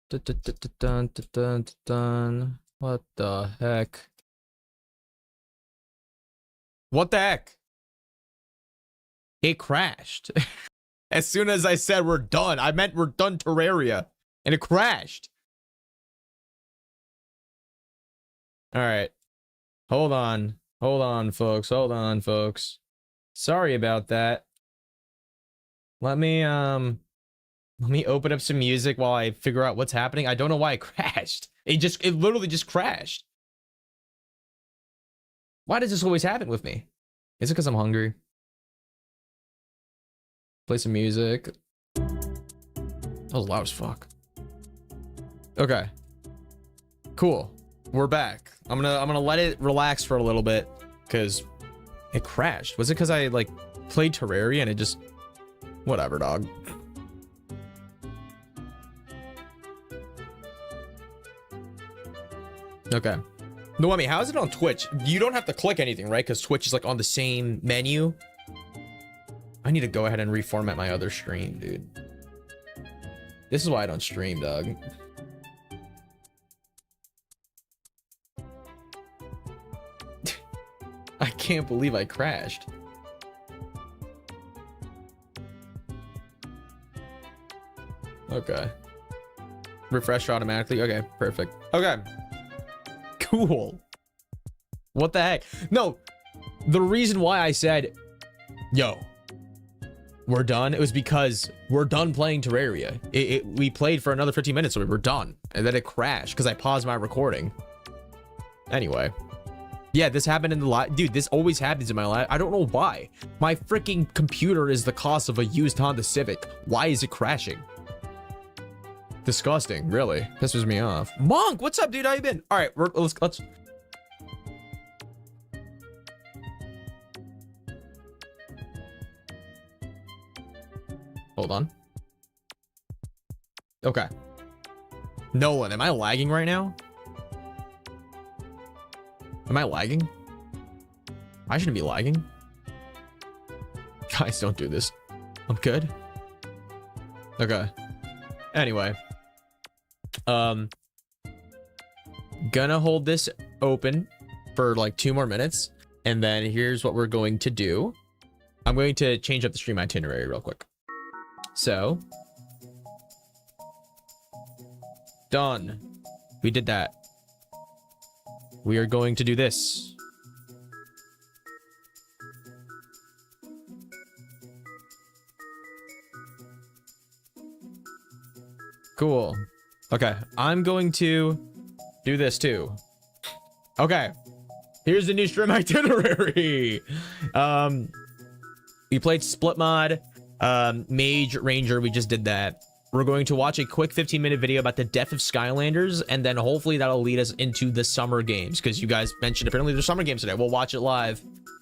Dun, dun, dun, dun, dun, dun, dun. What the heck? What the heck? It crashed. As soon as I said we're done, I meant we're done Terraria. And it crashed. Alright. Hold on. Hold on, folks. Hold on, folks. Sorry about that. Let me open up some music while I figure out what's happening. I don't know why it crashed. It literally just crashed. Why does this always happen with me? Is it because I'm hungry? Play some music. That was loud as fuck. Okay. Cool. We're back. I'm gonna let it relax for a little bit because it crashed. Was it because I like played Terraria and it just whatever, dog. Okay. Noemi, how is it on Twitch? You don't have to click anything, right? Because Twitch is like on the same menu. I need to go ahead and reformat my other stream, dude. This is why I don't stream, dog. I can't believe I crashed. Okay. Refresh automatically. Okay, perfect. Okay. Cool. What the heck? No, the reason why I said, yo, we're done, it was because we're done playing Terraria. We played for another 15 minutes, so we were done. And then it crashed because I paused my recording. Anyway. Yeah, this happened in the live. Dude, this always happens in my life. I don't know why. My freaking computer is the cost of a used Honda Civic. Why is it crashing? Disgusting, really. Pisses me off. Monk, what's up, dude? How you been? All right, let's. Hold on. Okay. Nolan, am I lagging right now? Am I lagging? I shouldn't be lagging. Guys, don't do this. I'm good. Okay. Anyway. Gonna hold this open for like 2 more minutes. And then here's what we're going to do. I'm going to change up the stream itinerary real quick. So. Done. We did that. We are going to do this. Cool. Okay, I'm going to do this too. Okay, here's the new stream itinerary. We played Split Mod, Mage Ranger. We just did that. We're going to watch a quick 15-minute video about the death of Skylanders, and then hopefully that'll lead us into the summer games, because you guys mentioned apparently there's summer games today. We'll watch it live.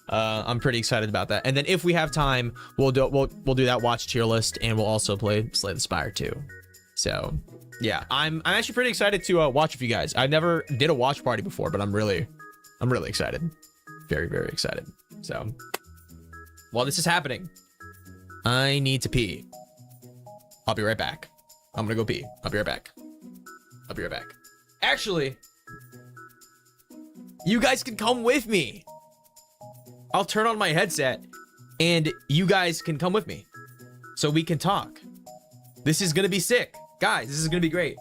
I'm pretty excited about that. And then if we have time, we'll do that watch tier list, and we'll also play Slay the Spire too. So yeah, I'm actually pretty excited to watch with you guys. I never did a watch party before, but I'm really excited. Very, very excited. So while this is happening, I need to pee. I'll be right back. I'm gonna go pee. I'll be right back. I'll be right back. Actually, you guys can come with me. I'll turn on my headset and you guys can come with me so we can talk. This is gonna be sick. Guys, this is gonna be great.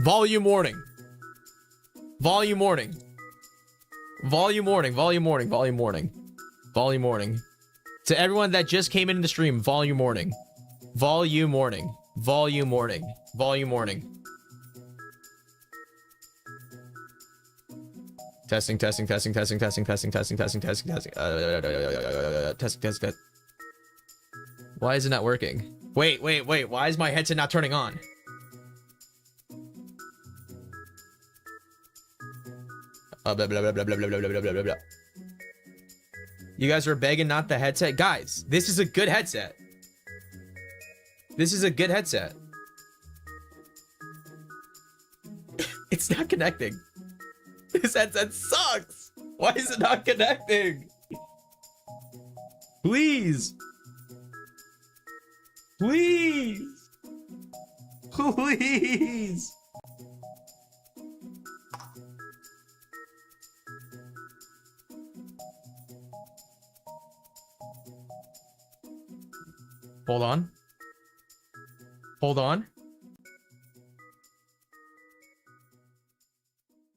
Volume warning. Volume warning. Volume warning. Volume warning. Volume warning. Volume warning. To everyone that just came into the stream, volume warning. Volume warning. Volume warning. Volume warning. Testing, testing, testing, testing, testing, testing, testing, testing, testing, testing. Testing, testing. Why is it not working? Wait. Why is my headset not turning on? Blah, blah, blah, blah, blah, blah, blah, blah, blah, blah, blah. You guys are begging not the headset. Guys, this is a good headset. This is a good headset. It's not connecting. This headset sucks. Why is it not connecting? Please. Please. Please. Hold on. Hold on.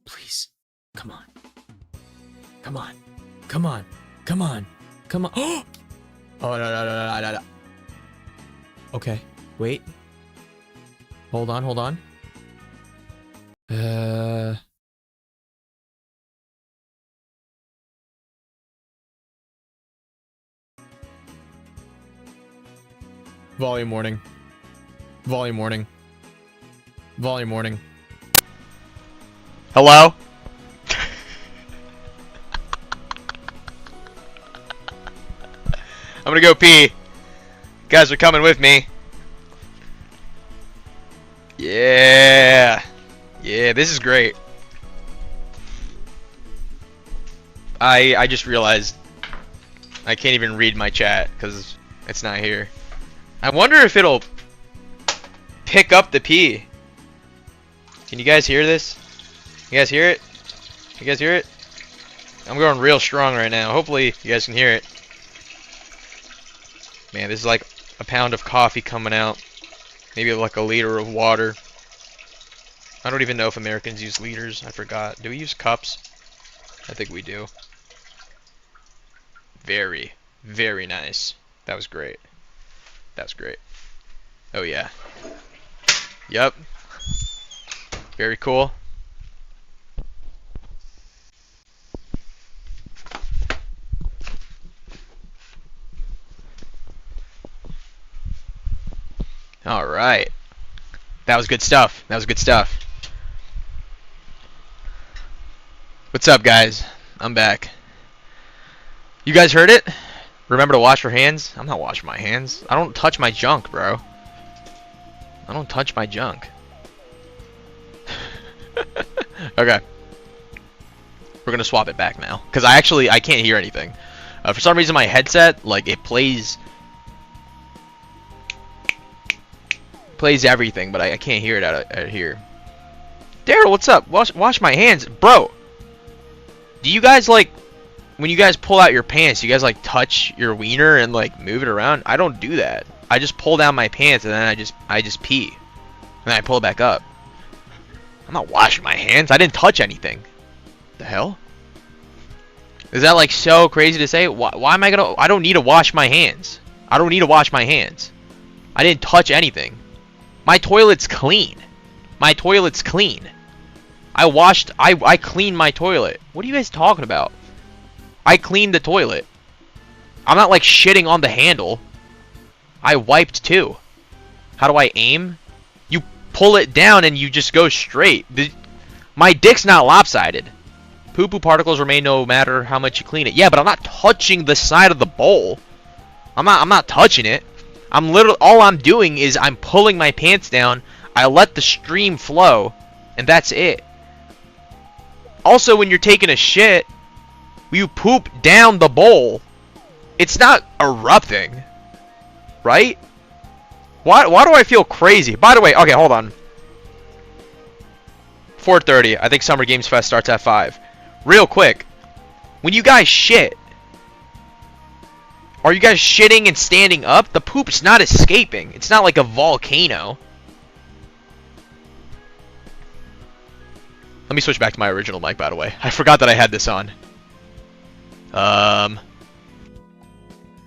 Please. Come on. Come on. Come on. Come on. Come on. Oh, no. Okay. Wait. Hold on. Hold on. Volume warning. Volume warning. Volume warning. Hello? I'm gonna go pee. You guys are coming with me. Yeah. Yeah, this is great. I just realized I can't even read my chat because it's not here. I wonder if it'll pick up the pee. Can you guys hear this? You guys hear it? You guys hear it? I'm going real strong right now. Hopefully you guys can hear it. Man, this is like a pound of coffee coming out. Maybe like a liter of water. I don't even know if Americans use liters. I forgot. Do we use cups? I think we do. Very, very nice. That was great. That was great. Oh yeah. Yep. Very cool. All right. That was good stuff. That was good stuff. What's up, guys? I'm back. You guys heard it? Remember to wash your hands? I'm not washing my hands. I don't touch my junk, bro. I don't touch my junk. Okay. We're gonna swap it back now. Because I can't hear anything. For some reason my headset, like, it plays everything, but I can't hear it out of here. Daryl, what's up? Wash my hands. Bro, do you guys, like, when you guys pull out your pants, you guys, like, touch your wiener and, like, move it around? I don't do that. I just pull down my pants and then I just pee. And then I pull it back up. I'm not washing my hands. I didn't touch anything. The hell? Is that, like, so crazy to say? Why am I gonna... I don't need to wash my hands. I don't need to wash my hands. I didn't touch anything. My toilet's clean. My toilet's clean. I cleaned my toilet. What are you guys talking about? I cleaned the toilet. I'm not like shitting on the handle. I wiped too. How do I aim? You pull it down and you just go straight. My dick's not lopsided. Poo-poo particles remain no matter how much you clean it. Yeah, but I'm not touching the side of the bowl. I'm not touching it. I'm literally, all I'm doing is I'm pulling my pants down. I let the stream flow, and that's it. Also, when you're taking a shit, you poop down the bowl. It's not erupting, right? Why do I feel crazy? By the way, okay, hold on. 4:30. I think Summer Games Fest starts at 5. Real quick, when you guys shit, are you guys shitting and standing up? The poop's not escaping. It's not like a volcano. Let me switch back to my original mic, by the way. I forgot that I had this on.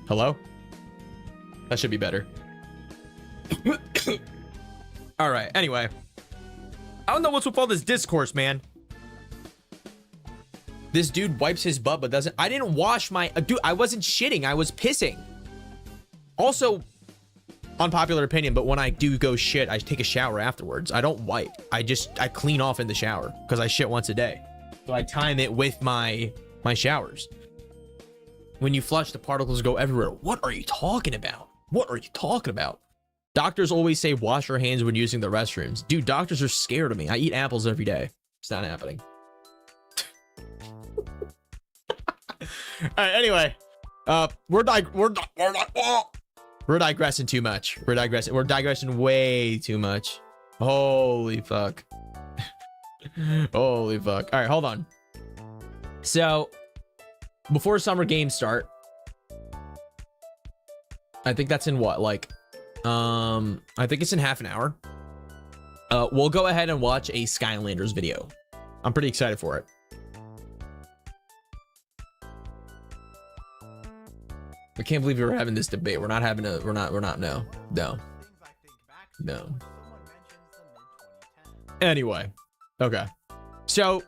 Hello? That should be better. Alright, anyway. I don't know what's with all this discourse, man. This dude wipes his butt but doesn't... I didn't wash my... dude, I wasn't shitting. I was pissing. Also, unpopular opinion, but when I do go shit, I take a shower afterwards. I don't wipe. I clean off in the shower because I shit once a day. So I time it with my showers. When you flush, the particles go everywhere. What are you talking about? What are you talking about? Doctors always say wash your hands when using the restrooms. Dude, doctors are scared of me. I eat apples every day. It's not happening. All right, anyway, we're digressing too much. We're digressing way too much. Holy fuck. Holy fuck. All right, hold on. So, before summer games start, I think that's in what? Like, I think it's in half an hour. We'll go ahead and watch a Skylanders video. I'm pretty excited for it. I can't believe we're having this debate. We're not, no. Anyway, okay. So,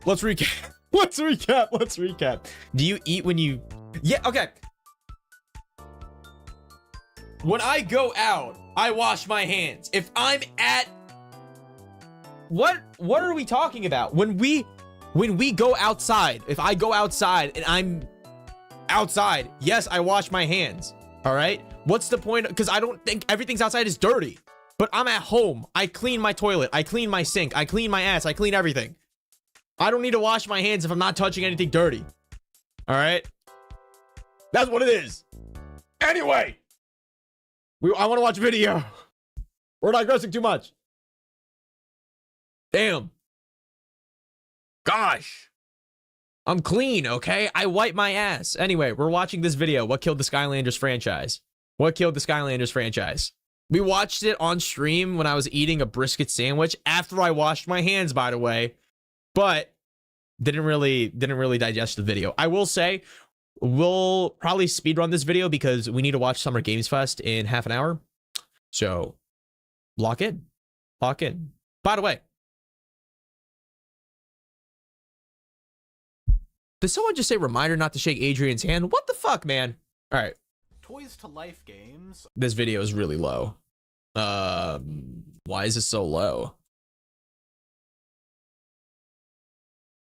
let's recap. Let's recap. Do you eat when you... Yeah, okay. When I go out, I wash my hands. If I'm at... What are we talking about? When we go outside, if I go outside and I'm outside, yes, I wash my hands. All right? What's the point? Because I don't think everything's outside is dirty. But I'm at home. I clean my toilet. I clean my sink. I clean my ass. I clean everything. I don't need to wash my hands if I'm not touching anything dirty. All right? That's what it is. Anyway. I want to watch a video. We're digressing too much. Damn. Gosh. I'm clean, okay? I wipe my ass. Anyway, we're watching this video. What killed the Skylanders franchise? What killed the Skylanders franchise? We watched it on stream when I was eating a brisket sandwich after I washed my hands, by the way. But didn't really digest the video. I will say we'll probably speedrun this video because we need to watch Summer Games Fest in half an hour. So lock in. By the way, did someone just say reminder not to shake Adrian's hand? What the fuck, man? All right. Toys to Life games. This video is really low. Why is it so low?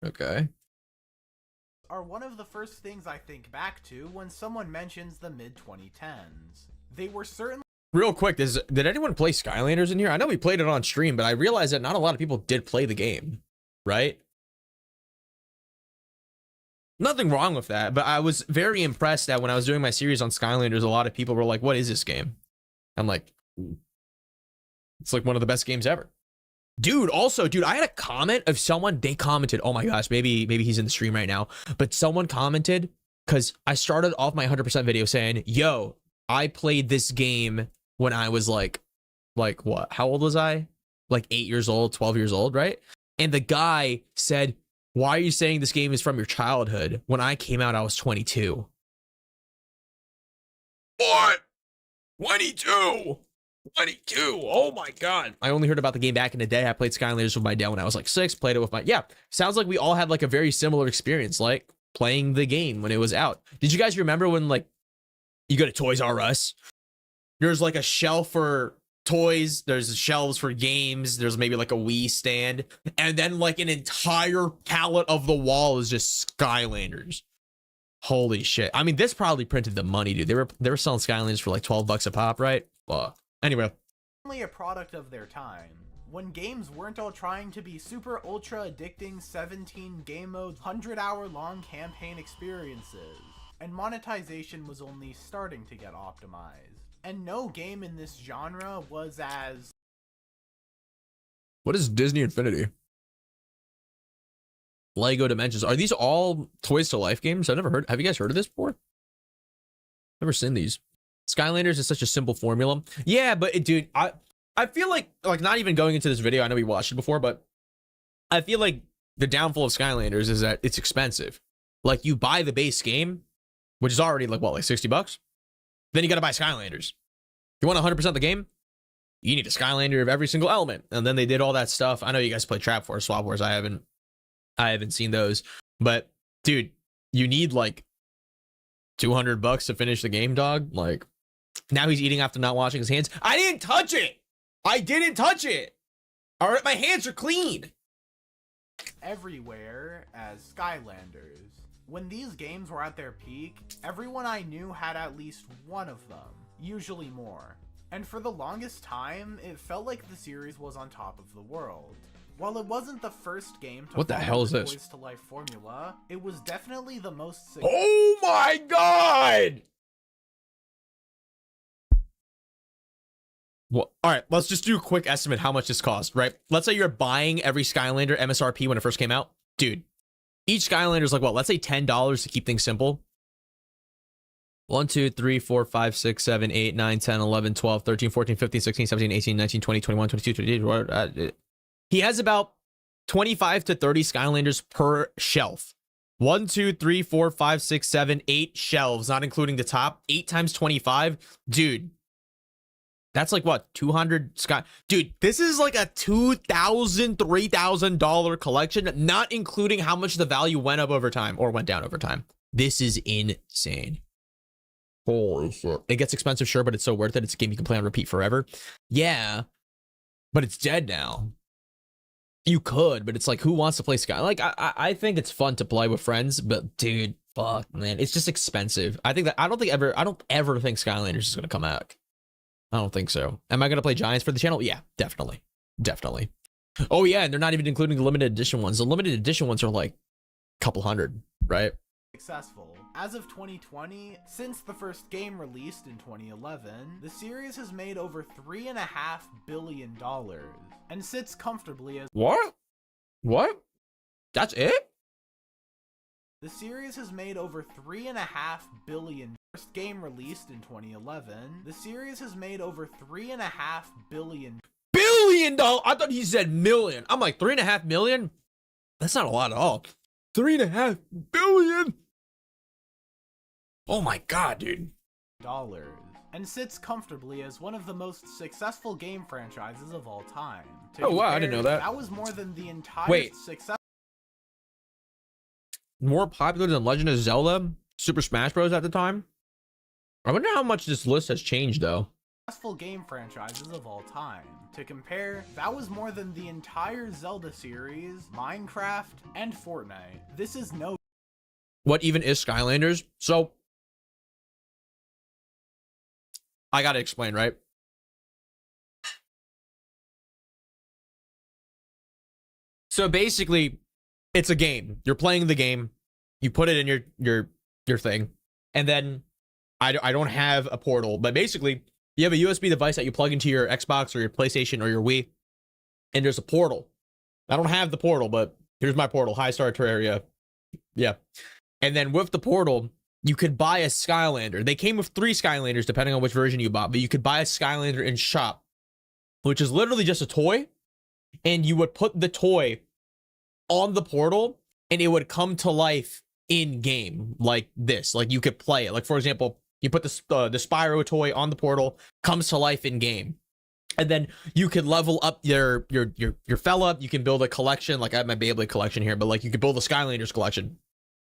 Okay. Are one of the first things I think back to when someone mentions the mid-2010s. They were certainly... Real quick, did anyone play Skylanders in here? I know we played it on stream, but I realized that not a lot of people did play the game, right? Nothing wrong with that, but I was very impressed that when I was doing my series on Skylanders, a lot of people were like, what is this game? I'm like, it's like one of the best games ever. Dude, also, dude, I had a comment of someone, they commented, oh my gosh, maybe he's in the stream right now, but someone commented, because I started off my 100% video saying, yo, I played this game when I was like what? How old was I? Like 8 years old, 12 years old, right? And the guy said, why are you saying this game is from your childhood? When I came out, I was 22. What? 22? 22. Oh my god. I only heard about the game back in the day. I played Skylanders with my dad when I was like 6, played it with my... Yeah, sounds like we all had like a very similar experience, like playing the game when it was out. Did you guys remember when like you go to Toys R Us? There's like a shelf for toys, there's shelves for games, there's maybe like a Wii stand, and then like an entire palette of the wall is just Skylanders. Holy shit. I mean, this probably printed the money, dude. They were selling Skylanders for like 12 bucks a pop, right? Anyway, only a product of their time. When games weren't all trying to be super ultra addicting 17 game modes, 100-hour long campaign experiences, and monetization was only starting to get optimized. And no game in this genre was as... What is Disney Infinity? Lego Dimensions. Are these all Toys to Life games? I've never heard. Have you guys heard of this before? Never seen these. Skylanders is such a simple formula. Yeah, but dude, I feel like not even going into this video, I know we watched it before, but I feel like the downfall of Skylanders is that it's expensive. Like, you buy the base game, which is already like, what, like 60 bucks? Then you got to buy Skylanders. You want 100% the game? You need a Skylander of every single element. And then they did all that stuff. I know you guys play Trap Wars, Swap Wars. I haven't seen those. But dude, you need like 200 bucks to finish the game, dog. Like, now he's eating after not washing his hands. I didn't touch it. I didn't touch it. All right, my hands are clean. Everywhere as Skylanders. When these games were at their peak, everyone I knew had at least one of them, usually more. And for the longest time, it felt like the series was on top of the world. While it wasn't the first game to what the hell is this? Toys to Life formula, it was definitely the most... Oh my god! Well, all right, let's just do a quick estimate how much this cost, right? Let's say you're buying every Skylander MSRP when it first came out. Dude, each Skylander is like, what? Let's say $10 to keep things simple. 1, 2, 3, 4, 5, 6, 7, 8, 9, 10, 11, 12, 13, 14, 15, 16, 17, 18, 19, 20, 21, 22, 23. He has about 25 to 30 Skylanders per shelf. 1, 2, 3, 4, 5, 6, 7, 8 shelves, not including the top. 8 times 25. Dude, that's like what? 200 Sky. Dude, this is like a $2,000, $3,000 collection, not including how much the value went up over time or went down over time. This is insane. Holy shit. It gets expensive, sure, but it's so worth it. It's a game you can play on repeat forever. Yeah, but it's dead now. You could, but it's like, who wants to play Sky? Like, I think it's fun to play with friends, but dude, fuck, man, it's just expensive. I don't ever think Skylanders is gonna come out. I don't think so. Am I gonna play Giants for the channel? Yeah, definitely. Oh yeah, and they're not even including the limited edition ones. The limited edition ones are like a couple hundred, right? Successful. As of 2020, since the first game released in 2011, the series has made over $3.5 billion and sits comfortably as What? That's it? The series has made over $3.5 billion. First game released in 2011, the series has made over $3.5 billion. $Billion? I thought he said million. I'm like, 3.5 million? That's not a lot at all. 3.5 billion. Oh my god, dude. Dollars, and sits comfortably as one of the most successful game franchises of all time. Oh wow, I didn't know that. That was more than the entire success. More popular than Legend of Zelda, Super Smash Bros. At the time? I wonder how much this list has changed, though. Successful game franchises of all time. To compare, that was more than the entire Zelda series, Minecraft, and Fortnite. This is no... What even is Skylanders? So, I gotta explain, right? So basically, it's a game. You're playing the game. You put it in your thing, and then I don't have a portal, but basically you have a USB device that you plug into your Xbox or your PlayStation or your Wii, and there's a portal. I don't have the portal, but here's my portal, High Star Terraria. Yeah, and then with the portal, you could buy a Skylander. They came with 3 Skylanders, depending on which version you bought, but you could buy a Skylander in shop, which is literally just a toy, and you would put the toy on the portal, and it would come to life in game like this. Like you could play it. Like for example, you put the Spyro toy on the portal, comes to life in game, and then you could level up your fella. You can build a collection. Like I have my Beyblade collection here, but like you could build a Skylanders collection.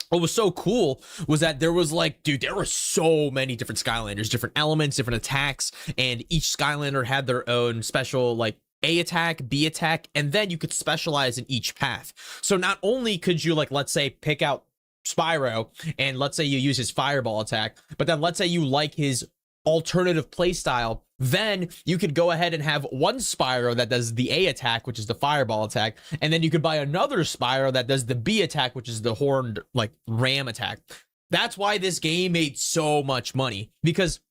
What was so cool was that there was like, dude, there were so many different Skylanders, different elements, different attacks, and each Skylander had their own special like A attack, B attack, and then you could specialize in each path. So not only could you like, let's say, pick out Spyro, and let's say you use his fireball attack, but then let's say you like his alternative playstyle, then you could go ahead and have one Spyro that does the A attack, which is the fireball attack, and then you could buy another Spyro that does the B attack, which is the horned like ram attack. That's why this game made so much money, because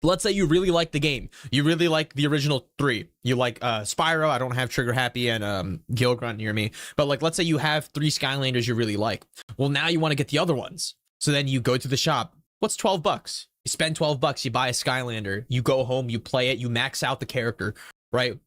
let's say you really like the game, you really like the original 3, you like Spyro. I don't have Trigger Happy and Gilgrunt near me, but like let's say you have 3 Skylanders you really like. Well, now you want to get the other ones, so then you go to the shop. What's $12? You spend $12, you buy a Skylander, you go home, you play it, you max out the character, right?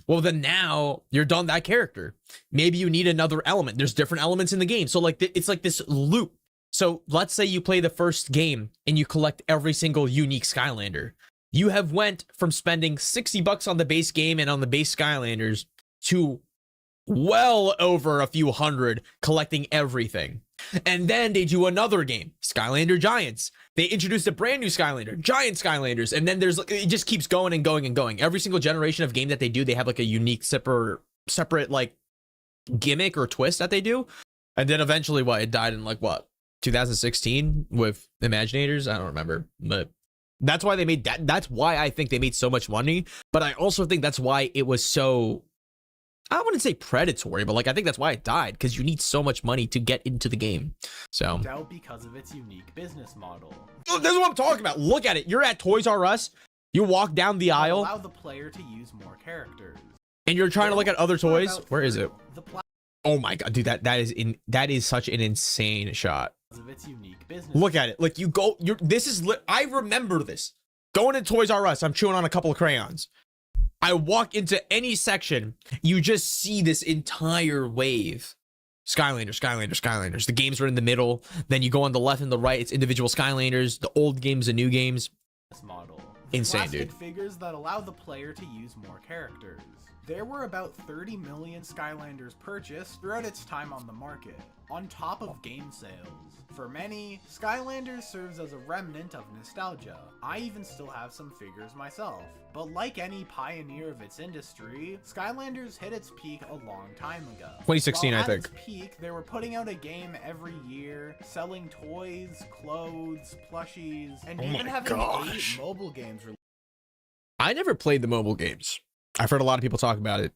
Well, then now you're done that character. Maybe you need another element. There's different elements in the game, so like it's like this loop. So let's say you play the first game and you collect every single unique Skylander. You have went from spending $60 on the base game and on the base Skylanders to well over a few hundred collecting everything. And then they do another game, Skylander Giants. They introduced a brand new Skylander, Giant Skylanders, and then there's it just keeps going and going and going. Every single generation of game that they do, they have like a unique separate like gimmick or twist that they do. And then eventually it died in like 2016 with Imaginators? I don't remember, but that's why they made that. That's why I think they made so much money, but I also think that's why it was so, I wouldn't say predatory, but like I think that's why it died, because you need so much money to get into the game. So out because of its unique business model. This is what I'm talking about. Look at it. You're at Toys R Us. You walk down the that aisle allow the player to use more characters. and you're trying to look at other For toys. about Where is it? The Oh my god, dude, that is such an insane shot. of its unique business. Look at it. Like you go, this is I remember this. Going to Toys R Us, I'm chewing on a couple of crayons. I walk into any section, you just see this entire wave. Skylanders, Skylanders, Skylanders. The games are in the middle. Then you go on the left and the right, it's individual Skylanders, the old games, the new games. Model. Insane, Plastic dude. figures that allow the player to use more characters. There were about 30 million Skylanders purchased throughout its time on the market, on top of game sales. For many, Skylanders serves as a remnant of nostalgia. I even still have some figures myself. But like any pioneer of its industry, Skylanders hit its peak a long time ago. 2016, While I at think. its peak, they were putting out a game every year, selling toys, clothes, plushies, and Oh even my having gosh. 8 mobile games released. I never played the mobile games. I've heard a lot of people talk about it.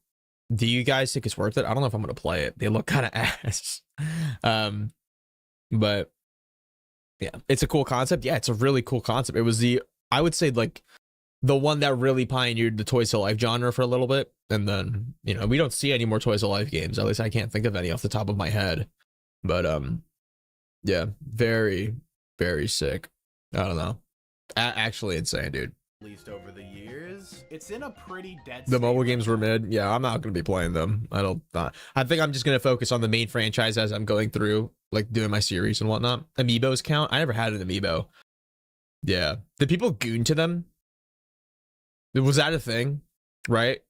Do you guys think it's worth it? I don't know if I'm gonna play it. They look kind of ass. But yeah, it's a cool concept. Yeah, it's a really cool concept. It was I would say like the one that really pioneered the Toys to Life genre for a little bit. And then, we don't see any more Toys to Life games. At least I can't think of any off the top of my head. But yeah, very, very sick. I don't know. Actually insane, dude. Released over the years, it's in a pretty dead The state mobile right games were now. mid. Yeah, I'm not going to be playing them. I think I'm just going to focus on the main franchise as I'm going through, like doing my series and whatnot. Amiibos count. I never had an amiibo. Yeah. Did people goon to them? Was that a thing? Right?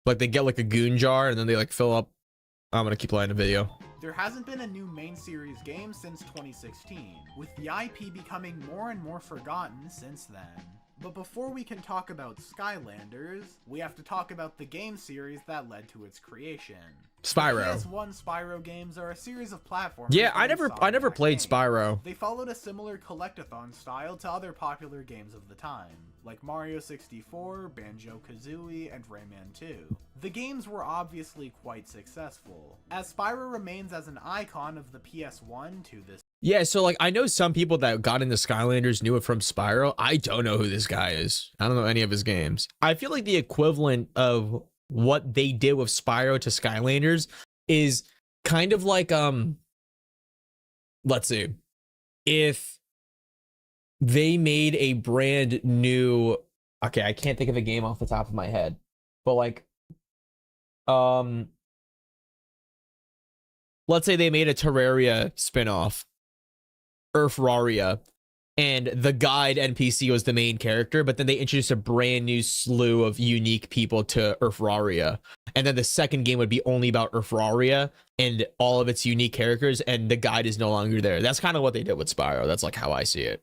Like they get like a goon jar and then they like fill up. I'm going to keep playing the video. There hasn't been a new main series game since 2016, with the IP becoming more and more forgotten since then. But before we can talk about Skylanders, we have to talk about the game series that led to its creation. Spyro. PS1 Spyro games are a series of platforms. Yeah, that I we never saw in that played game. Spyro. They followed a similar collectathon style to other popular games of the time, like Mario 64, Banjo-Kazooie, and Rayman 2. The games were obviously quite successful, as Spyro remains as an icon of the PS1 to this. Yeah, so like I know some people that got into Skylanders knew it from Spyro. I don't know who this guy is. I don't know any of his games. I feel like the equivalent of what they did with Spyro to Skylanders is kind of like let's see. If they made a brand new, okay, I can't think of a game off the top of my head. But like let's say they made a Terraria spin-off, Earthraria, and the guide NPC was the main character, but then they introduced a brand new slew of unique people to Earthraria. And then the second game would be only about Earthraria and all of its unique characters, and the guide is no longer there. That's kind of what they did with Spyro. That's like how I see it.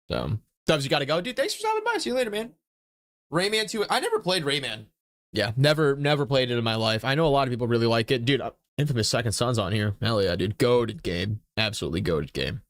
So, Dubs, you gotta go. Dude, thanks for stopping by. See you later, man. Rayman 2. I never played Rayman. Yeah, never played it in my life. I know a lot of people really like it. Dude, Infamous Second Son's on here. Hell yeah, dude. Goated game. Absolutely goated game.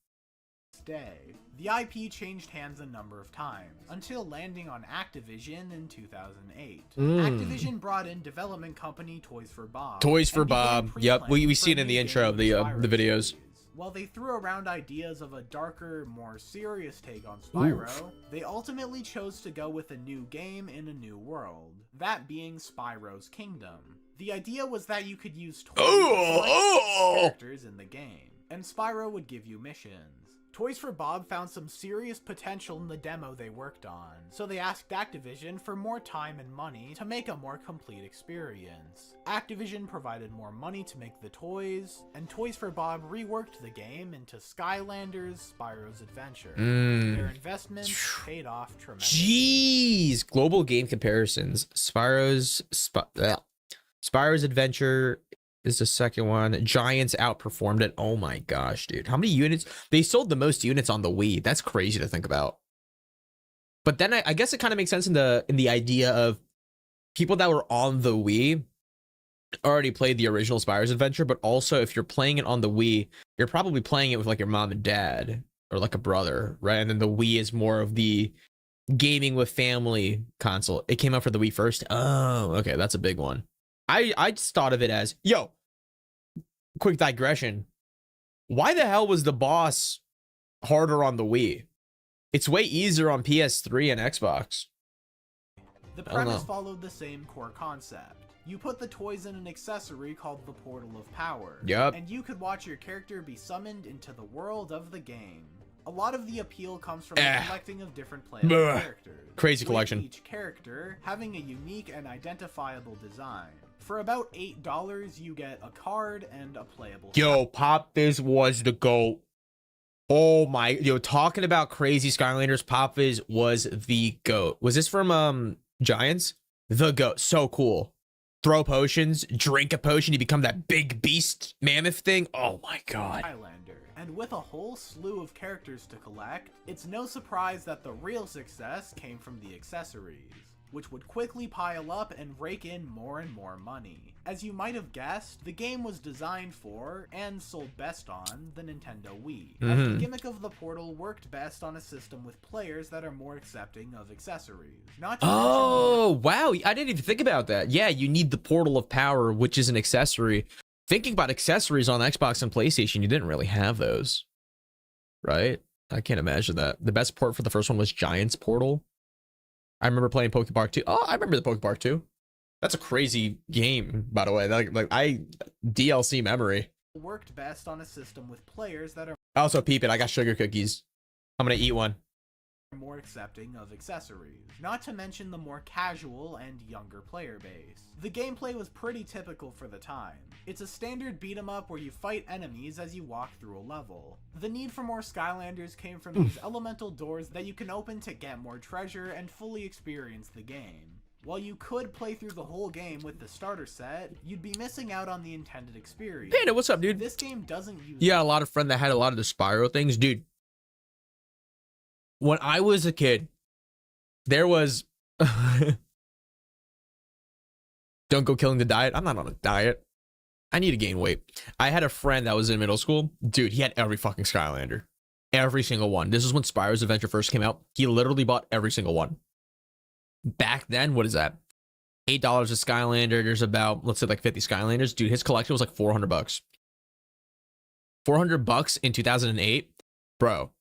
Day. The IP changed hands a number of times, until landing on Activision in 2008. Activision brought in development company Toys for Bob. Toys for and began Bob. Yep, we pre-planning see it for in the new intro of the game Spyro videos. series. While they threw around ideas of a darker, more serious take on Spyro, they ultimately chose to go with a new game in a new world, that being Spyro's Kingdom. The idea was that you could use toys to select characters in the game, and Spyro would give you missions. Toys for Bob found some serious potential in the demo they worked on, so they asked Activision for more time and money to make a more complete experience. Activision provided more money to make the toys, and Toys for Bob reworked the game into Skylanders Spyro's Adventure. Their investment paid off tremendously. Jeez, global game comparisons. Spyro's Adventure is the second one. Giants outperformed it. Oh my gosh, dude. How many units? They sold the most units on the Wii. That's crazy to think about. But then I guess it kind of makes sense in the idea of people that were on the Wii already played the original Spyro's Adventure, but also if you're playing it on the Wii, you're probably playing it with like your mom and dad or like a brother, right? And then the Wii is more of the gaming with family console. It came out for the Wii first. Oh, okay, that's a big one. I just thought of it as, yo, quick digression. Why the hell was the boss harder on the Wii? It's way easier on PS3 and Xbox. The I don't premise know. followed the same core concept. You put the toys in an accessory called the Portal of Power, Yup. and you could watch your character be summoned into the world of the game. A lot of the appeal comes from the collecting of different playable Bleh. characters. Crazy with collection. each character having a unique and identifiable design. For about $8, you get a card and a playable Yo, Pop Fizz was the GOAT. Oh my, yo, talking about crazy Skylanders, Pop Fizz was the GOAT. Was this from Giants? The GOAT. So cool. Throw potions, drink a potion, you become that big beast mammoth thing. Oh my god. Skylander. And with a whole slew of characters to collect, it's no surprise that the real success came from the accessories, which would quickly pile up and rake in more and more money. As you might have guessed, the game was designed for, and sold best on, the Nintendo Wii. As the gimmick of the Portal worked best on a system with players that are more accepting of accessories. Not to mention Oh, wow. I didn't even think about that. Yeah, you need the Portal of Power, which is an accessory. Thinking about accessories on Xbox and PlayStation, you didn't really have those. Right? I can't imagine that. The best port for the first one was Giants Portal. I remember playing Pokepark 2. Oh, I remember the Pokepark 2. That's a crazy game, by the way. DLC memory. worked best on a system with players that are Also, peep it. I got sugar cookies. I'm gonna eat one. more accepting of accessories, not to mention the more casual and younger player base. The gameplay was pretty typical for the time. It's a standard beat 'em up where you fight enemies as you walk through a level. The need for more Skylanders came from these elemental doors that you can open to get more treasure and fully experience the game. While you could play through the whole game with the starter set, you'd be missing out on the intended experience. Panda, what's up, dude? This game doesn't use You got a lot of friends that had a lot of the Spyro things, dude. When I was a kid, there was don't go killing the diet. I'm not on a diet. I need to gain weight. I had a friend that was in middle school. Dude, he had every fucking Skylander. Every single one. This is when Spyro's Adventure first came out. He literally bought every single one. Back then, what is that? $8 a Skylander. There's about, let's say, like 50 Skylanders. Dude, his collection was like $400. $400 in 2008, bro.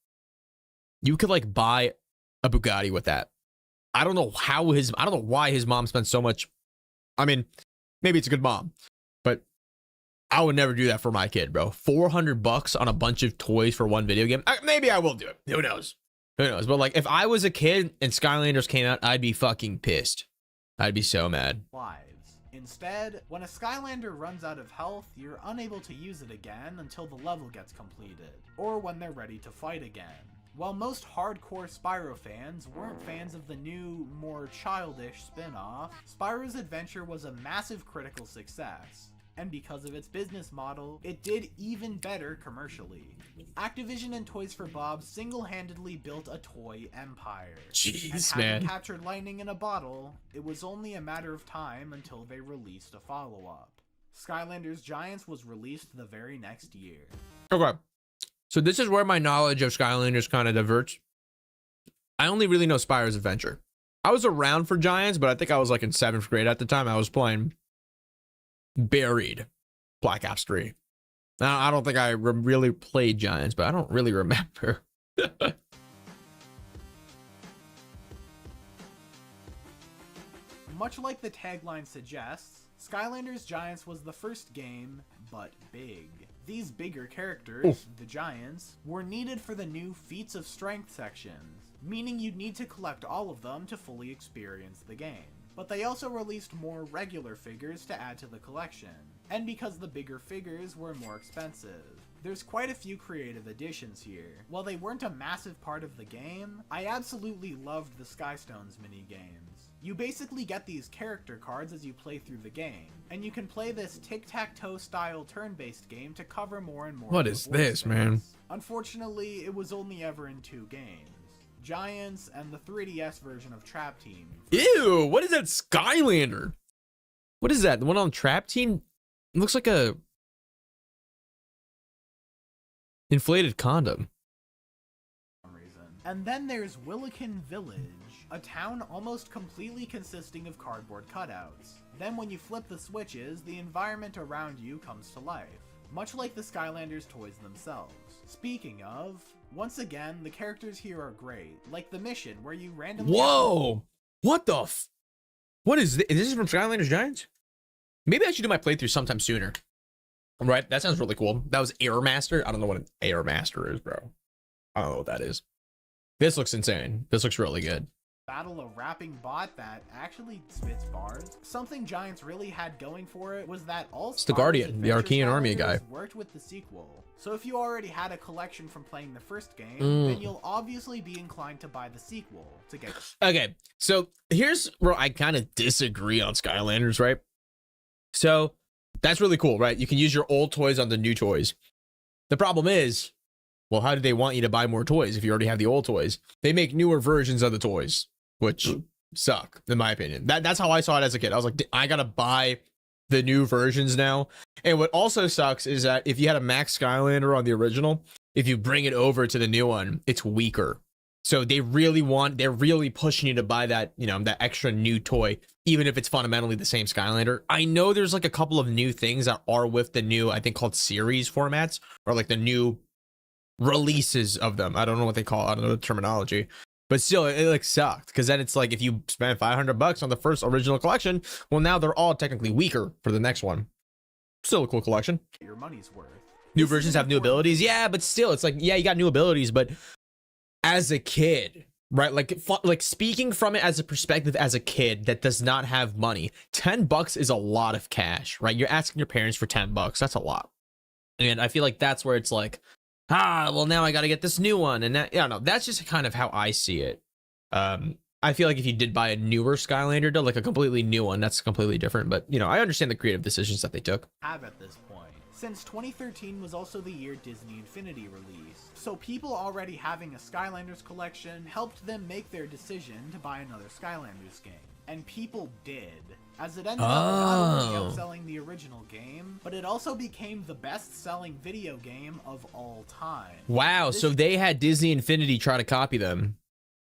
You could like buy a Bugatti with that. I don't know why his mom spent so much. I mean, maybe it's a good mom, but I would never do that for my kid, bro. $400 on a bunch of toys for one video game. Maybe I will do it. Who knows? Who knows? But like, if I was a kid and Skylanders came out, I'd be fucking pissed. I'd be so mad. lives. Instead, when a Skylander runs out of health, you're unable to use it again until the level gets completed, or when they're ready to fight again. While most hardcore Spyro fans weren't fans of the new, more childish spin-off, Spyro's Adventure was a massive critical success. And because of its business model, it did even better commercially. Activision and Toys for Bob single-handedly built a toy empire. Jeez, And man. having captured lightning in a bottle, it was only a matter of time until they released a follow-up. Skylanders Giants was released the very next year. Okay. So this is where my knowledge of Skylanders kind of diverts. I only really know Spyro's Adventure. I was around for Giants, but I think I was like in 7th grade at the time. I was playing Buried Black Ops 3. Now, I don't think I really played Giants, but I don't really remember. Much like the tagline suggests, Skylanders Giants was the first game, but big. These bigger characters, the Giants, were needed for the new Feats of Strength sections, meaning you'd need to collect all of them to fully experience the game. But they also released more regular figures to add to the collection, and because the bigger figures were more expensive. There's quite a few creative additions here. While they weren't a massive part of the game, I absolutely loved the Skystones minigames. You basically get these character cards as you play through the game, and you can play this tic-tac-toe style turn-based game to cover more and more. What of is the board this, man? space. Unfortunately, it was only ever in 2 games. Giants and the 3DS version of Trap Team. Ew, what is that Skylander? What is that? The one on Trap Team? It looks like a inflated condom. And then there's Willikin Village, a town almost completely consisting of cardboard cutouts. Then when you flip the switches, the environment around you comes to life, much like the Skylanders toys themselves. Speaking of, once again, the characters here are great, like the mission where you randomly— Whoa! What the What is this? Is this from Skylanders Giants? Maybe I should do my playthrough sometime sooner. Right? That sounds really cool. That was Air Master. I don't know what an Air Master is, bro. I don't know what that is. This looks insane. This looks really good. Battle a rapping bot that actually spits bars. Something Giants really had going for it was that all It's the Guardian, the Archean Army guy. Worked with the sequel. So if you already had a collection from playing the first game, then you'll obviously be inclined to buy the sequel to get. Okay, so here's where I kind of disagree on Skylanders, right? So that's really cool, right? You can use your old toys on the new toys. The problem is, well, how do they want you to buy more toys if you already have the old toys? They make newer versions of the toys, which suck, in my opinion. That's how I saw it as a kid. I was like, I gotta buy the new versions now. And what also sucks is that if you had a Max Skylander on the original, if you bring it over to the new one, it's weaker. So they're really pushing you to buy that, you know, that extra new toy, even if it's fundamentally the same Skylander. I know there's like a couple of new things that are with the new, I think called series formats, or like the new releases of them. I don't know what they call it. I don't know the terminology, but still it like sucked, because then it's like if you spend $500 on the first original collection, well, now they're all technically weaker for the next one. Still a cool collection. Your money's worth. New versions have new abilities, yeah, but still it's like, yeah, you got new abilities, but as a kid, right, like speaking from it as a perspective as a kid that does not have money, $10 is a lot of cash, right? You're asking your parents for $10. That's a lot. And I feel like that's where it's like, well, now I got to get this new one. And that, yeah, no, that's just kind of how I see it. I feel like if you did buy a newer Skylander, like a completely new one, that's completely different. But, you know, I understand the creative decisions that they took. Have at this point, since 2013 was also the year Disney Infinity released. So people already having a Skylanders collection helped them make their decision to buy another Skylanders game. And people did, as it ended up not only outselling the original game, but it also became the best-selling video game of all time. Wow, so they had Disney Infinity try to copy them,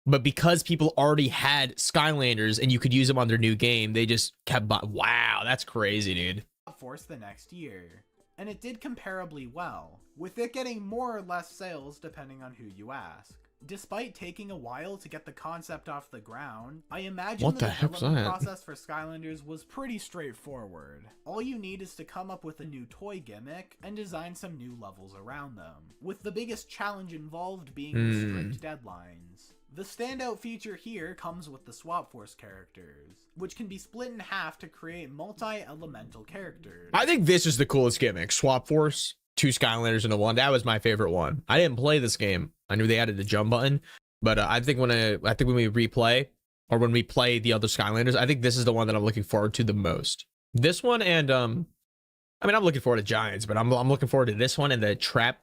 but because people already had Skylanders and you could use them on their new game, they just kept buying. Wow, that's crazy, dude. Force the next year. And it did comparably well, with it getting more or less sales depending on who you ask. Despite taking a while to get the concept off the ground, I imagine the development process for Skylanders was pretty straightforward. All you need is to come up with a new toy gimmick and design some new levels around them, with the biggest challenge involved being the strict deadlines. The standout feature here comes with the Swap Force characters, which can be split in half to create multi-elemental characters. I think this is the coolest gimmick. Swap Force, 2 Skylanders into 1. That was my favorite one. I didn't play this game. I knew they added the jump button, but I think when we replay, or when we play the other Skylanders, I think this is the one that I'm looking forward to the most. This one, and I mean, I'm looking forward to Giants, but I'm looking forward to this one and the Trap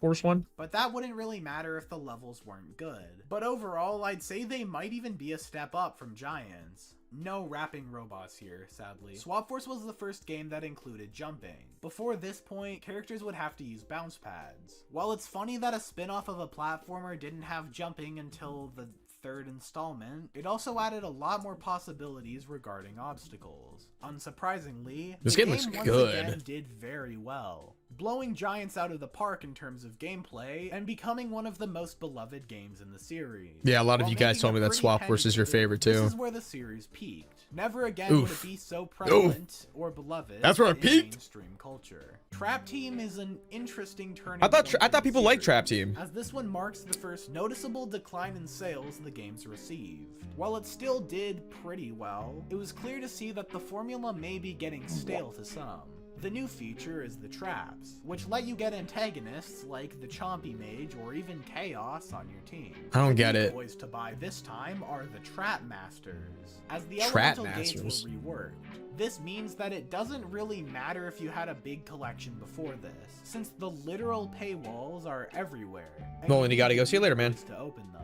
Force one. But that wouldn't really matter if the levels weren't good. But overall, I'd say they might even be a step up from Giants. No rapping robots here, sadly. Swap Force was the first game that included jumping. Before this point, characters would have to use bounce pads. While it's funny that a spin-off of a platformer didn't have jumping until the third installment, it also added a lot more possibilities regarding obstacles. Unsurprisingly, this game looks good. Again did very well, blowing Giants out of the park in terms of gameplay and becoming one of the most beloved games in the series. Yeah, a lot of you guys told me that Swap Force is your favorite too. This is where the series peaked. Never again would it be so prevalent or beloved. That's where it peaked. Mainstream culture. Trap Team is an interesting turn. I thought people liked Trap Team, as this one marks the first noticeable decline in sales the game's received. While it still did pretty well, it was clear to see that the formula may be getting stale to some. The new feature is the traps, which let you get antagonists like the Chompy Mage or even Chaos on your team. I don't get it. The toys to buy this time are the Trap Masters, as the elemental gates were reworked. This means that it doesn't really matter if you had a big collection before this, since the literal paywalls are everywhere. Nolan, you gotta go. See you later, man. To open them.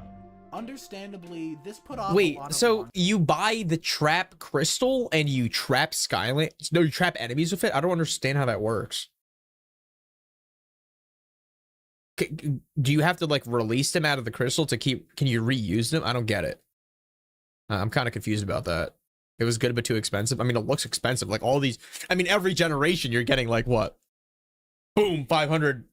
Understandably, this put off. Wait, so you buy the trap crystal and you trap Skyland? No, you trap enemies with it? I don't understand how that works. Do you have to like release them out of the crystal to keep? Can you reuse them? I don't get it. I'm kind of confused about that. It was good but too expensive. I mean, it looks expensive. Like all these, I mean, every generation you're getting like what? Boom, 500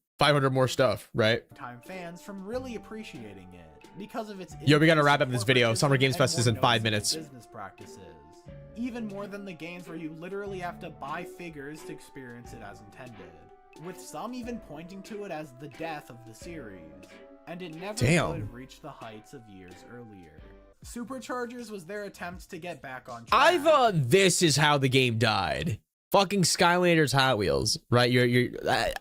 more stuff, right? Time fans from really appreciating it because of its. Yo, we gotta wrap up this video. Summer Games Fest is in 5 minutes. Business practices. even more than the games where you literally have to buy figures to experience it as intended, with some even pointing to it as the death of the series, and it never would reach the heights of years earlier. Superchargers was their attempt to get back on track. I thought this is how the game died. Fucking Skylanders Hot Wheels, right?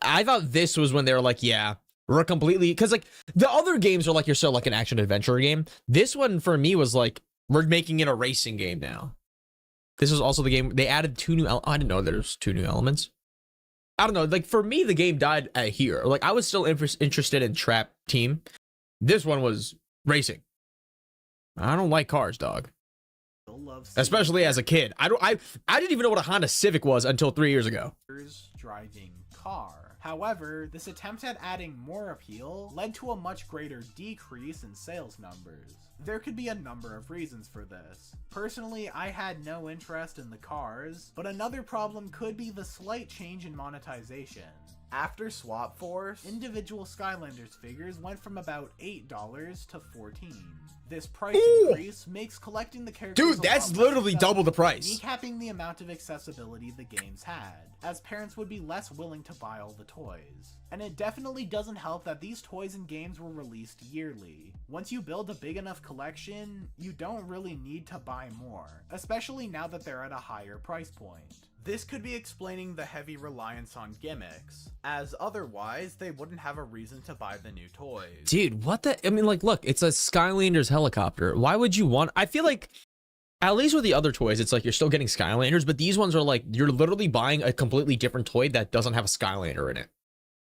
I thought this was when they were like, yeah, we're completely, because like the other games are like, you're still like an action adventure game. This one for me was like, we're making it a racing game now. This was also the game they added two new. I didn't know there's two new elements. I don't know. Like for me, the game died at here. Like I was still interested in Trap Team. This one was racing. I don't like cars, dog. Especially as a kid. I didn't even know what a Honda Civic was until 3 years ago. Driving car. However, this attempt at adding more appeal led to a much greater decrease in sales numbers. There could be a number of reasons for this. Personally, I had no interest in the cars, but another problem could be the slight change in monetization. After Swap Force, individual Skylanders figures went from about $8 to $14. This price increase makes collecting the characters dude, that's literally double the price, kneecapping the amount of accessibility the games had, as parents would be less willing to buy all the toys. And it definitely doesn't help that these toys and games were released yearly. Once you build a big enough collection, you don't really need to buy more, especially now that they're at a higher price point. This could be explaining the heavy reliance on gimmicks, as otherwise they wouldn't have a reason to buy the new toys. Dude, what the? I mean, like, look, it's a Skylanders helicopter. Why would you want? I feel like, at least with the other toys, it's like you're still getting Skylanders, but these ones are like, you're literally buying a completely different toy that doesn't have a Skylander in it.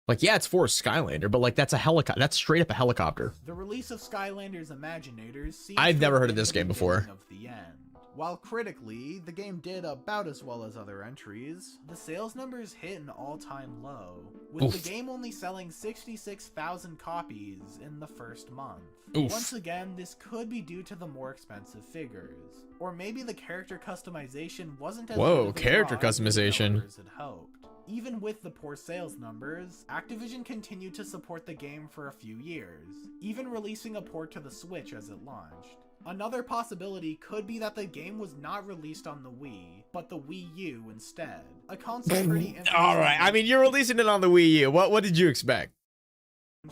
Like, yeah, it's for a Skylander, but like, that's a helicopter. That's straight up a helicopter. The release of Skylanders Imaginators seems I've never heard of this game before. Of the end. While critically, the game did about as well as other entries, the sales numbers hit an all-time low, with the game only selling 66,000 copies in the first month. Once again, this could be due to the more expensive figures, or maybe the character customization wasn't as character customization as had hoped. Even with the poor sales numbers, Activision continued to support the game for a few years, even releasing a port to the Switch as it launched. Another possibility could be that the game was not released on the Wii, but the Wii U instead. A console pretty Alright, I mean, you're releasing it on the Wii U. What did you expect?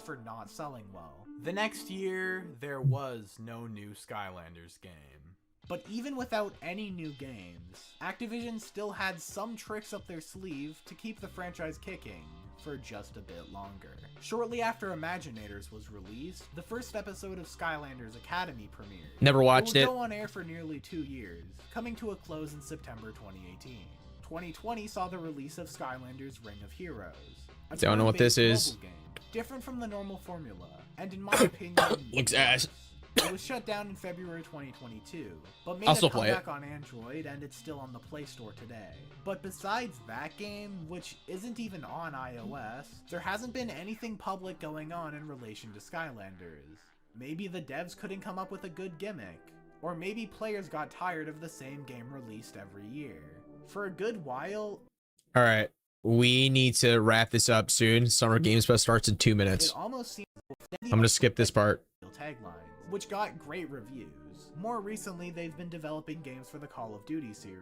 For not selling well. The next year, there was no new Skylanders game. But even without any new games, Activision still had some tricks up their sleeve to keep the franchise kicking for just a bit longer. Shortly after Imaginators was released, the first episode of Skylanders Academy premiered. Never watched it. It would go on air for nearly 2 years, coming to a close in September 2018. 2020 saw the release of Skylanders Ring of Heroes. Don't know what this is. Game, different from the normal formula, and in my opinion, looks ass. It was shut down in February 2022, but made a comeback on Android, and it's still on the Play Store today. But besides that game, which isn't even on iOS, there hasn't been anything public going on in relation to Skylanders. Maybe the devs couldn't come up with a good gimmick, or maybe players got tired of the same game released every year. For a good while... Alright, we need to wrap this up soon. Summer Games Fest starts in 2 minutes. It almost seems I'm gonna skip this part. Taglines, which got great reviews. More recently, they've been developing games for the Call of Duty series.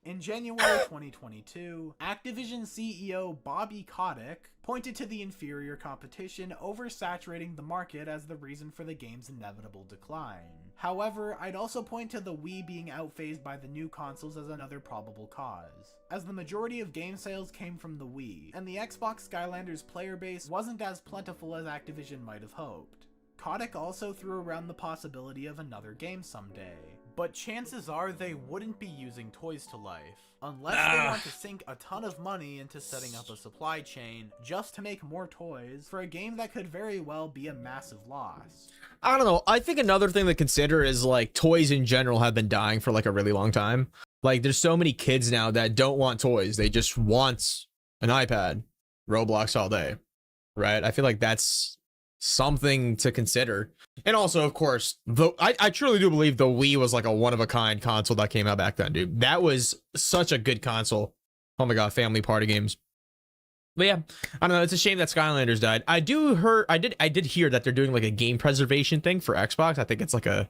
In January 2022, Activision CEO Bobby Kotick pointed to the inferior competition oversaturating the market as the reason for the game's inevitable decline. However, I'd also point to the Wii being outphased by the new consoles as another probable cause, as the majority of game sales came from the Wii, and the Xbox Skylanders player base wasn't as plentiful as Activision might have hoped. Kotick also threw around the possibility of another game someday, but chances are they wouldn't be using Toys to Life, unless they want to sink a ton of money into setting up a supply chain just to make more toys for a game that could very well be a massive loss. I don't know. I think another thing to consider is like toys in general have been dying for like a really long time. Like there's so many kids now that don't want toys. They just want an iPad, Roblox all day, right? I feel like that's something to consider. And also, of course, I truly do believe the Wii was like a one-of-a-kind console that came out back then, dude. That was such a good console. Oh my god, family party games. But yeah, I don't know. It's a shame that Skylanders died. I did hear that they're doing like a game preservation thing for Xbox. I think it's like a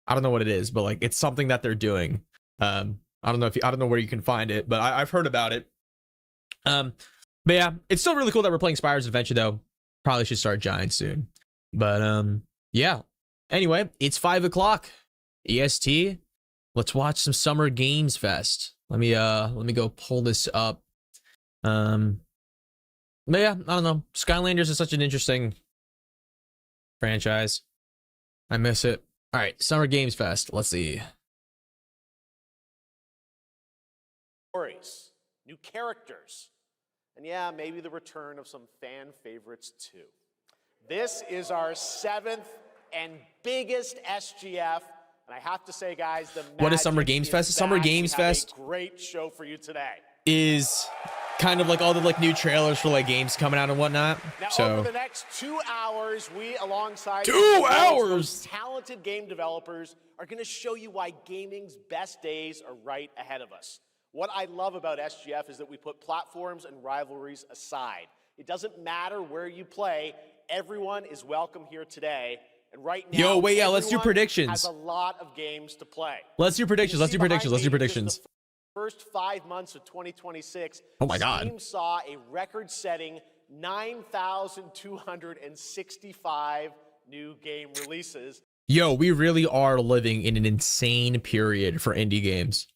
I don't know what it is, but like it's something that they're doing. I don't know I don't know where you can find it, but I've heard about it. But yeah, it's still really cool that we're playing Spyro's Adventure though. Probably should start Giant soon. But yeah. Anyway, it's 5 o'clock EST. Let's watch some Summer Games Fest. Let me go pull this up. But yeah, I don't know. Skylanders is such an interesting franchise. I miss it. All right, Summer Games Fest. Let's see. Stories, new characters, and yeah, maybe the return of some fan favorites too. This is our 7th and biggest SGF, and I have to say, guys, what is Summer Games Fest? Summer Games Fest. Great show for you today. Is kind of like all the like new trailers for like games coming out and whatnot. Now, so over the next 2 hours, we, alongside 2 hours, talented game developers, are going to show you why gaming's best days are right ahead of us. What I love about SGF is that we put platforms and rivalries aside. It doesn't matter where you play; everyone is welcome here today. And right now, let's do predictions. Has a lot of games to play. Let's do predictions. Let's do predictions. Let's do predictions. First 5 months of 2026, oh my God, Steam saw a record-setting 9,265 new game releases. Yo, we really are living in an insane period for indie games.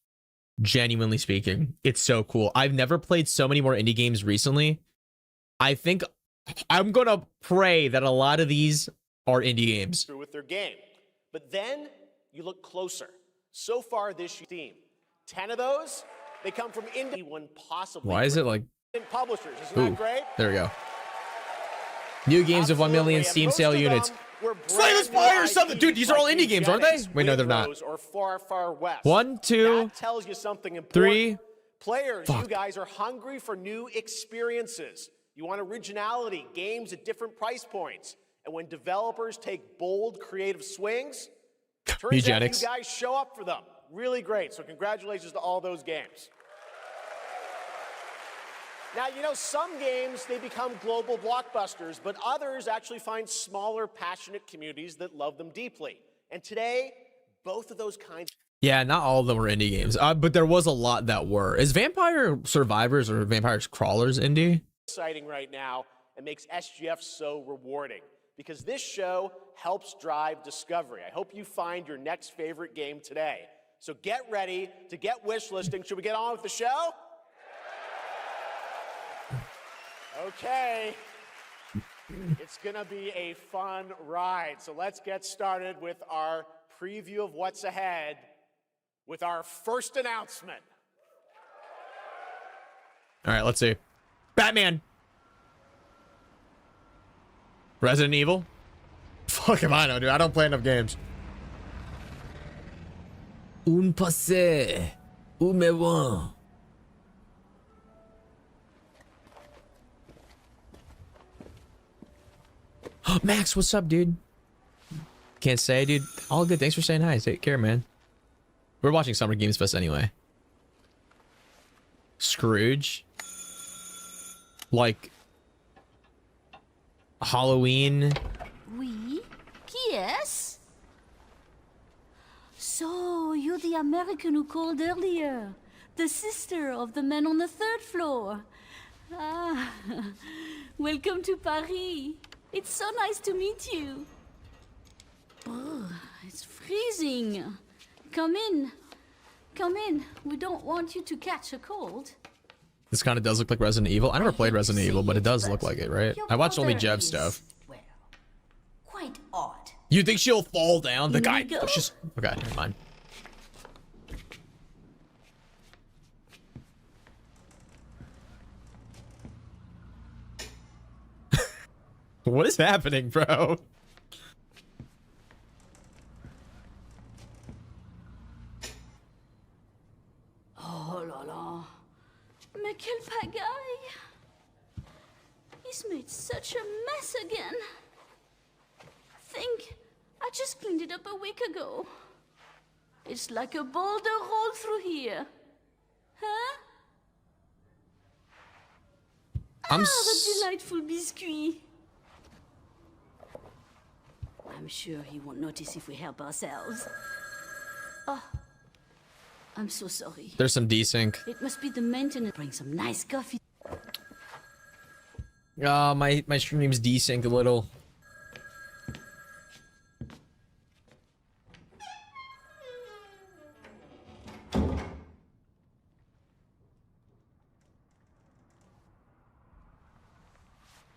Genuinely speaking, it's so cool. I've never played so many more indie games recently. I think I'm gonna pray that a lot of these are indie games. With their game, but then you look closer. So far this year, 10 of those, they come from indie one possibly. Why is it like publishers? Isn't that great? There we go. New games of 1 million Steam sale units. Slay the Spire, something, dude. These are all indie games, aren't they? Wait, no, they're not. Or far, far west. 1, 2, that tells you something important. 3. Players, you guys are hungry for new experiences. You want originality, games at different price points. And when developers take bold, creative swings, turns out you guys show up for them. Really great. So congratulations to all those games. Now, you know, some games, they become global blockbusters, but others actually find smaller, passionate communities that love them deeply. And today, both of those kinds... Yeah, not all of them were indie games, but there was a lot that were. Is Vampire Survivors or Vampire Crawlers indie? Exciting right now and makes SGF so rewarding because this show helps drive discovery. I hope you find your next favorite game today. So get ready to get wish listing. Should we get on with the show? Okay, it's gonna be a fun ride. So let's get started with our preview of what's ahead with our first announcement. All right, let's see. Batman. Resident Evil. Fuck if I know, dude. I don't play enough games. Un passé. Un me voit. Max, what's up, dude? Can't say, dude. All good. Thanks for saying hi. Take care, man. We're watching Summer Games Fest anyway. Scrooge. Like Halloween. Oui? Qui est-ce? So, you're the American who called earlier. The sister of the man on the 3rd floor. Ah, welcome to Paris. It's so nice to meet you. Brr, it's freezing. Come in. Come in. We don't want you to catch a cold. This kind of does look like Resident Evil. I never played Resident Evil, but it does look like it, right? I watched only Jev stuff. Well, quite odd. You think she'll fall down? The guy pushes. Okay, never mind. What is happening, bro? Oh la la. Mais quelle pagaille. He's made such a mess again. Think, I just cleaned it up a week ago. It's like a boulder rolled through here. Huh? The delightful biscuit. I'm sure he won't notice if we help ourselves. Oh, I'm so sorry. There's some desync. It must be the maintenance. Bring some nice coffee. My stream's desynced a little.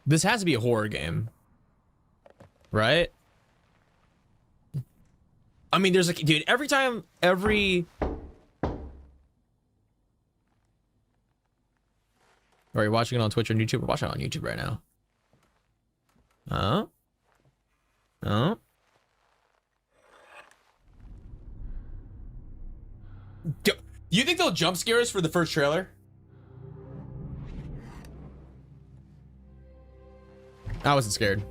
This has to be a horror game, right? I mean, there's like, dude, Are you watching it on Twitch or YouTube? We're watching it on YouTube right now. Oh. You think they'll jump scare us for the first trailer? I wasn't scared.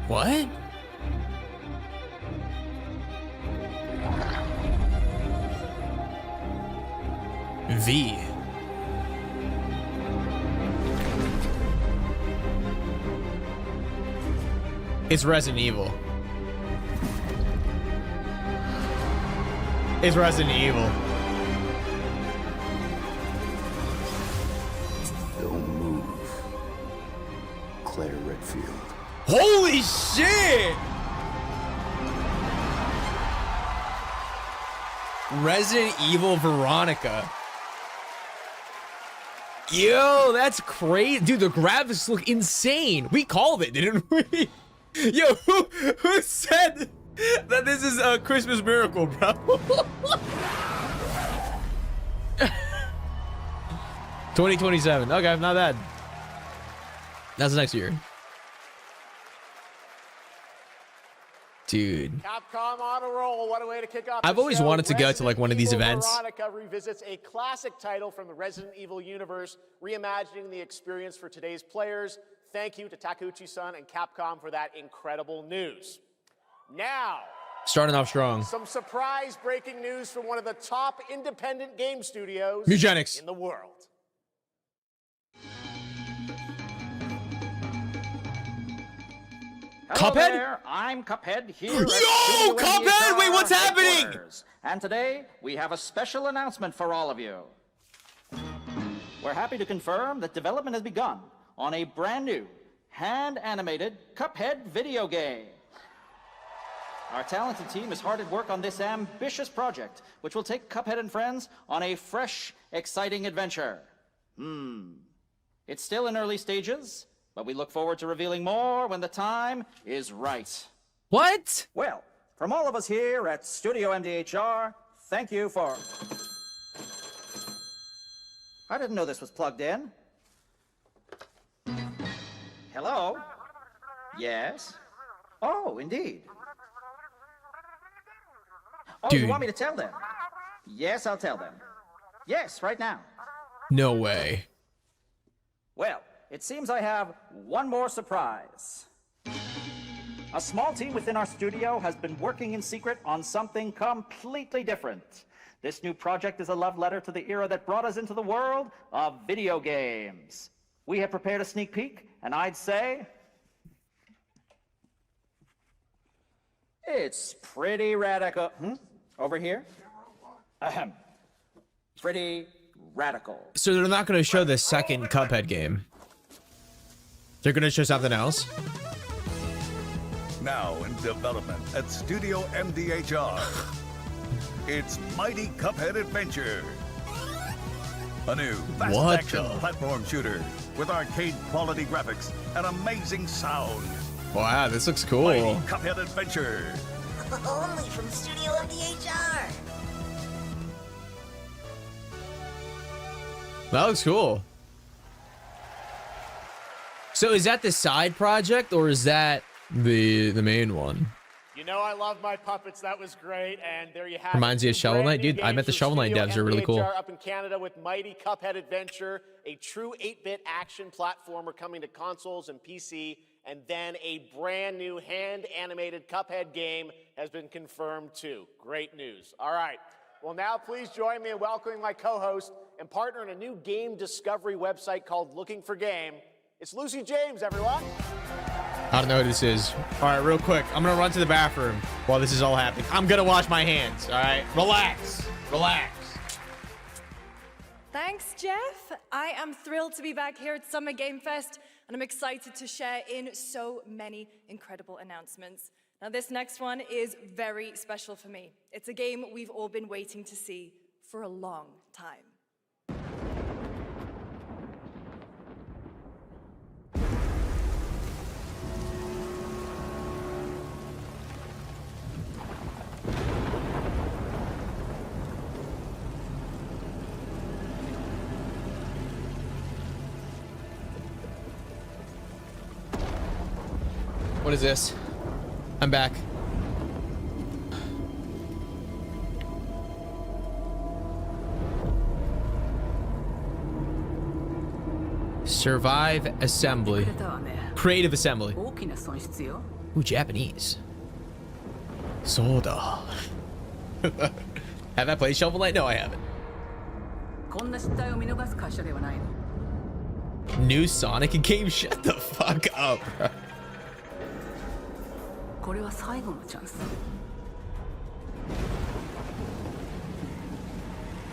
What? V. It's Resident Evil. It's Resident Evil. Don't move. Claire Redfield. Holy shit! Resident Evil Veronica. Yo, that's crazy. Dude, the graphics look insane. We called it, didn't we? Yo, who said that this is a Christmas miracle, bro? 2027. Okay, not bad. That's next year. Dude. Capcom on a roll. What a way to kick off. I've the always show. wanted to go to like one of these Resident events. Evil Veronica revisits a classic title from the Resident Evil universe, reimagining the experience for today's players. Thank you to Takeuchi-san and Capcom for that incredible news. Now, Starting off strong. some surprise breaking news from one of the top independent game studios Mugenics. in the world. Hello Cuphead? there, I'm Cuphead here at Yo, Studio Cuphead! MDHR Wait, what's happening? headquarters. And today, we have a special announcement for all of you. We're happy to confirm that development has begun on a brand new, hand-animated Cuphead video game. Our talented team is hard at work on this ambitious project, which will take Cuphead and friends on a fresh, exciting adventure. It's still in early stages, but we look forward to revealing more when the time is right. What? Well, from all of us here at Studio MDHR, thank you for... I didn't know this was plugged in. Hello? Yes? Oh, indeed. Oh, Dude. you want me to tell them? Yes, I'll tell them. Yes, right now. No way. Well, it seems I have one more surprise. A small team within our studio has been working in secret on something completely different. This new project is a love letter to the era that brought us into the world of video games. We have prepared a sneak peek, and I'd say... it's pretty radical. Over here? Ahem. Pretty radical. So they're not going to show the second Cuphead game. They're going to show something else. Now in development at Studio MDHR. It's Mighty Cuphead Adventure. A new fast-action platform shooter with arcade-quality graphics and amazing sound. Wow, this looks cool. Mighty Cuphead Adventure. Only from Studio MDHR. That looks cool. So is that the side project or is that the main one? You know I love my puppets. That was great. And there you have Reminds it. you of Shovel Knight? Brand new Dude, I met the games Shovel from Knight Studio devs. They're really cool. MDHR up in Canada with Mighty Cuphead Adventure, a true 8-bit action platformer coming to consoles and PC, and then a brand new hand-animated Cuphead game has been confirmed too. Great news. All right. Well, now please join me in welcoming my co-host and partner in a new game discovery website called Looking for Game. It's Lucy James, everyone. I don't know who this is. All right, real quick. I'm going to run to the bathroom while this is all happening. I'm going to wash my hands. All right. Relax. Relax. Thanks, Jeff. I am thrilled to be back here at Summer Game Fest, and I'm excited to share in so many incredible announcements. Now, this next one is very special for me. It's a game we've all been waiting to see for a long time. What is this? I'm back. Survive Assembly. Creative Assembly. Ooh, Japanese. Soda. Have I played Shovel Knight? No, I haven't. New Sonic game? Shut the fuck up, bro.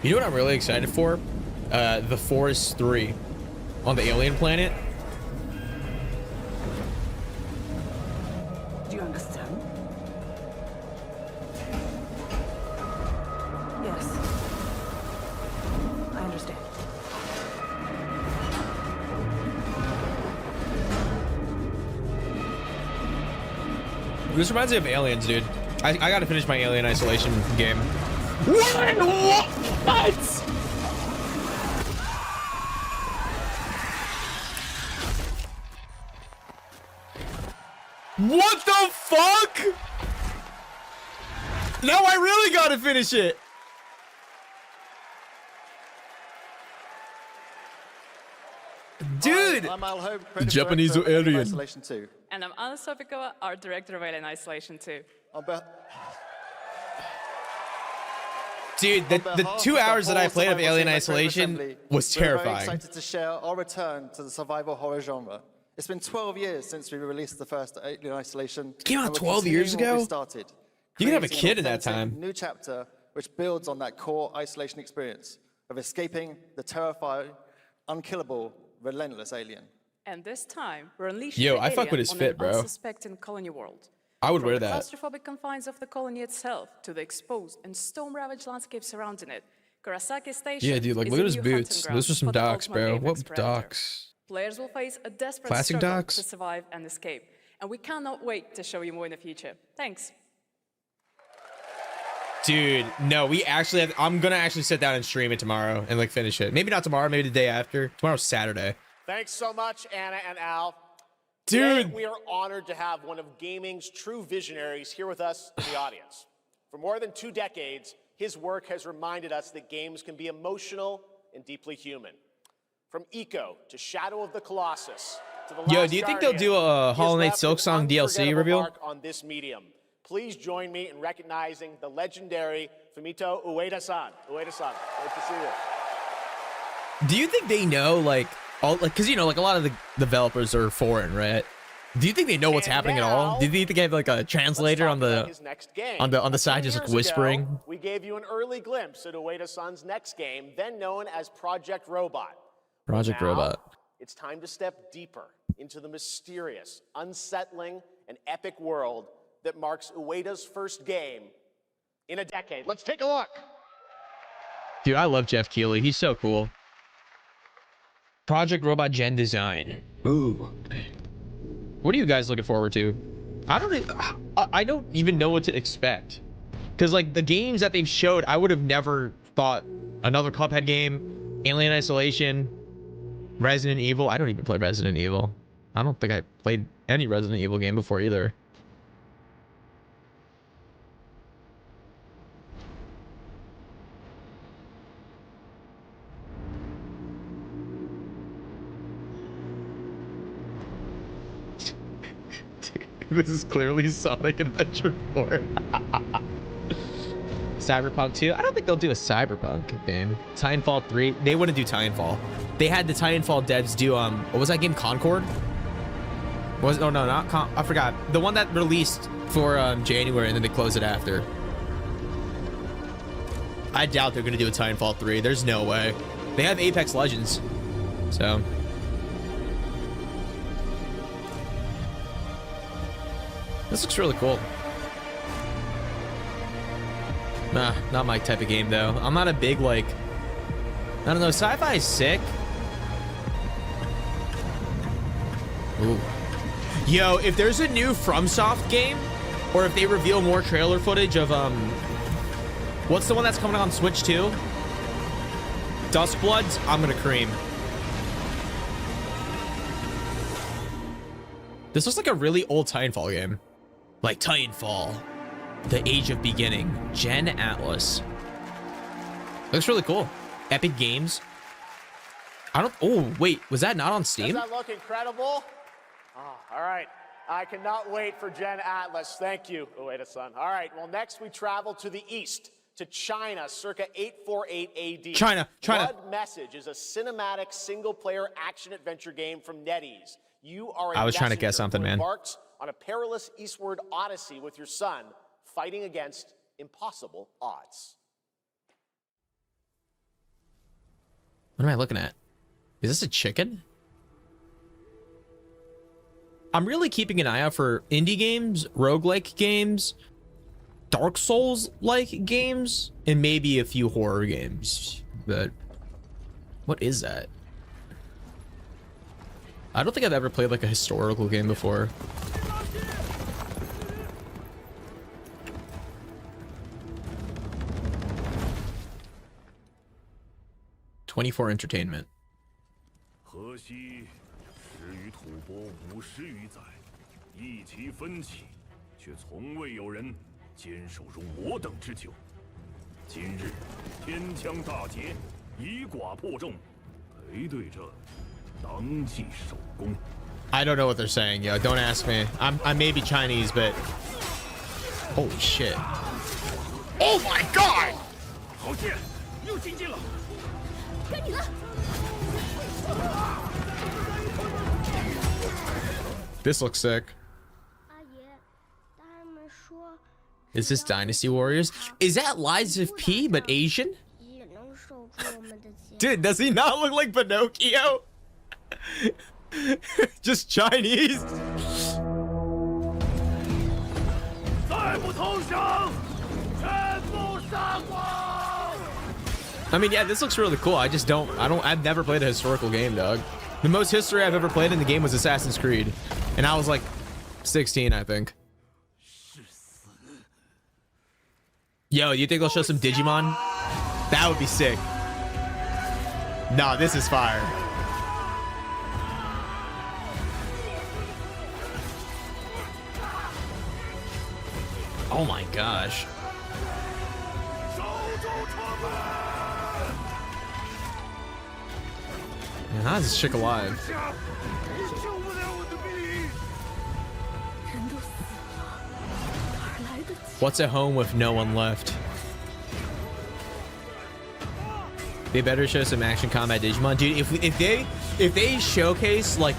You know what I'm really excited for? The Forest 3 on the alien planet. Do you understand? Yes. I understand. This reminds me of Aliens, dude. I gotta finish my Alien Isolation game. What? What the fuck? Now I really gotta finish it. Dude! I'm Al Hope, The Japanese alien. Isolation 2. And I'm Anna Sopikova, art director of Alien Isolation 2. Dude, the 2 hours that I played of Alien Isolation was We're very terrifying. excited to share our return to the survival horror genre. It's been 12 years since we released the first Alien Isolation. It came out and we're 12 years continuing what we ago? started, You can have a creating an kid in that authentic time. New chapter which builds on that core isolation experience of escaping the terrifying, unkillable, relentless alien. And this time, we're unleashing Yo, the I fuck alien with his on fit, an bro. unsuspecting colony world. I would From wear the that. claustrophobic confines of the colony itself to the exposed and storm-ravaged landscape surrounding it, Kurosaki Station Yeah, dude, like is look a at his new hunting boots. ground Those are some for the docks, ultimate bro. apex What predator. docks? Players will face a desperate Classic struggle docks? to survive and escape, and we cannot wait to show you more in the future. Thanks. Dude, no, we actually have, I'm gonna actually sit down and stream it tomorrow and like finish it. Maybe not tomorrow, maybe the day after. Tomorrow's Saturday. Thanks so much, Anna and Al. Dude. Today, we are honored to have one of gaming's true visionaries here with us in the audience. For more than 2 decades, his work has reminded us that games can be emotional and deeply human. From Eco to Shadow of the Colossus to The Yo, Last do you think Guardian, they'll do a he has Hollow Knight left an Silksong DLC unforgettable reveal? mark on this medium. Please join me in recognizing the legendary Fumito Ueda-san. Ueda-san, great to see you. Do you think they know like all like because you know like a lot of the developers are foreign, right? Do you think they know what's And happening at all? now, Do you think they have like a translator on about the his next game. on the A few side just like years ago, whispering? we gave you an early glimpse at Ueda-san's next game, then known as Project Robot. Project Now, Robot. It's time to step deeper into the mysterious, unsettling, and epic world that marks Ueda's first game in a decade. Let's take a look. Dude, I love Jeff Keighley. He's so cool. Project Robot Gen Design. Ooh. What are you guys looking forward to? I don't even know what to expect. Because like the games that they've showed, I would have never thought another Cuphead game, Alien Isolation, Resident Evil. I don't even play Resident Evil. I don't think I played any Resident Evil game before either. This is clearly Sonic Adventure 4. Cyberpunk 2. I don't think they'll do a Cyberpunk game. Titanfall 3. They wouldn't do Titanfall. They had the Titanfall devs do what was that game? Concord? Oh no, not I forgot. The one that released for January and then they closed it after. I doubt they're gonna do a Titanfall 3. There's no way. They have Apex Legends. So this looks really cool. Nah, not my type of game though. I'm not a big like, I don't know, sci-fi is sick. Ooh. Yo, if there's a new FromSoft game, or if they reveal more trailer footage of what's the one that's coming on Switch 2? Duskbloods, I'm gonna cream. This looks like a really old Titanfall game. Like Titanfall, The Age of Beginning, Gen Atlas. Looks really cool. Epic Games. Oh, wait, was that not on Steam? Does that look incredible? Oh, all right. I cannot wait for Gen Atlas. Thank you, Ueda-san. All right, well, next we travel to the east, to China, circa 848 AD. China. Blood Message is a cinematic single-player action-adventure game from NetEase. You are I was trying to guess something, man. Embarks on a perilous eastward odyssey with your son, fighting against impossible odds. What am I looking at? Is this a chicken? I'm really keeping an eye out for indie games, roguelike games, Dark Souls-like games, and maybe a few horror games. But what is that? I don't think I've ever played like a historical game before. .24 Entertainment. 河西始于吐蕃50余载，一齐奋起，却从未有人坚守如我等之久。今日天枪大捷，以寡破众，陪对着当即首功。 I don't know what they're saying, yo. Don't ask me. I may be Chinese, but holy shit! Oh my god! 好剑，又进进了。 该你了。 This looks sick. Is this Dynasty Warriors? Is that Lies of P but Asian? Dude, does he not look like Pinocchio? Just Chinese. I mean, yeah, this looks really cool. I've never played a historical game, dog. The most history I've ever played in the game was Assassin's Creed. And I was like 16, I think. Yo, you think they'll show some Digimon? That would be sick. Nah, this is fire. Oh my gosh. Man, how is this chick alive? What's at home with no one left? They better show some action combat Digimon, dude. If they showcase like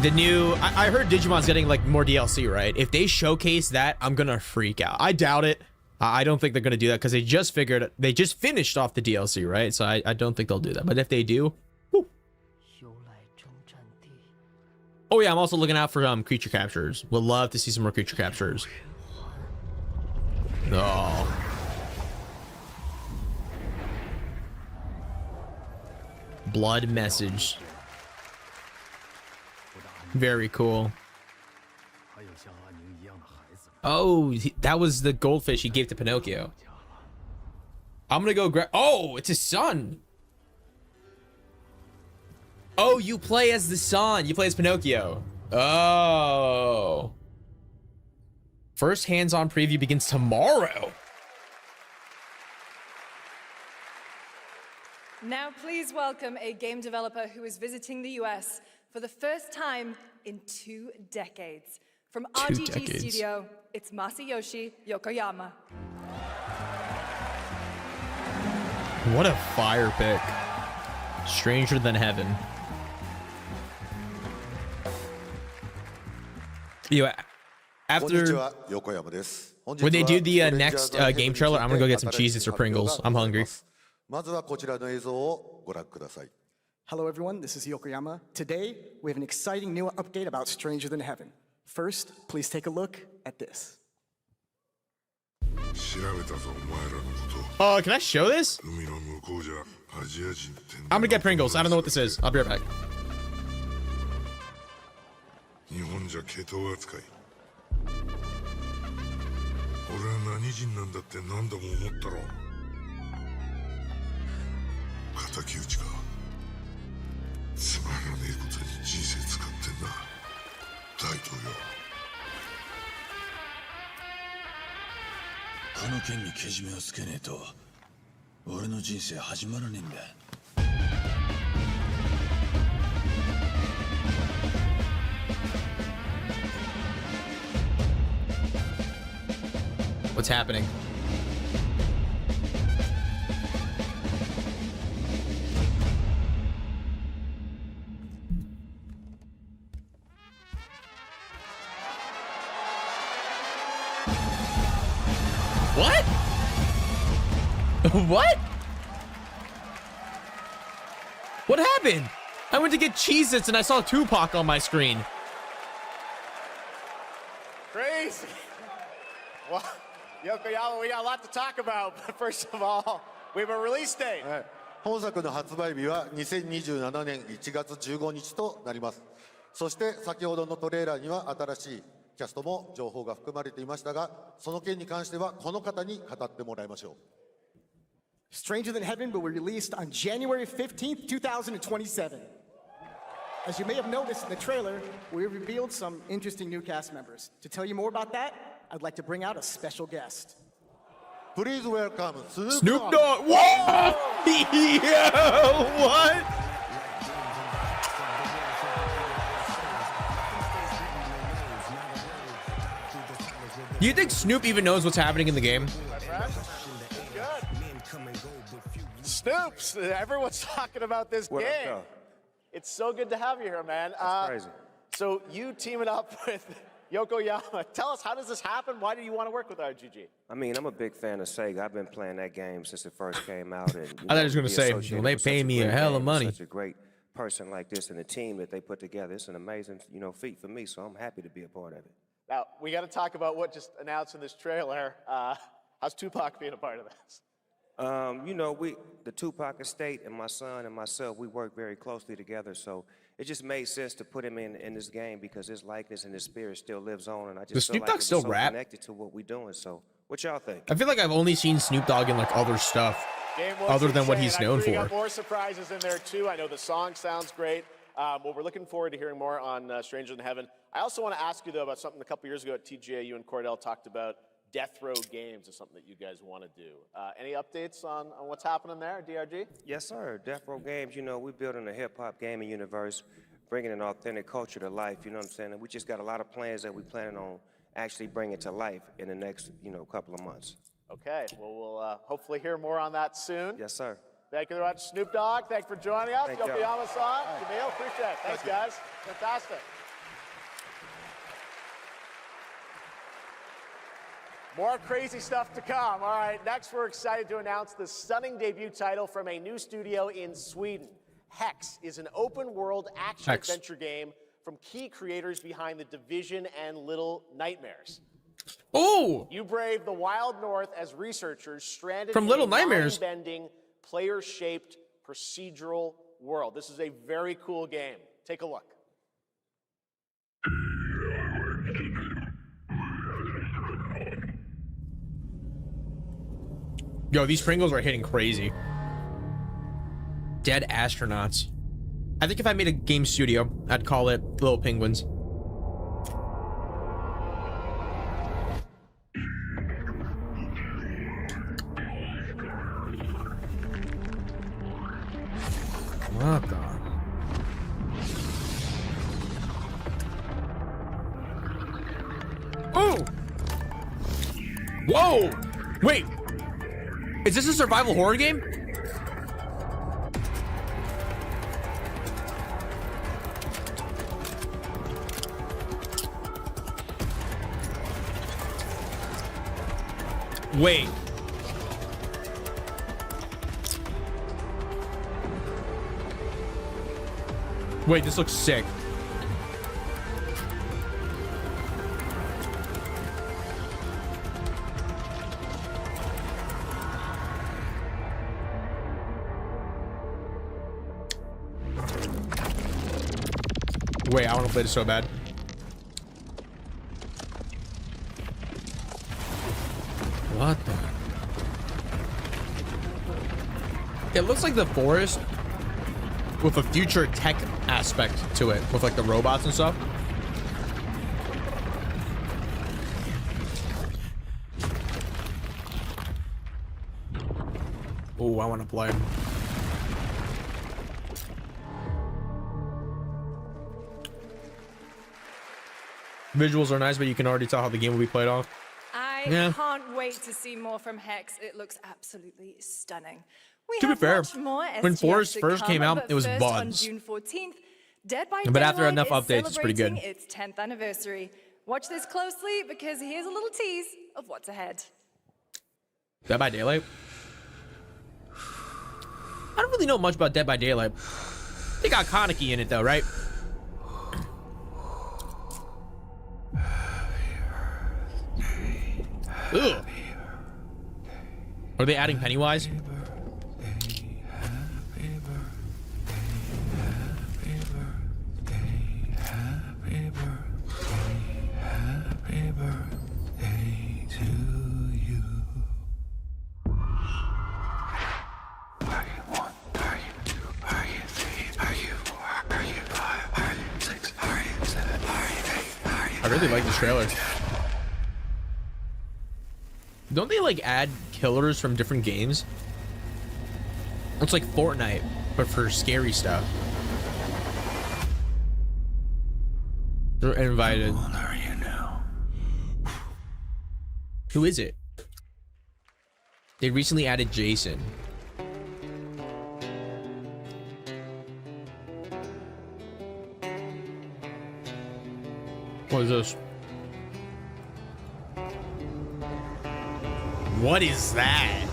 the new, I heard Digimon's getting like more DLC, right? If they showcase that, I'm gonna freak out. I doubt it. I don't think they're gonna do that because they just finished off the DLC, right? So I don't think they'll do that. But if they do, whew. Oh yeah, I'm also looking out for creature captures. Would love to see some more creature captures. Oh. Blood Message. Very cool. Oh, that was the goldfish he gave to Pinocchio. I'm gonna go grab. Oh, it's his son. Oh, you play as the son. You play as Pinocchio. Oh. First hands-on preview begins tomorrow. Now please welcome a game developer who is visiting the US for the first time in 2 decades. From RGG Studio, it's Masayoshi Yokoyama. What a fire pick. Stranger Than Heaven. You after when they do the next game trailer, I'm gonna go get some Cheez-Its or Pringles. I'm hungry. Hello everyone, this is Yokoyama. Today, we have an exciting new update about Stranger Than Heaven. First, please take a look at this. Oh, can I show this? I'm gonna get Pringles. I don't know what this is. I'll be right back. What's happening? What? What? What happened? I went to get Cheez-Its and I saw Tupac on my screen. Crazy. Well, Yokoyama, we got a lot to talk about, but first of all, we have a release date. 本作の発売日は2027年1月15日となります。そして先ほどのトレーラーには新しいキャストも情報が含まれていましたが、その件に関してはこの方に語ってもらいましょう。Stranger Than Heaven will be released on January 15th, 2027. As you may have noticed in the trailer, we revealed some interesting new cast members. To tell you more about that, I'd like to bring out a special guest. Please welcome Snoop Dogg. What? Yo, what? Do you think Snoop even knows what's happening in the game? Snoops, everyone's talking about this game. It's so good to have you here, man. That's crazy. So you teaming up with Yokoyama. Tell us, how does this happen? Why do you want to work with RGG? I mean, I'm a big fan of Sega. I've been playing that game since it first came out. And, I thought he was going to say, well, they pay me a hell of money. Such a great person like this and the team that they put together. It's an amazing, feat for me, so I'm happy to be a part of it. Now, we got to talk about what just announced in this trailer. How's Tupac being a part of this? The Tupac estate and my son and myself, we work very closely together, so it just made sense to put him in this game because his likeness and his spirit still lives on, and I just Does feel Snoop like Dogg it's still so rap? connected to what we're doing. So, what y'all think? I feel like I've only seen Snoop Dogg in like other stuff other than what he's known I'm sure you for. got more surprises in there too. I know the song sounds great. Well, we're looking forward to hearing more on Stranger Than Heaven. I also want to ask you though about something a couple years ago at TGA. You and Cordell talked about Death Row Games is something that you guys want to do. Any updates on what's happening there, DRG? Yes, sir. Death Row Games, we're building a hip-hop gaming universe, bringing an authentic culture to life, you know what I'm saying? And we just got a lot of plans that we're planning on actually bringing to life in the next, couple of months. Okay, well, we'll hopefully hear more on that soon. Yes, sir. Thank you very much, Snoop Dogg. Thanks for joining us. Thank y'all. Yokoyama-san, Jamil, appreciate it. Thanks, guys. Fantastic. More crazy stuff to come. All right, next we're excited to announce the stunning debut title from a new studio in Sweden. Hex is an open-world action-adventure game from key creators behind The Division and Little Nightmares. Oh! You brave the wild north as researchers stranded From in Little a Nightmares. mind-bending, player-shaped procedural world. This is a very cool game. Take a look. Yo, these Pringles are hitting crazy. Dead Astronauts. I think if I made a game studio, I'd call it Little Penguins. Oh, God. Oh! Whoa! Wait! Is this a survival horror game? Wait. Wait, this looks sick. Wait, I want to play this so bad. What the? It looks like the forest with a future tech aspect to it, with like the robots and stuff. Oh, I want to play. Visuals are nice, but you can already tell how the game will be played off. I can't wait to see more from Hex. It looks absolutely stunning. To be fair, when Forest first come, came out, but it was first, bugs. On June 14th, Dead by But after Daylight enough is updates, it's pretty good. celebrating its 10th anniversary. Watch this closely because here's a little tease of what's ahead. Dead by Daylight? I don't really know much about Dead by Daylight. They got Kaneki in it though, right? Ugh. Are they adding Pennywise? I really like this trailer. Don't they like add killers from different games? It's like Fortnite, but for scary stuff. They're invited. Who is it? They recently added Jason. What is this? What is that?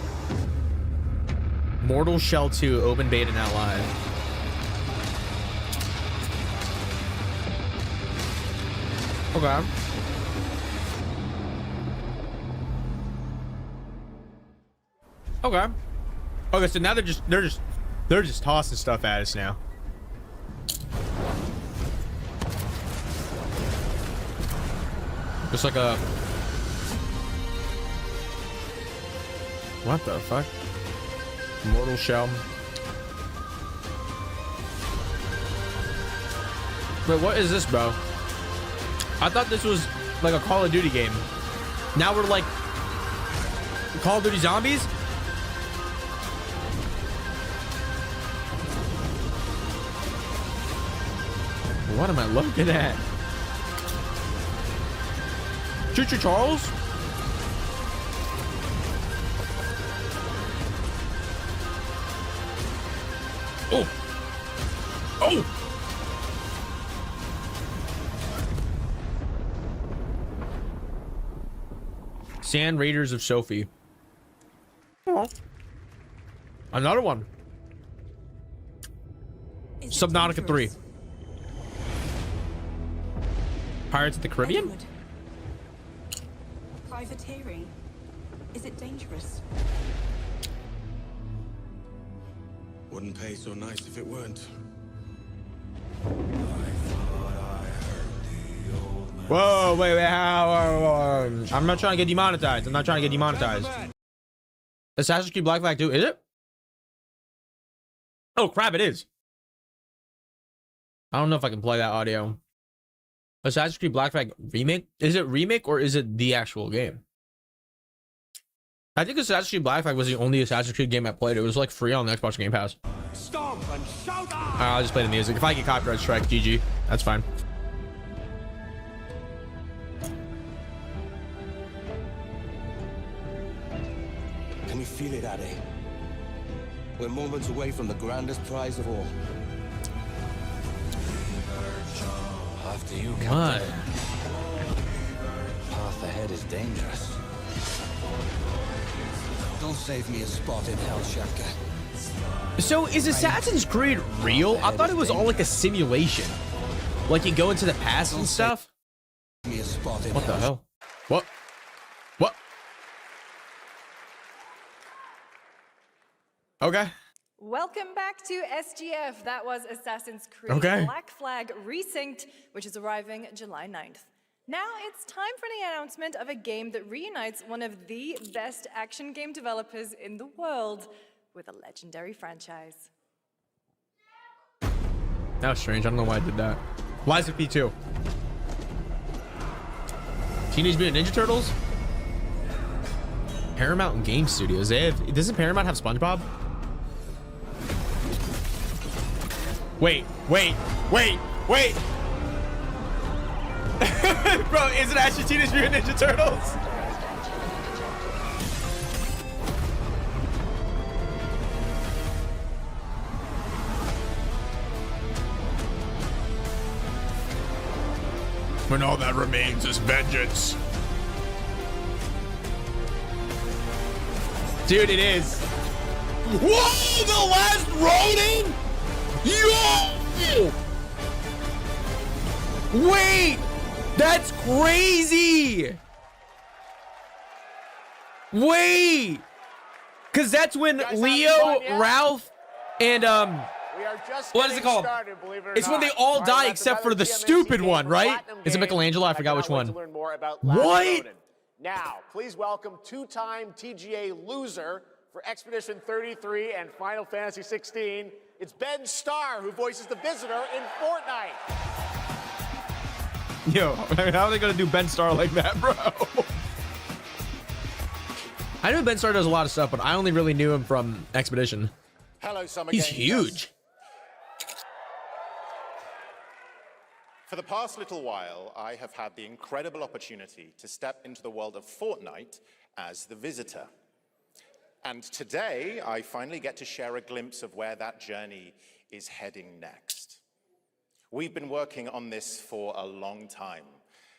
Mortal Shell 2 open beta now live. Okay. Okay. Okay, so now they're just tossing stuff at us now. Just like a... What the fuck? Mortal Shell. Wait, what is this, bro? I thought this was like a Call of Duty game. Now we're like Call of Duty Zombies? What am I looking at? Choo Choo Charles? Oh! Oh! Sand Raiders of Sophie. Oh. Another one. Subnautica 3. Pirates of the Caribbean? Edward. Privateering. Is it dangerous? Wouldn't pay so nice if it weren't. Whoa, wait, whoa. I'm not trying to get demonetized. I'm not trying to get demonetized. Assassin's Creed Black Flag 2, is it? Oh, crap, it is. I don't know if I can play that audio. Assassin's Creed Black Flag remake? Is it remake or is it the actual game? I think Assassin's Creed Black Flag was the only Assassin's Creed game I played. It was like free on the Xbox Game Pass. Stomp and shout out! I'll just play the music. If I get copyright strike, GG. That's fine. Can you feel it, Addy? We're moments away from the grandest prize of all. After you, Captain. What? Path ahead is dangerous. Don't save me a spot in Hell Shaka. So is Assassin's Creed real? I thought it was all like a simulation. Like you go into the past and stuff. What the hell? What? What? Okay. Welcome back to SGF. That was Assassin's Creed Okay. Black Flag Resynced, which is arriving July 9th. Now it's time for the announcement of a game that reunites one of the best action game developers in the world with a legendary franchise. That was strange. I don't know why I did that. Liza P2. Teenage Mutant Ninja Turtles? Paramount Game Studios. Doesn't Paramount have SpongeBob? Wait. Bro, is it actually Teenage Mutant Ninja Turtles? When all that remains is vengeance. Dude, it is. Whoa, the last Ronin? Yo! Wait! That's crazy! Wait! Because that's when Leo, Ralph, and, what is it called? It's when they all die except for the stupid one, right? Is it Michelangelo? I forgot which one. What? Now, please welcome two-time TGA loser for Expedition 33 and Final Fantasy 16. It's Ben Starr, who voices the Visitor in Fortnite. Yo, how are they gonna do Ben Starr like that, bro? I know Ben Starr does a lot of stuff, but I only really knew him from Expedition. Hello, Summer He's Game huge. For the past little while, I have had the incredible opportunity to step into the world of Fortnite as the Visitor. And today, I finally get to share a glimpse of where that journey is heading next. We've been working on this for a long time.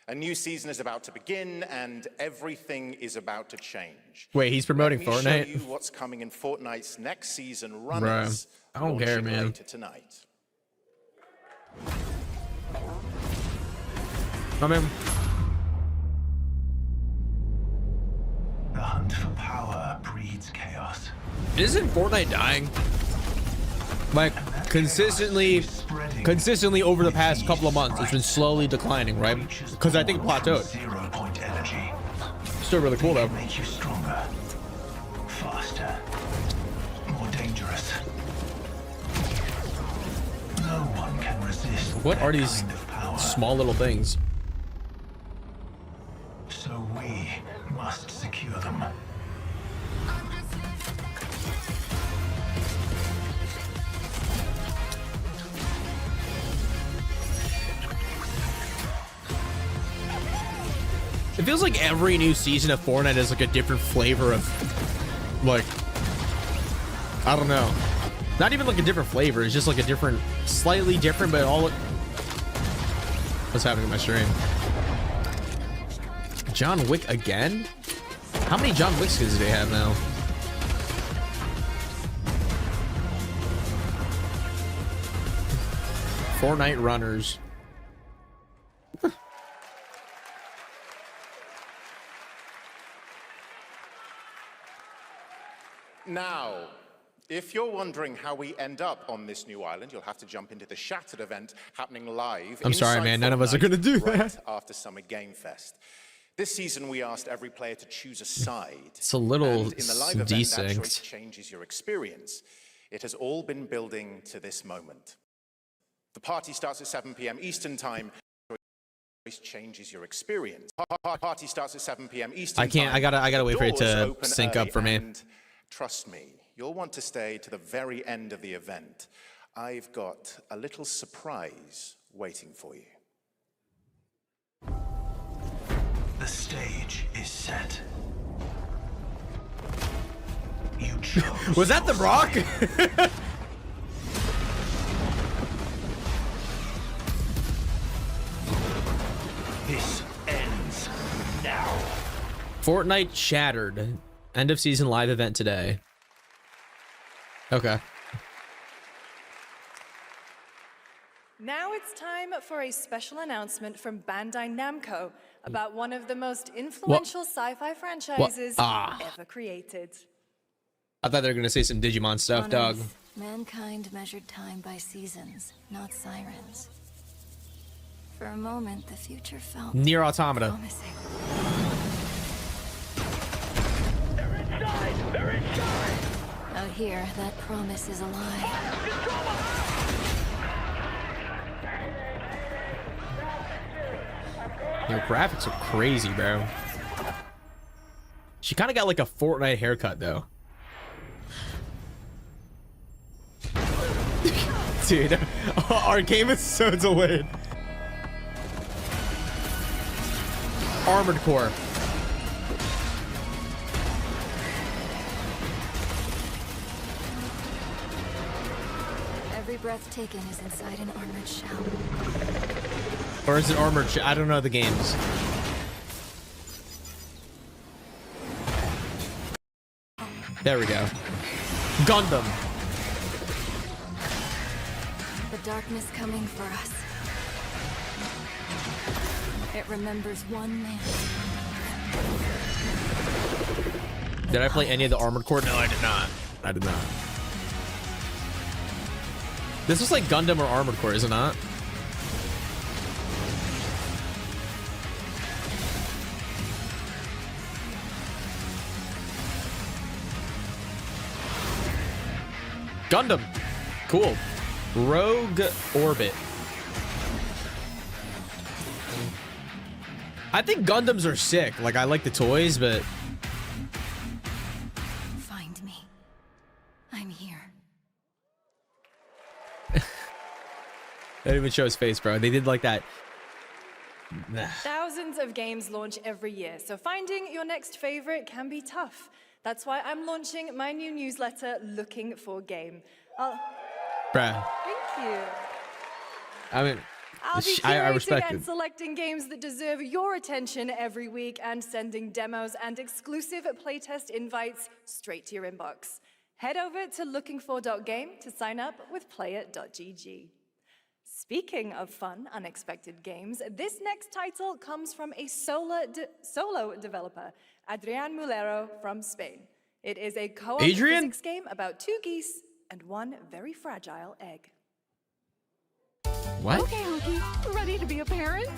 A new season is about to begin, and everything is about to change. Wait, he's promoting Let me Fortnite? show you what's coming in Fortnite's next season, Runners. I don't care, launching man. later tonight. I'm in. The hunt for power breeds chaos. Isn't Fortnite dying? Like consistently over the past couple of months, it's been slowly declining, right? Because I think it plateaued. 0 point energy. Still really cool though. Make you stronger, faster, more dangerous. No one can resist. What are that these kind of power. small little things? So we must secure them. It feels like every new season of Fortnite is like a different flavor of, like, I don't know. Not even like a different flavor. It's just like a different, slightly different, but all. What's happening in my stream? John Wick again? How many John Wick skins do they have now? Fortnite runners. Now, if you're wondering how we end up on this new island, you'll have to jump into the Shattered event happening live. I'm sorry, inside man. None of us are Fortnite gonna do right that. after Summer Game Fest. This season, we asked every player to choose a side. It's a little And in the live event, that desynced. choice changes your experience. It has all been building to this moment. The party starts at 7 p.m. Eastern Time. Choice changes your experience. Party starts at 7 p.m. Eastern I can't. Time. I gotta wait for it Doors to open sync early, up for me. and trust me, you'll want to stay to the very end of the event. I've got a little surprise waiting for you. The stage is set. You chose. Was that The Rock? This ends now. Fortnite Shattered. End of season live event today. Okay. Now it's time for a special announcement from Bandai Namco about one of the most influential sci-fi franchises ever created. I thought they were gonna say some Digimon stuff, dog. Mankind measured time by seasons, not sirens. For a moment, the future felt Near Automata. promising. They're inside! Out here, that promise is a lie. Your graphics are crazy, bro. She kind of got like a Fortnite haircut, though. Dude, our game is so delayed. Armored Core. Every breath taken is inside an armored shell. Or is it Armored I don't know the games. There we go. Gundam. The darkness coming for us. It remembers one man. Did I play any of the Armored Core? No, I did not. I did not. This was like Gundam or Armored Core, is it not? Gundam. Cool. Rogue Orbit. I think Gundams are sick. Like, I like the toys, but... Find me. I'm here. They didn't even show his face, bro. They did like that. Thousands of games launch every year, so finding your next favorite can be tough. That's why I'm launching my new newsletter, Looking for Game. Bruh. Thank you. I mean, I'll be I curating respect and it. selecting games that deserve your attention every week and sending demos and exclusive playtest invites straight to your inbox. Head over to lookingfor.game to sign up with player.gg. Speaking of fun, unexpected games, this next title comes from a solo developer, Adrian Mulero from Spain. It is a co-op physics game about two geese and one very fragile egg. What? Okay, Honky, ready to be a parent?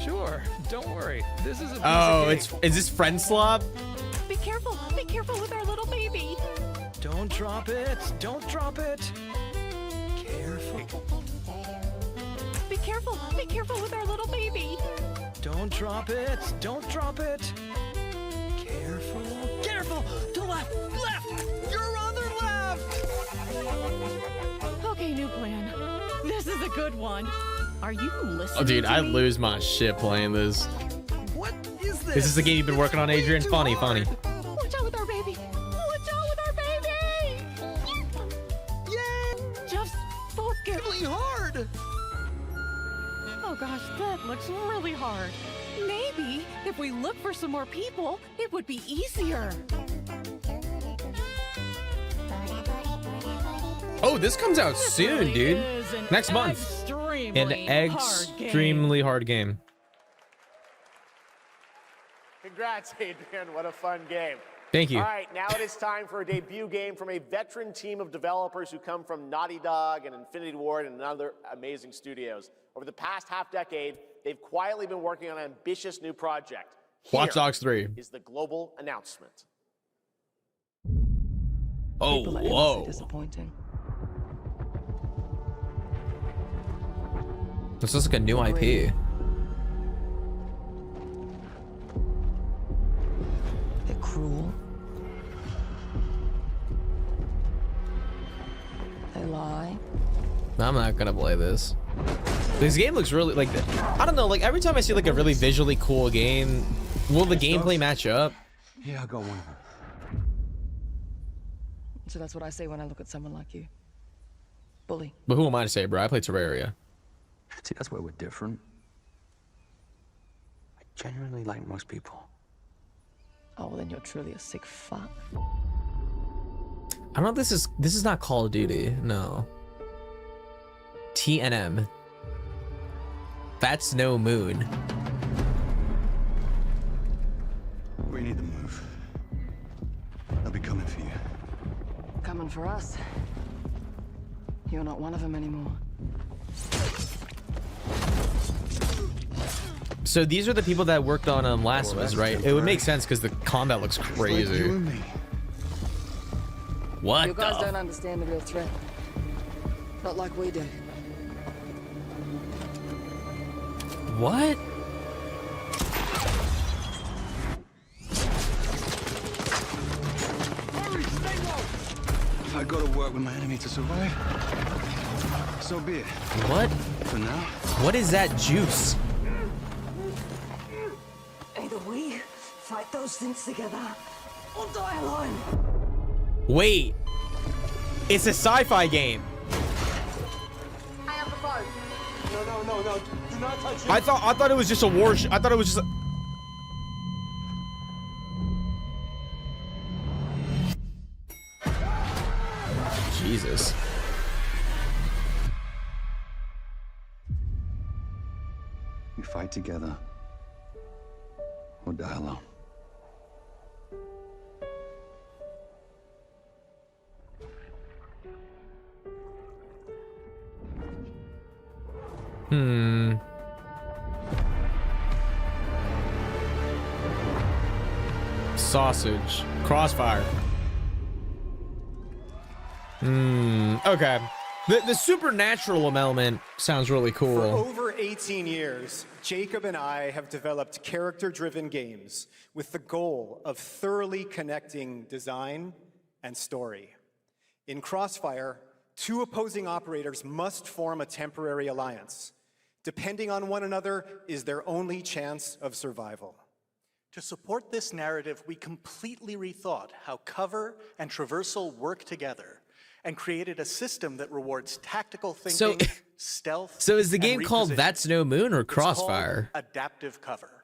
Sure, don't worry. This is a piece Oh, of is this friend slop? Be careful with our little baby. Don't drop it. Don't drop it. Careful. Be careful with our little baby. Don't drop it. Don't drop it. Careful. Careful. To left. Left. Your other left. Okay, new plan. This is a good one. Are you listening? Oh, dude, to I me? lose my shit playing this. What is this? Is this the game you've been working on, Adrian? Funny. Watch out with our baby. Watch out with our baby. Yeah. Just focus. Really hard. Oh gosh, that looks really hard. Maybe if we look for some more people, it would be easier. Oh, this comes out soon, dude. Next month. An extremely hard game. Congrats, Adrian. What a fun game. Thank you. All right, now it is time for a debut game from a veteran team of developers who come from Naughty Dog and Infinity Ward and other amazing studios. Over the past half-decade, they've quietly been working on an ambitious new project. Watch Dogs 3. Is the global announcement. Oh, whoa. Disappointing. This is like a new IP. They're cruel. They lie. I'm not gonna play this. This game looks really like, I don't know, like every time I see like a really visually cool game, will the gameplay match up? Yeah, I got one of them. So that's what I say when I look at someone like you. Bully. But who am I to say, bro? I play Terraria. See, that's where we're different. I genuinely like most people. Oh, well, then you're truly a sick fuck. I don't know if this is not Call of Duty. No. TNM. That's no moon. We need to move. They'll be coming for you. Coming for us. You're not one of them anymore. So these are the people that worked on Last of Us, right? It would make sense because the combat looks crazy. Like you and me. What You guys the? don't understand the real threat. Not like we do. What? If I go to work with my enemy to survive, so be it. What? For now. What is that juice? Either we fight those things together, or die alone. Wait. It's a sci-fi game. I have the boat. No. Do not touch it. I thought it was just a war. I thought it was just. Jesus. We fight together, or die alone. Sausage. Crossfire. Okay. The supernatural element sounds really cool. For over 18 years, Jacob and I have developed character-driven games with the goal of thoroughly connecting design and story. In Crossfire, two opposing operators must form a temporary alliance. Depending on one another is their only chance of survival. To support this narrative, we completely rethought how cover and traversal work together and created a system that rewards tactical thinking, stealth, So is the and game called repositioning. That's No Moon or It's called Crossfire? Adaptive cover.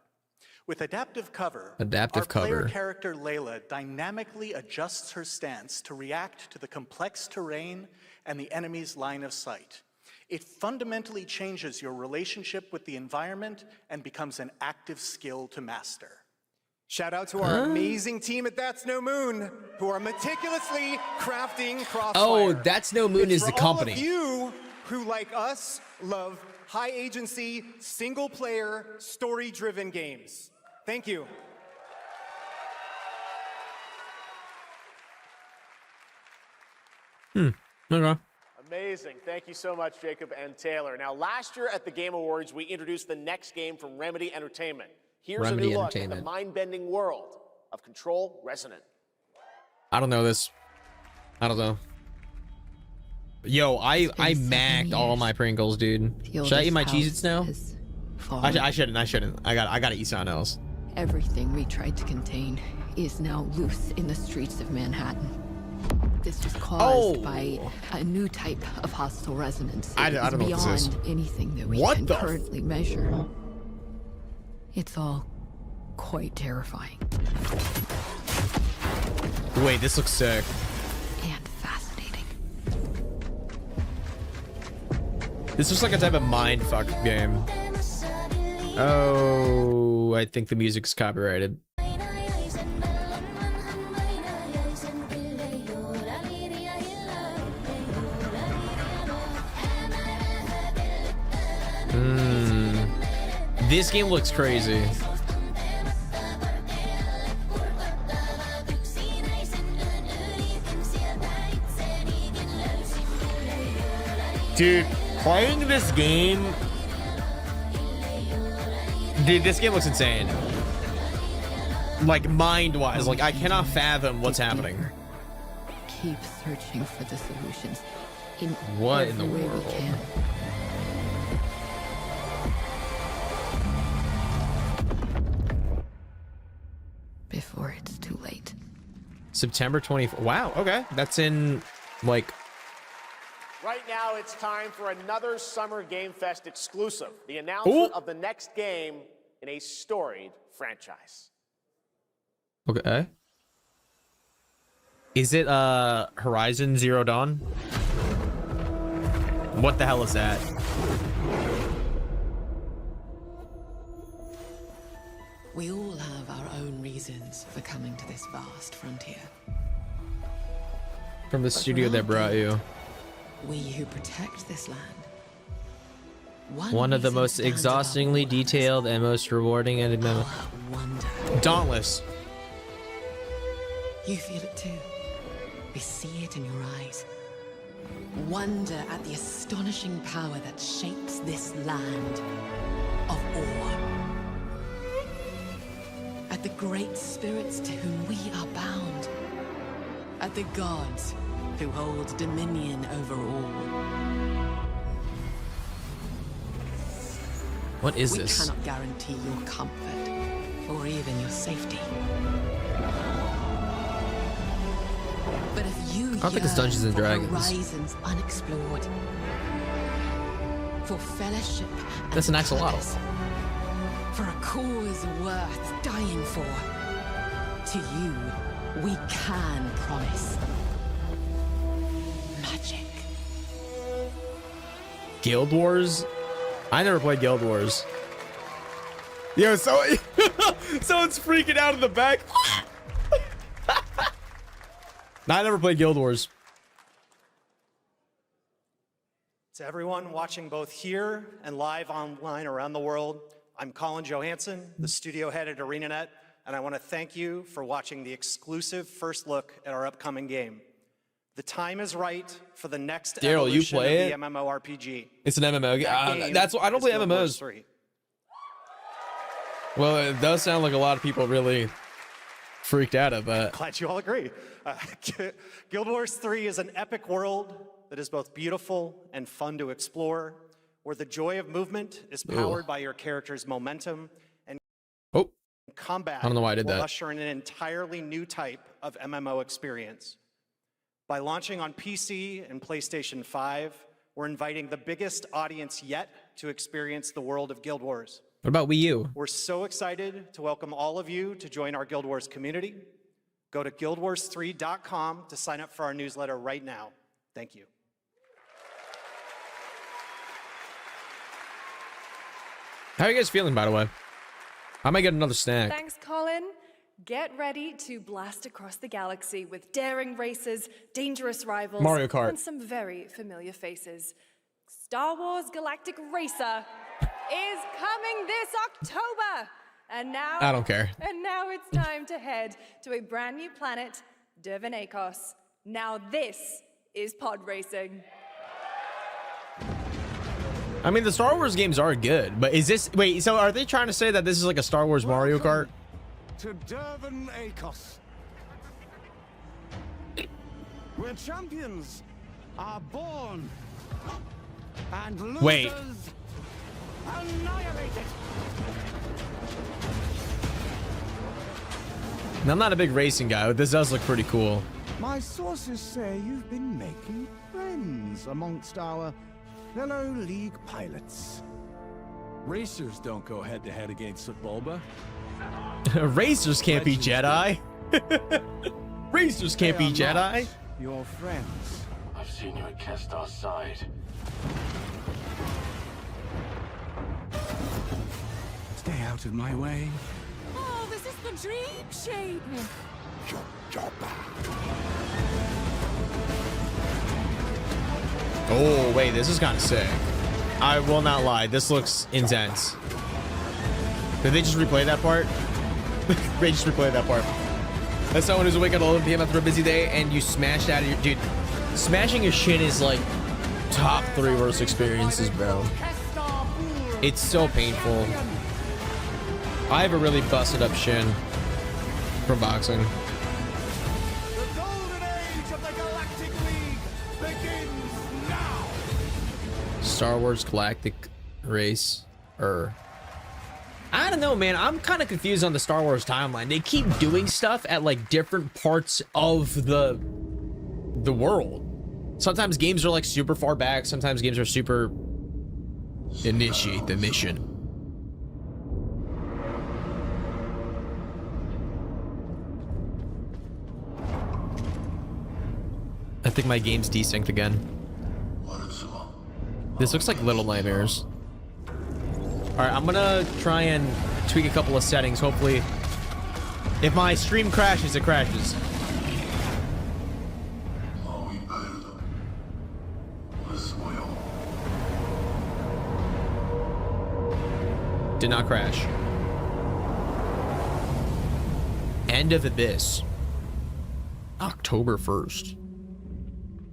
With adaptive cover, Adaptive our player cover. character Layla dynamically adjusts her stance to react to the complex terrain and the enemy's line of sight. It fundamentally changes your relationship with the environment and becomes an active skill to master. Shout out to our amazing team at That's No Moon, who are meticulously crafting Crossfire. Oh, That's No Moon It's is for the company. All of you who, like us, love high agency, single player, story driven games. Thank you. Okay. Amazing. Thank you so much, Jacob and Taylor. Now, last year at the Game Awards, we introduced the next game from Remedy Entertainment. Here's Remedy a new look at the Entertainment. mind-bending world of Control Resonant. I don't know this. I don't know. Yo, I macked all my Pringles, dude. Should I eat my Cheez-Its now? I shouldn't. I gotta eat something else. Everything we tried to contain is now loose in the streets of Manhattan. This was caused by a new type of hostile resonance. I It don't know what is this is. beyond anything that we What can the currently measure. It's all quite terrifying Wait, this looks sick. and fascinating. This looks like a type of mindfuck game. Oh, I think the music's copyrighted. This game looks crazy. Dude, playing this game... Dude, this game looks insane. Like, mind-wise. Like, I cannot fathom what's happening. Keep searching for the solutions in What in the every way world? we can. Before it's too late. September 24th. Wow, okay. That's in, like... Right now, it's time for another Summer Game Fest exclusive, the announcement Ooh. of the next game in a storied franchise. Okay. Is it Horizon Zero Dawn? What the hell is that? We all have our own reasons for coming to this vast frontier. From the studio that brought you. We who protect this land. One of the most exhaustingly detailed and most rewarding and Dauntless. You feel it too. We see it in your eyes. Wonder at the astonishing power that shapes this land of awe. At the great spirits to whom we are bound. At the gods who hold dominion over all. What is this? We cannot guarantee your comfort or even your safety. But if you I don't think it's Dungeons and yearn for Dragons. horizons unexplored, for fellowship and That's an axolotl. purpose, for a cause worth dying for, to you, we can promise magic. Guild Wars? I never played Guild Wars. Yo, so someone's freaking out in the back. No, I never played Guild Wars. To everyone watching both here and live online around the world, I'm Colin Johansson, the studio head at ArenaNet, and I want to thank you for watching the exclusive first look at our upcoming game. The time is right for the next Daryl, you evolution play of it? the MMORPG. It's an MMO. That That's why I don't is play Guild Wars MMOs. 3. Well, it does sound like a lot of people really freaked out at that. Glad you all agree. Guild Wars 3 is an epic world that is both beautiful and fun to explore, where the joy of movement is powered by your character's momentum, and combat I don't know why I did will that. usher in an entirely new type of MMO experience. By launching on PC and PlayStation 5, we're inviting the biggest audience yet to experience the world of Guild Wars. What about Wii U? We're so excited to welcome all of you to join our Guild Wars community. Go to guildwars3.com to sign up for our newsletter right now. Thank you. How are you guys feeling, by the way? I might get another snack. Thanks, Colin. Get ready to blast across the galaxy with daring races, dangerous rivals, Mario Kart. and some very familiar faces. Star Wars Galactic Racer is coming this October. And now I don't care. And now it's time to head to a brand new planet, Dervan Akos. Now this is pod racing. I mean, the Star Wars games are good, but is this... Wait, so are they trying to say that this is like a Star Wars Mario Kart? To Dervan Akos, where champions are born and losers Wait. annihilated. Now, I'm not a big racing guy, but this does look pretty cool. My sources say you've been making friends amongst our fellow League pilots. Racers don't go head-to-head against Bulba. Racers can't be Jedi. Racers can't be They are Jedi. not your friends. I've seen you at Kestar's side. Stay out of my way. Oh, this is the dream shape. Oh, wait, this is kind of sick. I will not lie. This looks intense. Did they just replay that part? They just replayed that part. As someone who's awake at 11 p.m. after a busy day and you smashed out of your... Dude, smashing your shin is like top 3 worst experiences, bro. It's so painful. I have a really busted up shin from boxing. The golden age of the Galactic League begins now. Star Wars Galactic Race. I don't know, man. I'm kind of confused on the Star Wars timeline. They keep doing stuff at like different parts of the world. Sometimes games are like super far back. Sometimes games are super initiate the mission. think my game's desynced again. This looks like Little Nightmares. Alright, I'm gonna try and tweak a couple of settings. Hopefully, if my stream crashes, it crashes. Did not crash. End of Abyss. October 1st.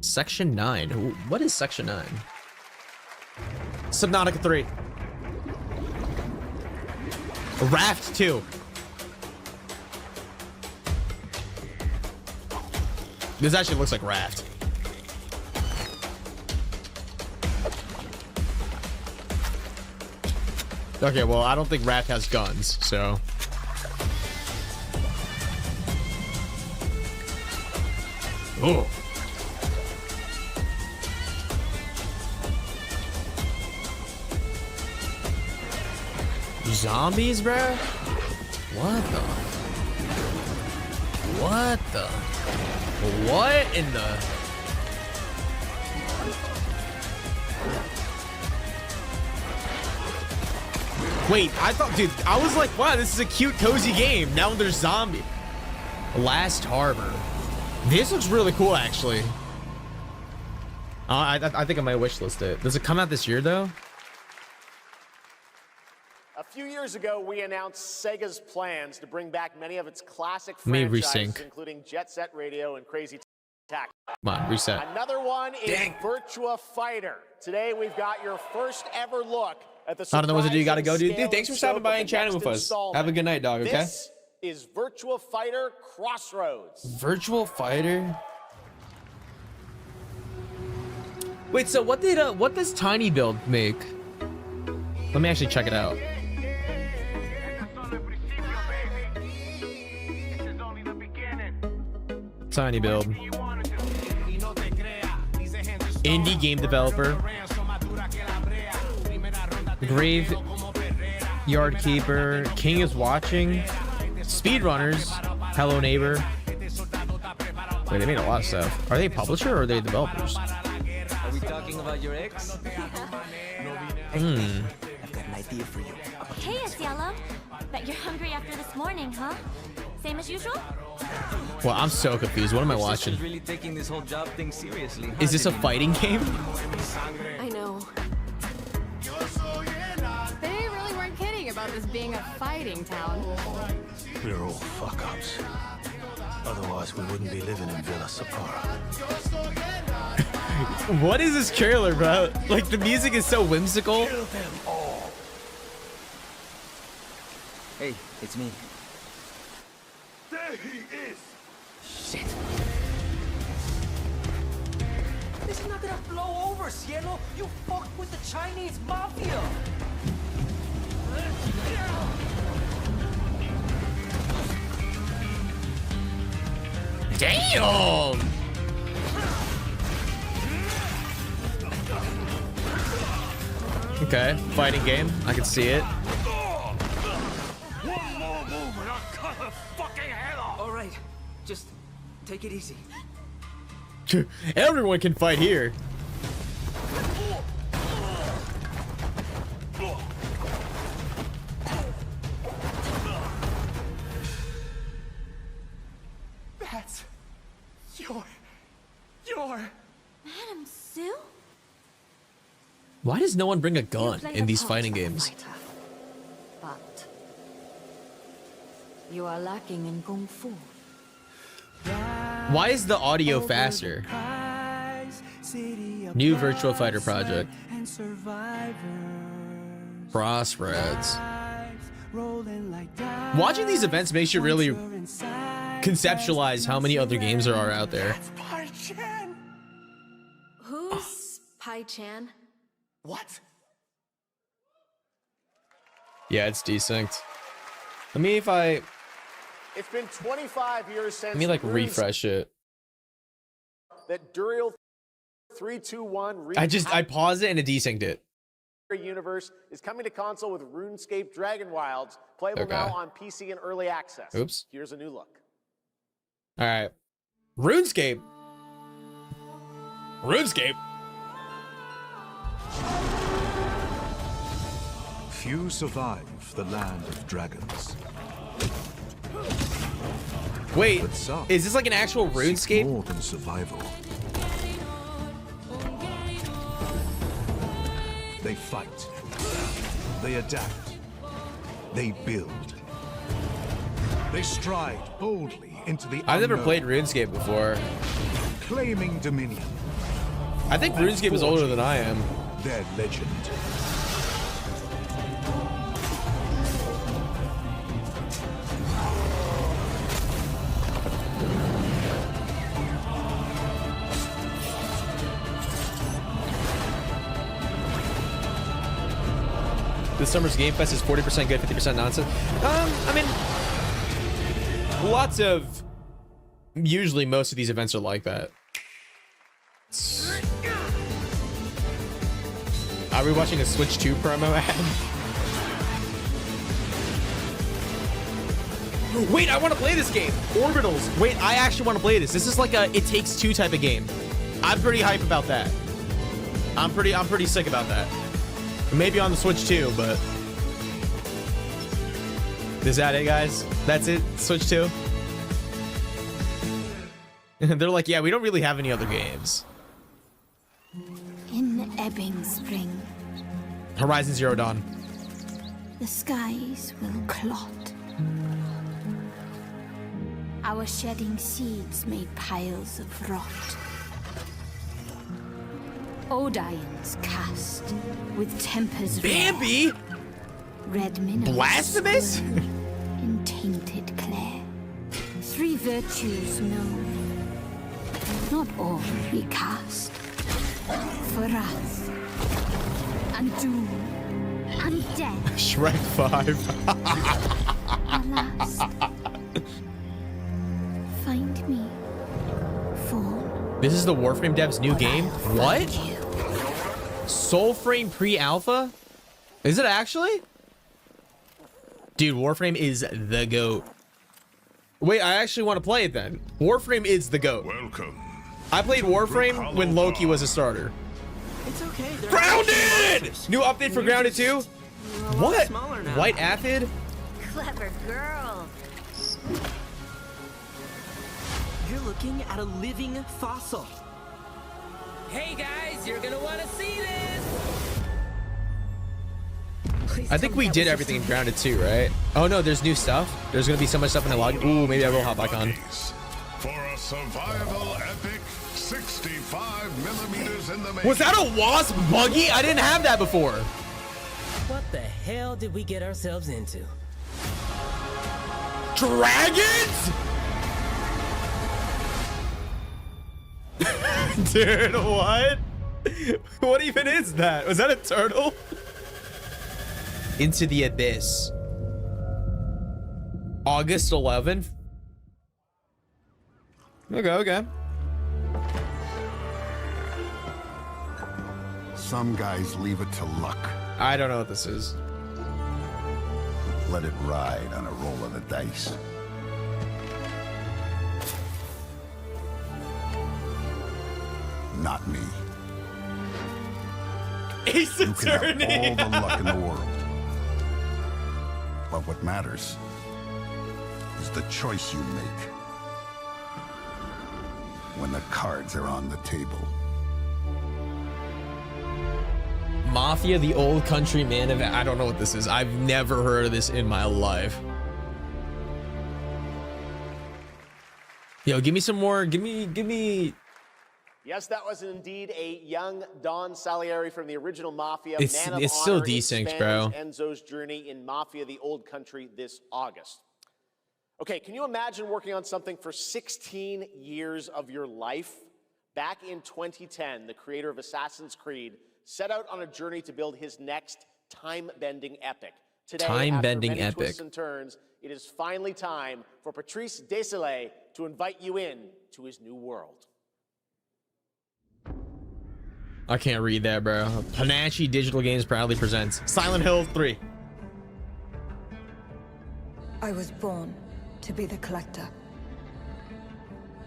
Section 9. What is Section 9? Subnautica 3. Raft 2. This actually looks like Raft. Okay, well, I don't think Raft has guns, so. Oh. Zombies, bruh? What the? What the? What in the? Wait, I thought, dude, I was like, wow, this is a cute, cozy game. Now there's zombie. Last Harbor. This looks really cool, actually. I think I might wishlist it. Does it come out this year, though? A few years ago, we announced Sega's plans to bring back many of its classic Let me franchises, resync. including Jet Set Radio and Crazy Taxi. Come on, reset. Another one is Virtua Fighter. Today, we've got your first ever look at the I don't know what to do. You gotta go, dude. scale Dude, thanks for and stopping scope by of and the chatting next with us. installment. Have a good night, dog, okay? This is Virtua Fighter Crossroads. Virtual Fighter? Wait, so what does Tiny Build make? Let me actually check it out. Tiny Build. Indie game developer. Graveyard Keeper. King is Watching. Speedrunners. Hello Neighbor. Wait, they made a lot of stuff. Are they a publisher or are they developers? Are we talking about your ex? Hmm. I've got an idea for you. Hey, Asiela. Bet you're hungry after this morning, huh? Same as usual? Well, I'm so confused. What am I watching? She's really taking this whole job thing seriously. Is this a fighting game? I know. They really weren't kidding about this being a fighting town. We're all fuck-ups. Otherwise, we wouldn't be living in Villa Sapara. What is this trailer, bro? Like, the music is so whimsical. Hey, it's me. There he is! Shit. This is not gonna blow over, Cielo. You fucked with the Chinese mafia. Damn! Okay, fighting game. I can see it. One more move and I'll cut her fucking head off! All right, just take it easy. Everyone can fight here. That's your Madam Sue? Why does no one bring a gun in these fighting games? But you are lacking in kung fu. Why is the audio faster? New Virtual Fighter project. Crossroads. Watching these events makes you really conceptualize how many other games there are out there. Who's Pai Chan? What? Yeah, it's desynced. Let me It's been 25 years since let me like refresh it. that Duriel 321 I paused it and it desynced it. Universe is coming to console with RuneScape Dragon Wilds, playable Okay. now on PC in early access. Oops. Here's a new look. All right. RuneScape. RuneScape. Few survive the land of dragons. Wait, But some is this like an actual seek RuneScape? more than survival. They fight. They adapt. They build. They stride boldly into the I've never unknown, played RuneScape before. claiming dominion. I think RuneScape is older than I am. Their legend. This summer's Game Fest is 40% good, 50% nonsense. I mean, lots of. Usually, most of these events are like that. Are we watching a Switch 2 promo ad? Wait, I want to play this game. Orbitals. Wait, I actually want to play this. This is like a It Takes Two type of game. I'm pretty hype about that. I'm pretty sick about that. Maybe on the Switch too, but is that it, guys? That's it? Switch 2? They're like, yeah, we don't really have any other games. In ebbing spring, Horizon Zero Dawn. the skies will clot. Our shedding seeds made piles of rot. Odion's cast with tempers Bambi? Red minnows Blasphemous? swirl in tainted clay. Three virtues known, not all recast. For us, and doom, and death. Shrek 5. Alas, find me, fool. This is the Warframe devs' new game? What? Soulframe pre-alpha? Is it actually? Dude, Warframe is the GOAT. Wait, I actually want to play it then. Warframe is the GOAT. Welcome. I played Warframe when Loki was a starter. It's okay. Grounded! New update for Grounded 2? What? White Aphid? Clever girl. You're looking at a living fossil. Hey guys, you're gonna want to see this. Please I think we did everything in Grounded 2, right? Oh no, there's new stuff. There's gonna be so much stuff in the log. Ooh, maybe I will hop back on. For a survival epic, 65 millimeters in the making. Was that a wasp buggy? I didn't have that before. What the hell did we get ourselves into? Dragons? Dude, what? What even is that? Was that a turtle? Into the Abyss. August 11th? Okay. Some guys leave it to luck. I don't know what this is. Let it ride on a roll of the dice. Not me. Ace You can have Attorney! all the luck in the world. But what matters is the choice you make when the cards are on the table. Mafia, the Old Country Man of... I don't know what this is. I've never heard of this in my life. Yo, give me some more. Give me... Yes, that was indeed a young Don Salieri from the original Mafia. It's Man of still Honor. desyncs, It bro. spans Enzo's journey in Mafia, the Old Country this August. Okay, can you imagine working on something for 16 years of your life? Back in 2010, the creator of Assassin's Creed set out on a journey to build his next time-bending epic. Today, Time-bending after many epic. twists and turns, it is finally time for Patrice Désilets to invite you in to his new world. I can't read that, bro. Panache Digital Games proudly presents Silent Hill 3. I was born to be the collector.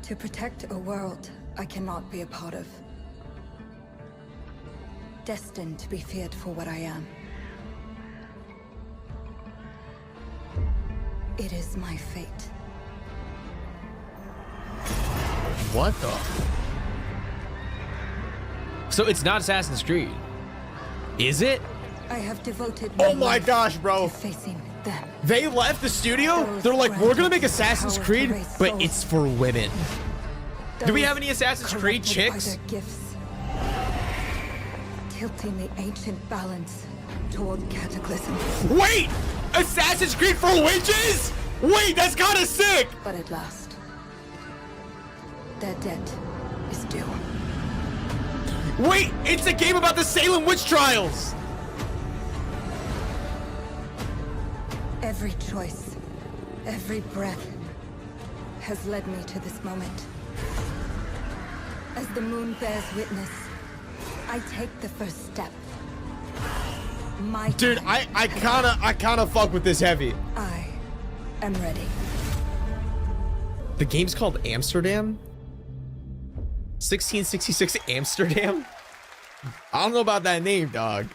To protect a world I cannot be a part of. destined to be feared for what I am. It is my fate. What the? So it's not Assassin's Creed, is it? I have devoted Oh my gosh, bro. to facing them. They left the studio. They're like, we're gonna make Assassin's Creed, but it's for women. Do we have any Assassin's Creed chicks? By their gifts, tilting the ancient balance toward cataclysm. Wait! Assassin's Creed for witches? Wait, that's kind of sick! But at last, their debt is due. Wait, it's a game about the Salem witch trials! Every choice, every breath has led me to this moment. As the moon bears witness, I take the first step. My Dude, I kinda fuck with this heavy. I am ready. The game's called Amsterdam? 1666 Amsterdam? I don't know about that name, dog.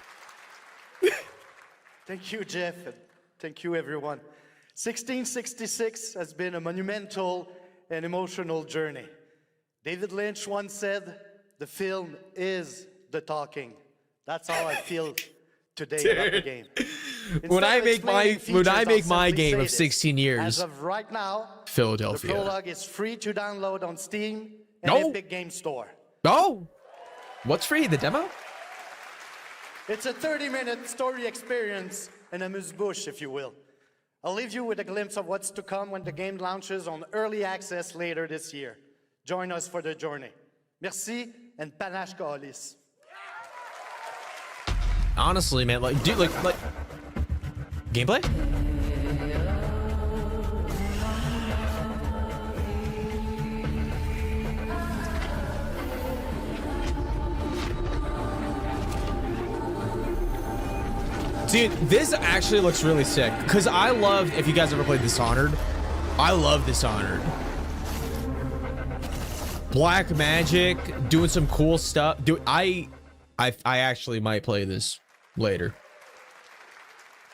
Thank you, Jeff. And thank you, everyone. 1666 has been a monumental and emotional journey. David Lynch once said, "The film is the talking." That's how I feel today about the game. When I make my game of 16 years, as of right now, Philadelphia. the prologue is free to download on Steam and No. Epic Game Store. Oh! What's free? The demo? It's a 30-minute story experience, an amuse-bouche, if you will. I'll leave you with a glimpse of what's to come when the game launches on early access later this year. Join us for the journey. Merci and panache kalis. Honestly, man, like, dude, like, gameplay? Dude, this actually looks really sick. Because I loved, if you guys ever played Dishonored, I love Dishonored. Black magic, doing some cool stuff. Dude, I actually might play this later.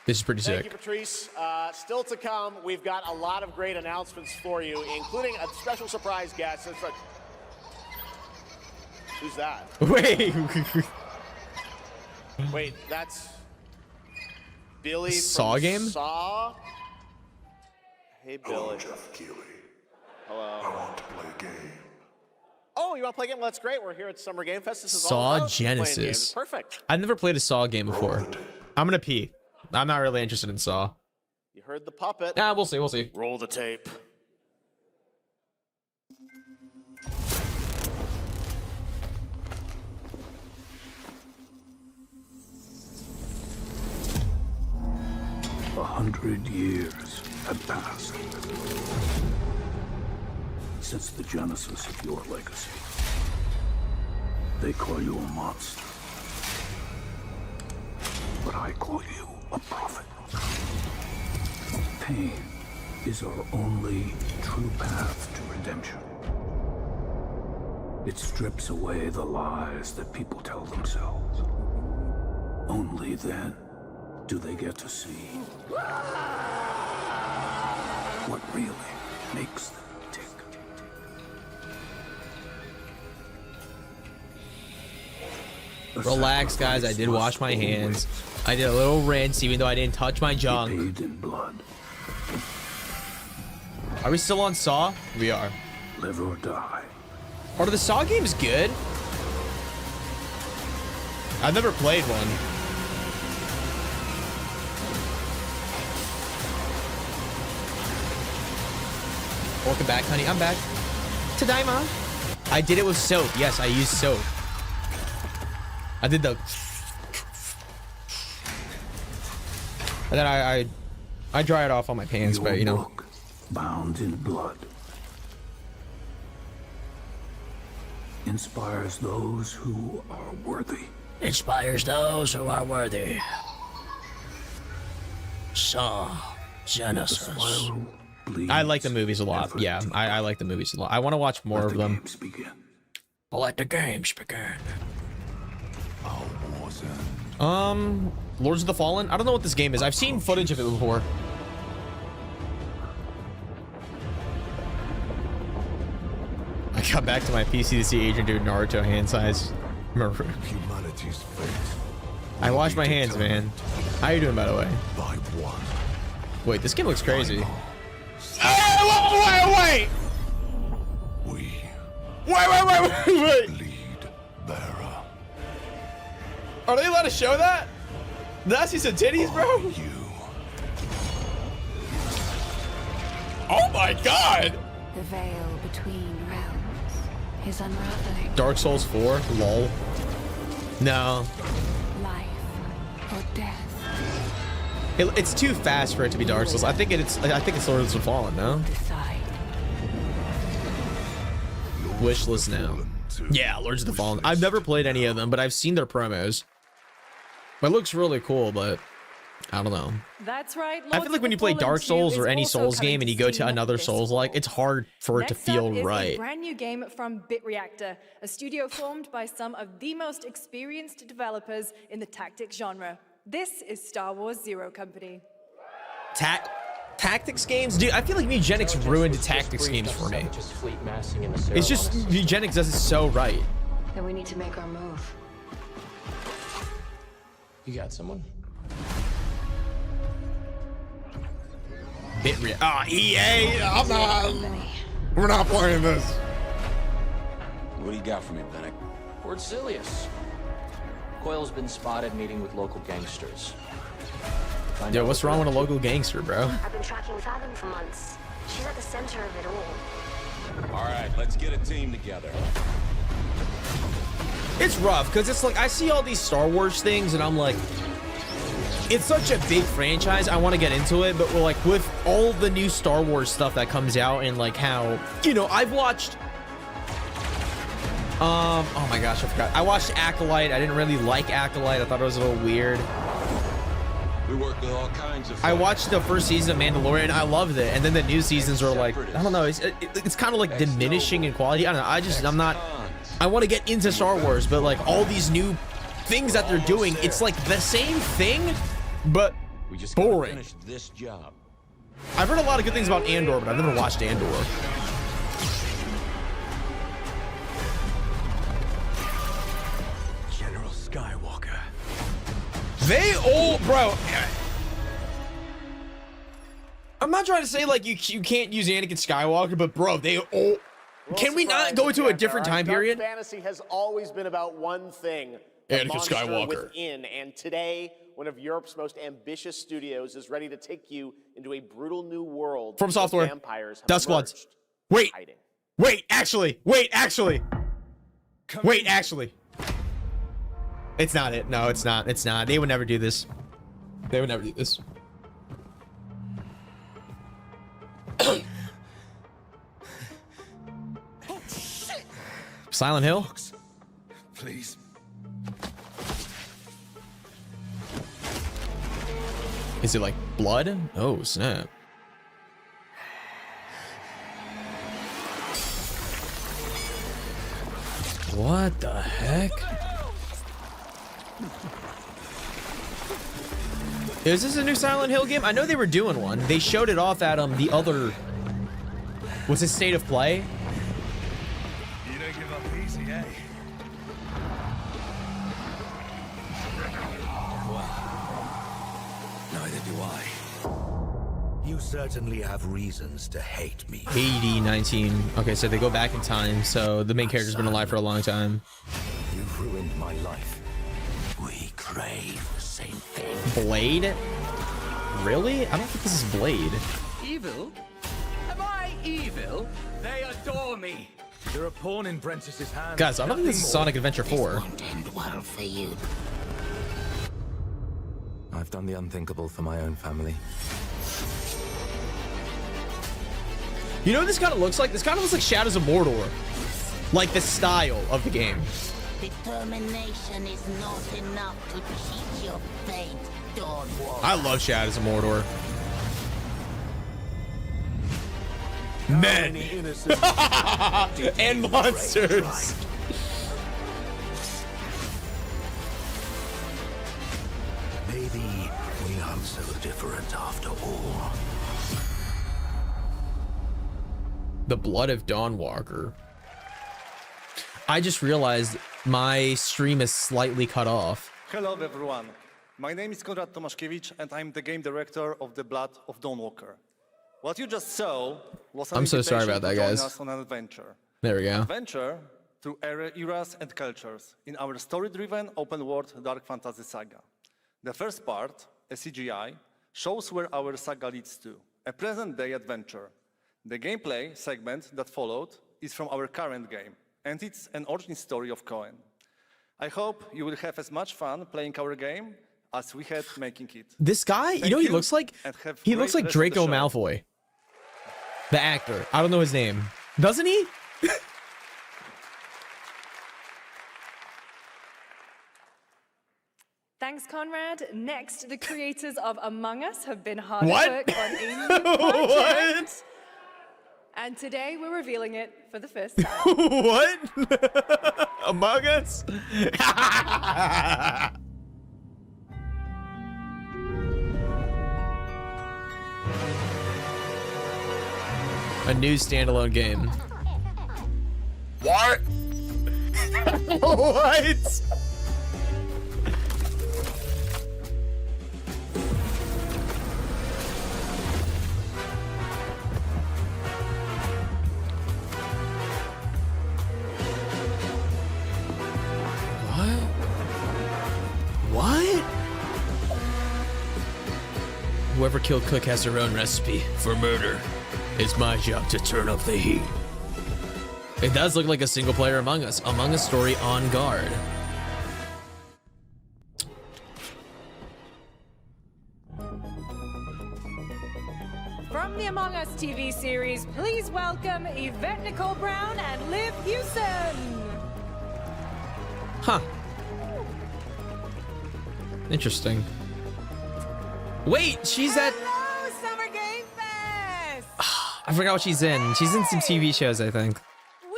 This is pretty sick. Thank you, Patrice. Still to come, we've got a lot of great announcements for you, including a special surprise guest. Who's that? Wait. Wait, that's Billy Saw from game? Saw? Hey, Billy. Hello, Jeff Keighley. Hello. I want to play a game. Oh, you want to play a game? Well, that's great. We're here at Summer Game Fest. This is all Saw about playing games. Genesis. Perfect. I've never played a Saw game before. I'm gonna pee. I'm not really interested in Saw. You heard the puppet. Yeah, we'll see. We'll see. Roll the tape. A 100 years have passed since the genesis of your legacy. They call you a monster, but I call you a prophet. Pain is our only true path to redemption. It strips away the lies that people tell themselves. Only then do they get to see what really makes them tick. Relax, guys. I did wash my hands. I did a little rinse, even though I didn't touch my junk. Bathed in blood. Are we still on Saw? We are. Live or die. Are the Saw games good? I've never played one. Welcome back, honey. I'm back. Tadaima. I did it with soap. Yes, I used soap. I did the... And then I dry it off on my pants, but you know. Book, bound in blood, inspires those who are worthy. Inspires those who are worthy. Saw Genesis. I like the movies a lot. Yeah, I like the movies a lot. I want to watch more of them. Begin. Let the games begin. I'll warn Lords of the Fallen. I don't know what this game is. I've seen footage of it before. I got back to my PC to see Agent do Naruto hand size. Humanity's fate. I washed my hands, man. How you doing, by the way? By one. Wait, this game looks crazy. Wait. Wait. Lead bearer. Are they allowed to show that? Did I see some titties, bro? Oh my god! The veil between realms is unraveling. Dark Souls 4? Lol. No. Life or death. It's too fast for it to be Dark Souls. I think it's Lords of the Fallen, no? Wishlist now. Yeah, Lords of the Fallen. I've never played any of them, but I've seen their promos. It looks really cool, but I don't know. That's right. I feel like when you play Dark Souls or any Souls game and you go to another Souls-like, it's hard for it to feel right. A brand new game from BitReactor, a studio formed by some of the most experienced developers in the tactics genre. This is Star Wars Zero Company. Tactics games? Dude, I feel like Eugenics ruined the tactics games for me. It's just, Eugenics does it so right. Then we need to make our move. You got someone? EA, we're not playing this. What do you got for me, Bennick? Lord Silius. Coil's been spotted meeting with local gangsters. Yo, what's wrong with a local gangster, bro? I've been tracking Fathom for months. She's at the center of it all. All right, let's get a team together. It's rough because it's like I see all these Star Wars things and I'm like, it's such a big franchise. I want to get into it, but we're like with all the new Star Wars stuff that comes out and like how, you know, I've watched oh my gosh, I forgot. I watched Acolyte. I didn't really like Acolyte. I thought it was a little weird. We work with all kinds of I watched the first season of Mandalorian. I loved it, and then the new seasons are like, I don't know, it's kind of like diminishing in quality. I don't know. I'm not. I want to get into Star Wars, but like all these new things that they're doing, it's like the same thing, but boring. Finish this job. I've heard a lot of good things about Andor, but I've never watched Andor. General Skywalker. They all, bro. I'm not trying to say like you can't use Anakin Skywalker, but bro, they all. Can we not go to a different time period? Dark fantasy has always been about one thing: Anakin Skywalker. within. And today, one of Europe's most ambitious studios is ready to take you into a brutal new world. From Software. Vampires have Dusk Bloods. emerged. Wait, actually. It's not it. No, it's not. It's not. They would never do this. They would never do this. Silent Hill? Please. Is it like blood? Oh, snap. What the heck? Is this a new Silent Hill game? I know they were doing one. They showed it off at the other... Was it State of Play? You don't give up easy, eh? Well, neither do I. You certainly have reasons to hate me. 80, 19. Okay, so they go back in time. So the main character's been alive for a long time. You've ruined my life. We crave the same thing. Blade? Really? I don't think this is Blade. Evil? Am I evil? They adore me. You're a pawn in Brentus's hand. Guys, I don't think this is Sonic Adventure 4. Well for you. I've done the unthinkable for my own family. You know what this kind of looks like? This kind of looks like Shadows of Mordor. Like the style of the game. Determination is not enough to cheat your fate, Dawnwalker. I love Shadows of Mordor. Men and monsters. so different after all. The Blood of Dawnwalker. I just realized my stream is slightly cut off. Hello everyone. My name is Konrad Tomaszkiewicz and I'm the game director of The Blood of Dawnwalker. What you just saw was an I'm so sorry invitation about that, to join guys. us on an adventure. There we go. Adventure through eras and cultures in our story-driven open-world dark fantasy saga. The first part, a CGI, shows where our saga leads to, a present-day adventure. The gameplay segment that followed is from our current game, and it's an origin story of Cohen. I hope you will have as much fun playing our game as we had making it. This guy, you know what he looks like? He looks like Draco Malfoy. The actor. I don't know his name. Doesn't he? Thanks, Conrad. Next, the creators of Among Us have been hard What? at work on a new project. And today we're revealing it for the first time. What? Among Us? A new standalone game. What? What? What? Whoever killed Cook has their own recipe for murder. It's my job to turn up the heat. It does look like a single player Among Us. Among Us story on guard. From the Among Us TV series, please welcome Yvette Nicole Brown and Liv Hewson. Huh. Interesting. Wait, she's at... Hello, Summer Game Fest! I forgot what she's in. She's in some TV shows, I think.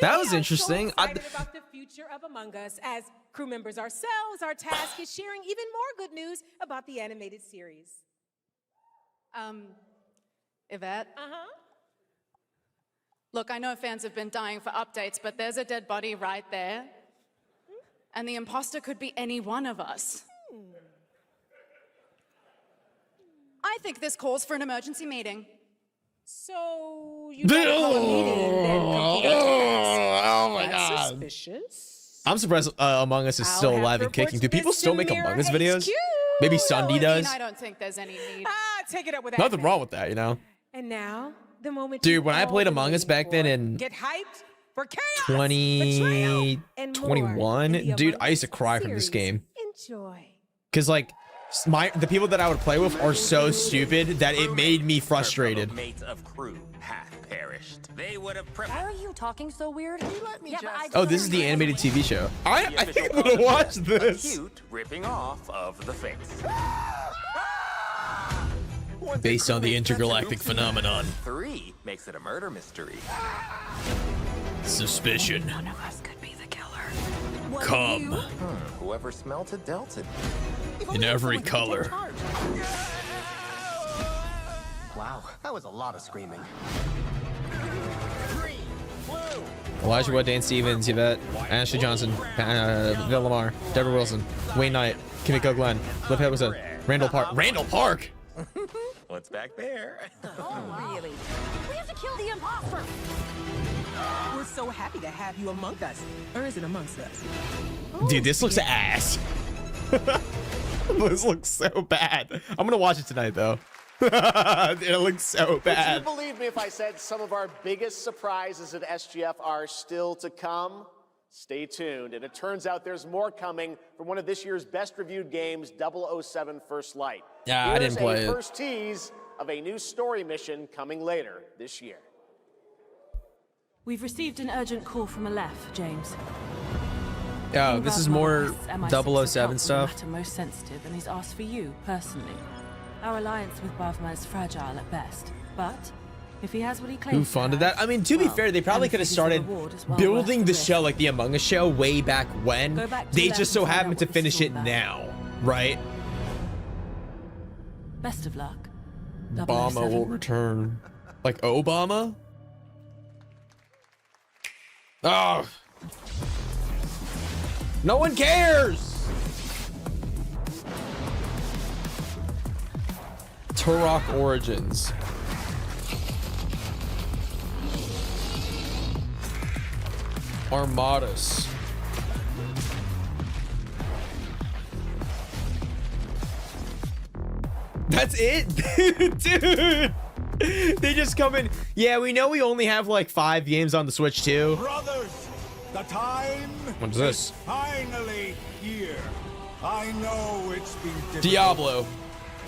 That was interesting. So excited about the future of Among Us. As crew members ourselves, our task is sharing even more good news about the animated series. Yvette? Uh-huh. Look, I know fans have been dying for updates, but there's a dead body right there. And the imposter could be any one of us. I think this calls for an emergency meeting. So you don't call a meeting, then complete a task. Oh my That's God. Suspicious. I'm surprised Among Us is still alive and kicking. Do people still make Among Us videos? Maybe Sunday does. I don't think there's any need. Take it up with Nothing admin. wrong with that, you know? And now, the moment Dude, you when I all played been Among Us waiting back then for. in Get hyped for chaos, betrayal, and more in 2021, the dude, Among I used to Us cry from this series. game. Enjoy. Cause like the people that I would play with are so stupid that it made me frustrated. Mates of crew hath perished. They would have Why are you talking so weird? Yeah, but I Oh, this is the animated TV show. I think I'm gonna watch this. Cute ripping off of the face. Based on the intergalactic phenomenon. 3 makes it a murder mystery. Suspicion. None of us could be the killer. Come Whoever smelt it dealt it. in every color. Wow, that was a lot of screaming. Elijah Wood, Dan Stevens, Yvette, Ashley Johnson, Bill Lamar, Deborah Wilson, Wayne Knight, Kimiko Glenn, Liv Henderson, Randall Park. Randall Park! What's back there? Oh, really? We have to kill the imposter. We're so happy to have you among us. Or is it amongst us? Dude, this looks ass. This looks so bad. I'm gonna watch it tonight though. It looks so Would bad. you believe me if I said some of our biggest surprises at SGF are still to come? Stay tuned. And it turns out there's more coming from one of this year's best reviewed games, 007 First Light. Yeah, I didn't play it. Here's a first tease of a new story mission coming later this year. We've received an urgent call from Aleph, James. Oh, this is more 007 stuff. Matter most sensitive, and he's asked for you personally. Our alliance with Bavma is fragile at best, but if he has what he claims, Who funded that? I mean, to be fair, they probably could have started building the show like the Among Us show way back when. Go back to They left just so and find happened out to what finish the it story now, right? Best of luck. Obama will 007. return. Like Obama? Oh. No one cares. Turok Origins. Armadas. That's it? Dude. They just come in. Yeah, we know we only have like 5 games on the Switch too. Brothers, the time What's this? is finally here. I know it's been difficult. Diablo.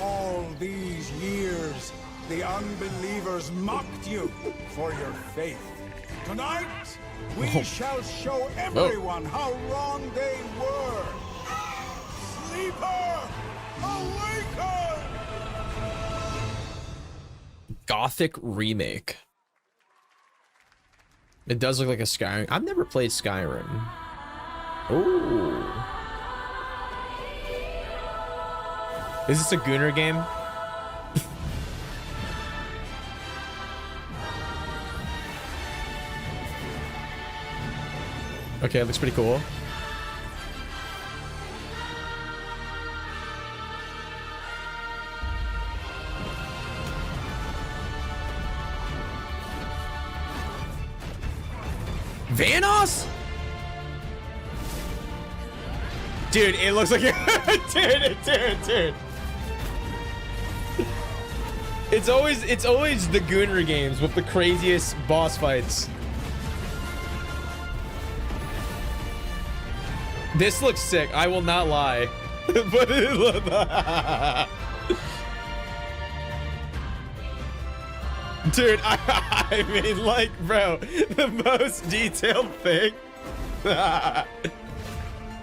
All these years, the unbelievers mocked you for your faith. Tonight, we shall show everyone how wrong they were. Sleeper, awaken! Gothic remake. It does look like a Skyrim. I've never played Skyrim. Ooh. Is this a Gunnar game? Okay, it looks pretty cool. Vanoss? Dude, it looks like dude. It's always the Gunnar games with the craziest boss fights. This looks sick, I will not lie. But it dude, I mean, like, bro, the most detailed thing.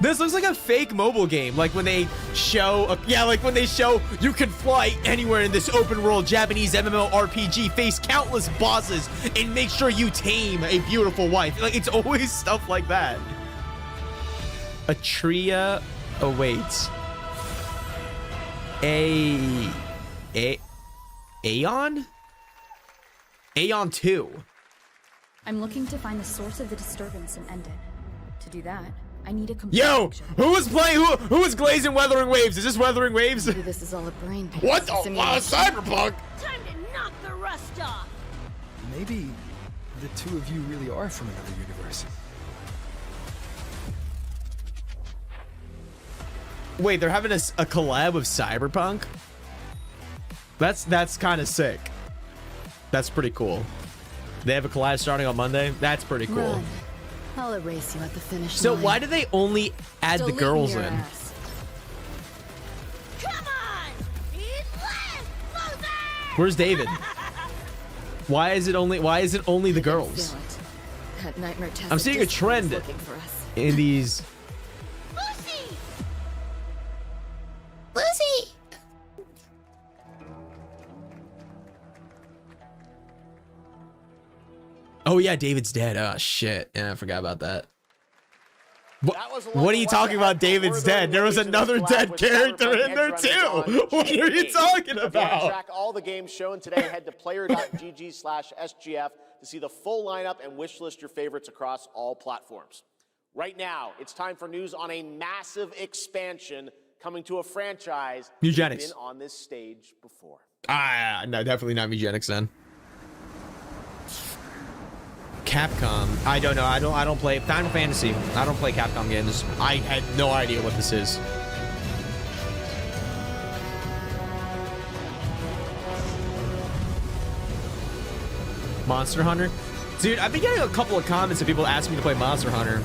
This looks like a fake mobile game, like when they show, like when they show you can fly anywhere in this open world Japanese MMORPG, face countless bosses, and make sure you tame a beautiful wife. Like, it's always stuff like that. Atria awaits. Aeon? Aeon 2. I'm looking to find the source of the disturbance and end it. To do that, I need a complete Yo, picture. who was playing? Who was glazing Weathering Waves? Is this Weathering Waves? Maybe this is all a brain. What the? Cyberpunk? Time to knock the rust off. Maybe the two of you really are from another universe. Wait, they're having a collab with Cyberpunk? That's kind of sick. That's pretty cool. They have a collab starting on Monday. That's pretty cool. Run. I'll erase you at the finish So line. why do they only add the Delete girls your in? ass. Come on! Eat less, loser! Where's David? Why is it only the girls? Feel it. That nightmare test I'm seeing a discipline is trend looking for us. in these. Lucy! Oh yeah, David's dead. Oh shit. Yeah, I forgot about that. That was a lot What are of you work talking to have about? David's dead. There was another dead character in there too. What are you talking To about? track all the games shown today, head to player.gg/SGF to see the full lineup and wish list your favorites across all platforms. Right now, it's time for news on a massive expansion coming to a franchise that's Eugenics. been on this stage before. Ah, no, definitely not Eugenics then. Capcom. I don't know. I don't play Final Fantasy. I don't play Capcom games. I had no idea what this is. Monster Hunter? Dude, I've been getting a couple of comments of people asking me to play Monster Hunter.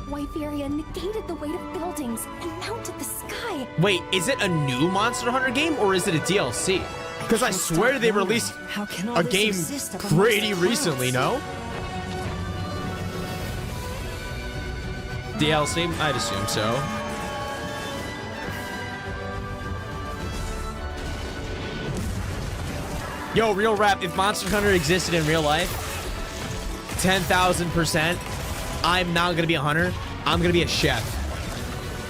Wyveria negated the weight of buildings and mounted the sky. Wait, is it a new Monster Hunter game or is it a DLC? Because I swear they released a game pretty recently, no? DLC? I'd assume so. Yo, real rap, if Monster Hunter existed in real life, 10,000%, I'm not gonna be a hunter, I'm gonna be a chef.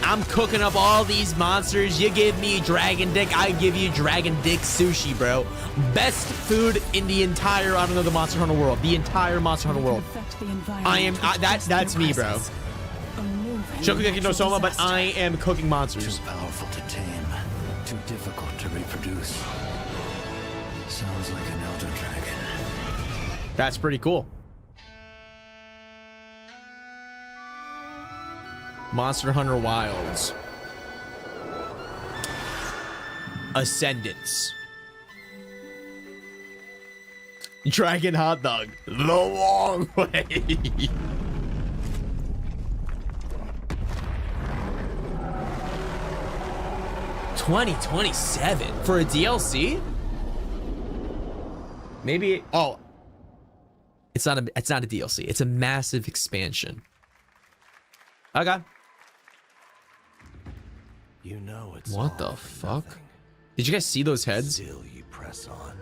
I'm cooking up all these monsters. You give me Dragon Dick, I give you Dragon Dick sushi, bro. Best food in the entire, I don't know, the Monster Hunter world. The entire Monster Hunter world. That's me, bro. Shokugeki no Soma, but I am cooking monsters. Too powerful to tame, too difficult to reproduce. Sounds like an elder dragon. That's pretty cool. Monster Hunter Wilds. Ascendance. Dragon hot dog. The long way. 2027 for a DLC? Maybe. Oh, it's not a DLC. It's a massive expansion. Okay. You know it's what the fuck? Did you guys see those heads? Still you press on.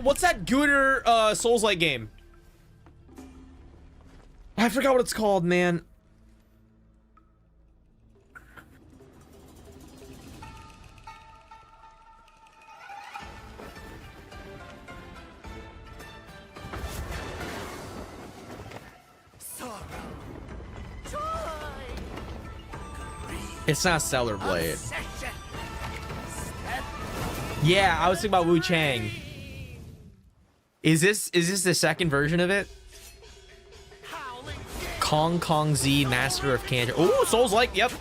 What's that Gunner Souls-like game? I forgot what it's called, man. It's not Stellar Blade. Yeah, I was thinking about Wu Chang. Is this the second version of it? Kong Z, Master of Cancer. Oh, Souls-like, yep.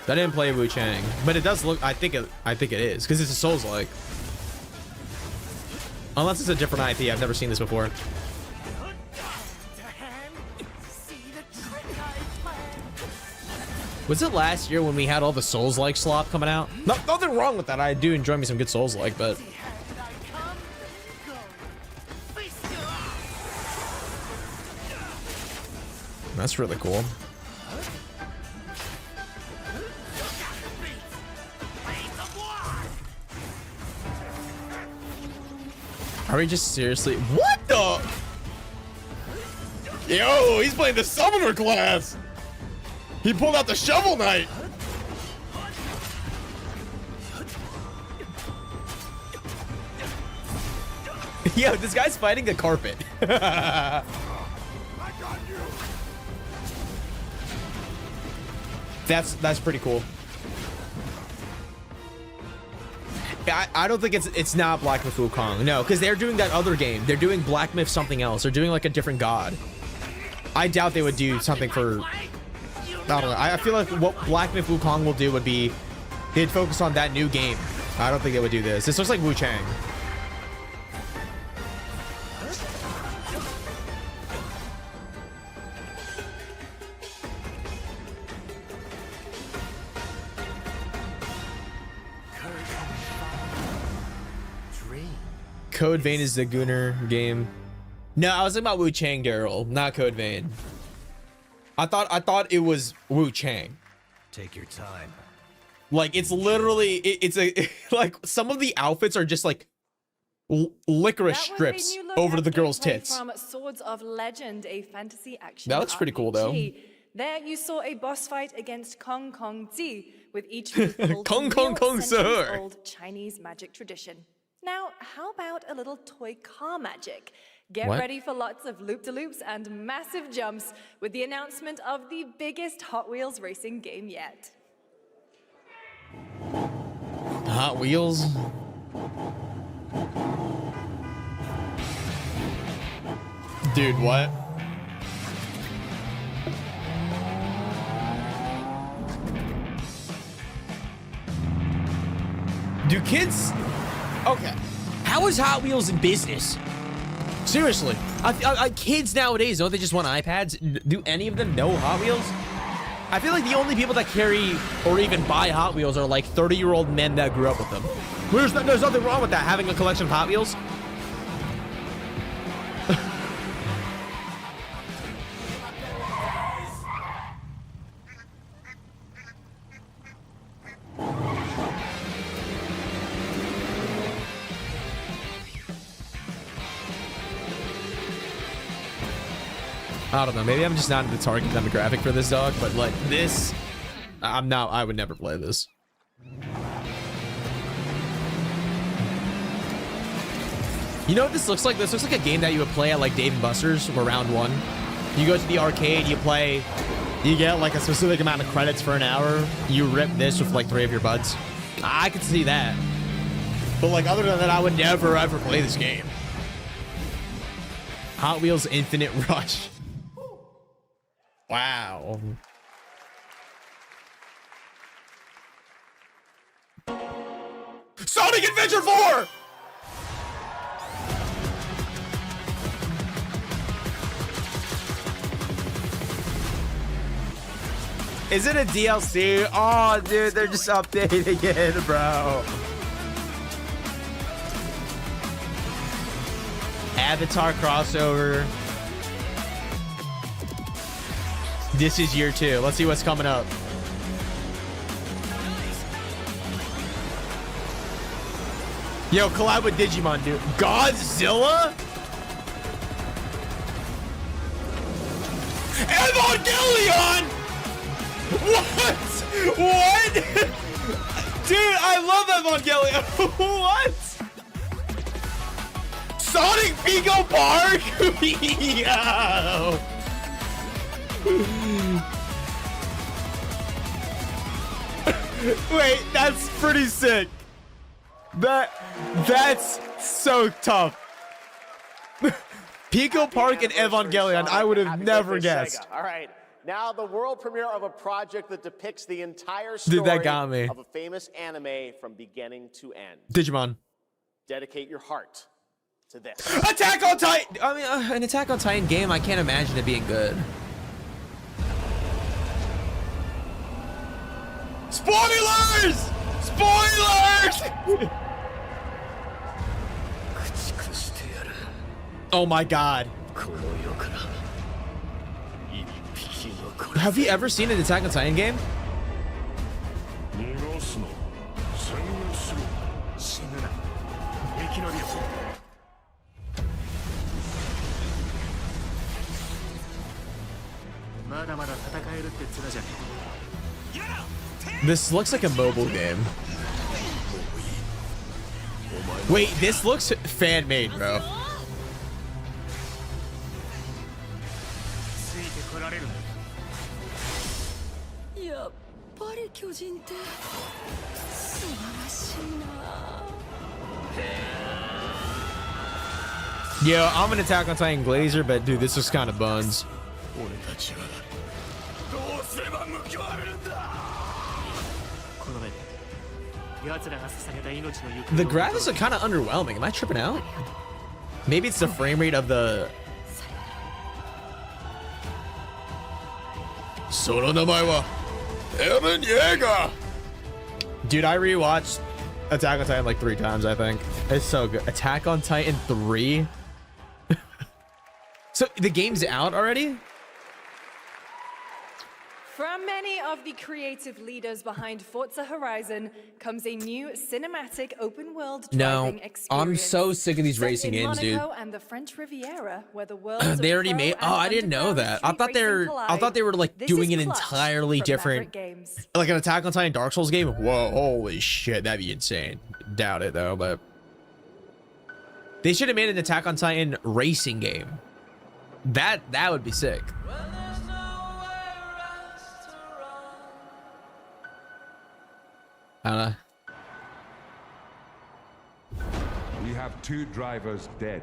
I didn't play Wu Chang, but it does look. I think it is because it's a Souls-like. Unless it's a different IP. I've never seen this before. Was it last year when we had all the Souls-like slop coming out? Nothing wrong with that. I do enjoy me some good Souls-like, but that's really cool. Are we just seriously? What the? Yo, he's playing the Summoner class. He pulled out the Shovel Knight. Yo, this guy's fighting the carpet. That's pretty cool. I don't think it's not Black Myth Wukong. No, because they're doing that other game. They're doing Black Myth something else. They're doing like a different god. I doubt they would do something for. I don't know. I feel like what Black Myth Wukong will do would be they'd focus on that new game. I don't think they would do this. This looks like Wu Chang. Code Vein is the Gunner game. No, I was thinking about Wu Chang, Daryl, not Code Vein. I thought it was Wu Chang. Take your time. Like it's literally it's a like some of the outfits are just like licorice strips over the girl's tits. From Swords of Legend, a fantasy action. That looks pretty cool though. There you saw a boss fight against Kong Kong Zi, with each move pulled Kong from Kong sir. old Chinese magic tradition. Now, how about a little toy car magic? Get What? ready for lots of loop-de-loops and massive jumps with the announcement of the biggest Hot Wheels racing game yet. Hot Wheels. Dude, what? Do kids? Okay. How is Hot Wheels in business? Seriously, kids nowadays, don't they just want iPads? Do any of them know Hot Wheels? I feel like the only people that carry or even buy Hot Wheels are like 30-year-old men that grew up with them. There's nothing wrong with that, having a collection of Hot Wheels. I don't know. Maybe I'm just not in the target demographic for this dog, but like this, I'm not. I would never play this. You know what this looks like? This looks like a game that you would play at like Dave & Buster's or Round 1. You go to the arcade, you play, you get like a specific amount of credits for an hour. You rip this with like 3 of your buds. I could see that. But like other than that, I would never ever play this game. Hot Wheels Infinite Rush. Wow. Sonic Adventure 4! Is it a DLC? Oh, dude, they're just updating it, bro. Avatar crossover. This is year 2. Let's see what's coming up. Yo, collab with Digimon, dude. Godzilla? Evangelion! What? What? Dude, I love Evangelion. What? Sonic Pico Park? Yo. Wait, that's pretty sick. That's so tough. Pico Park and Evangelion, I would have never guessed. All right. Now the world premiere of a project that depicts the entire story Dude, that got me. of a famous anime from beginning to end. Digimon. Dedicate your heart to this. Attack on Titan! I mean, an Attack on Titan game, I can't imagine it being good. Spoilers! Spoilers! Oh my god. Have you ever seen an Attack on Titan game? This looks like a mobile game. Wait, this looks fan-made, bro. Yo, I'm an Attack on Titan Glazer, but dude, this is kind of buns. The graphics are kind of underwhelming. Am I tripping out? Maybe it's the frame rate of the... Eren Yeager. Dude, I rewatched Attack on Titan like 3 times, I think. It's so good. Attack on Titan 3? So the game's out already? From many of the creative leaders behind Forza Horizon comes a new cinematic open-world driving experience. I'm so sick of these racing games, dude. Monaco and the French Riviera, where the worlds They of already pro made. and Oh, I didn't know underground that. I street thought they were like This doing is an Clutch entirely from different, Maverick Games. like an Attack on Titan Dark Souls game. Whoa, holy shit, that'd be insane. Doubt it though, but they should have made an Attack on Titan racing game. That would be sick. I don't know. We have 2 drivers dead.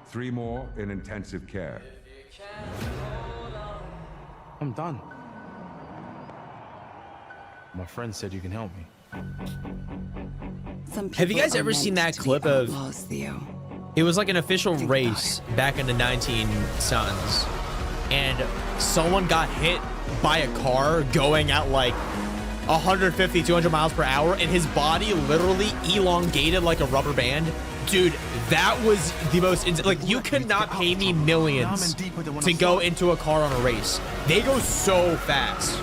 3 more in intensive care. I'm done. My friend said you can help me. Have you guys ever seen that clip of... It was like an official race back in the 19 Suns. And someone got hit by a car going at like 150, 200 miles per hour, and his body literally elongated like a rubber band. Dude, that was the most... Like, you could not pay me millions to go into a car on a race. They go so fast.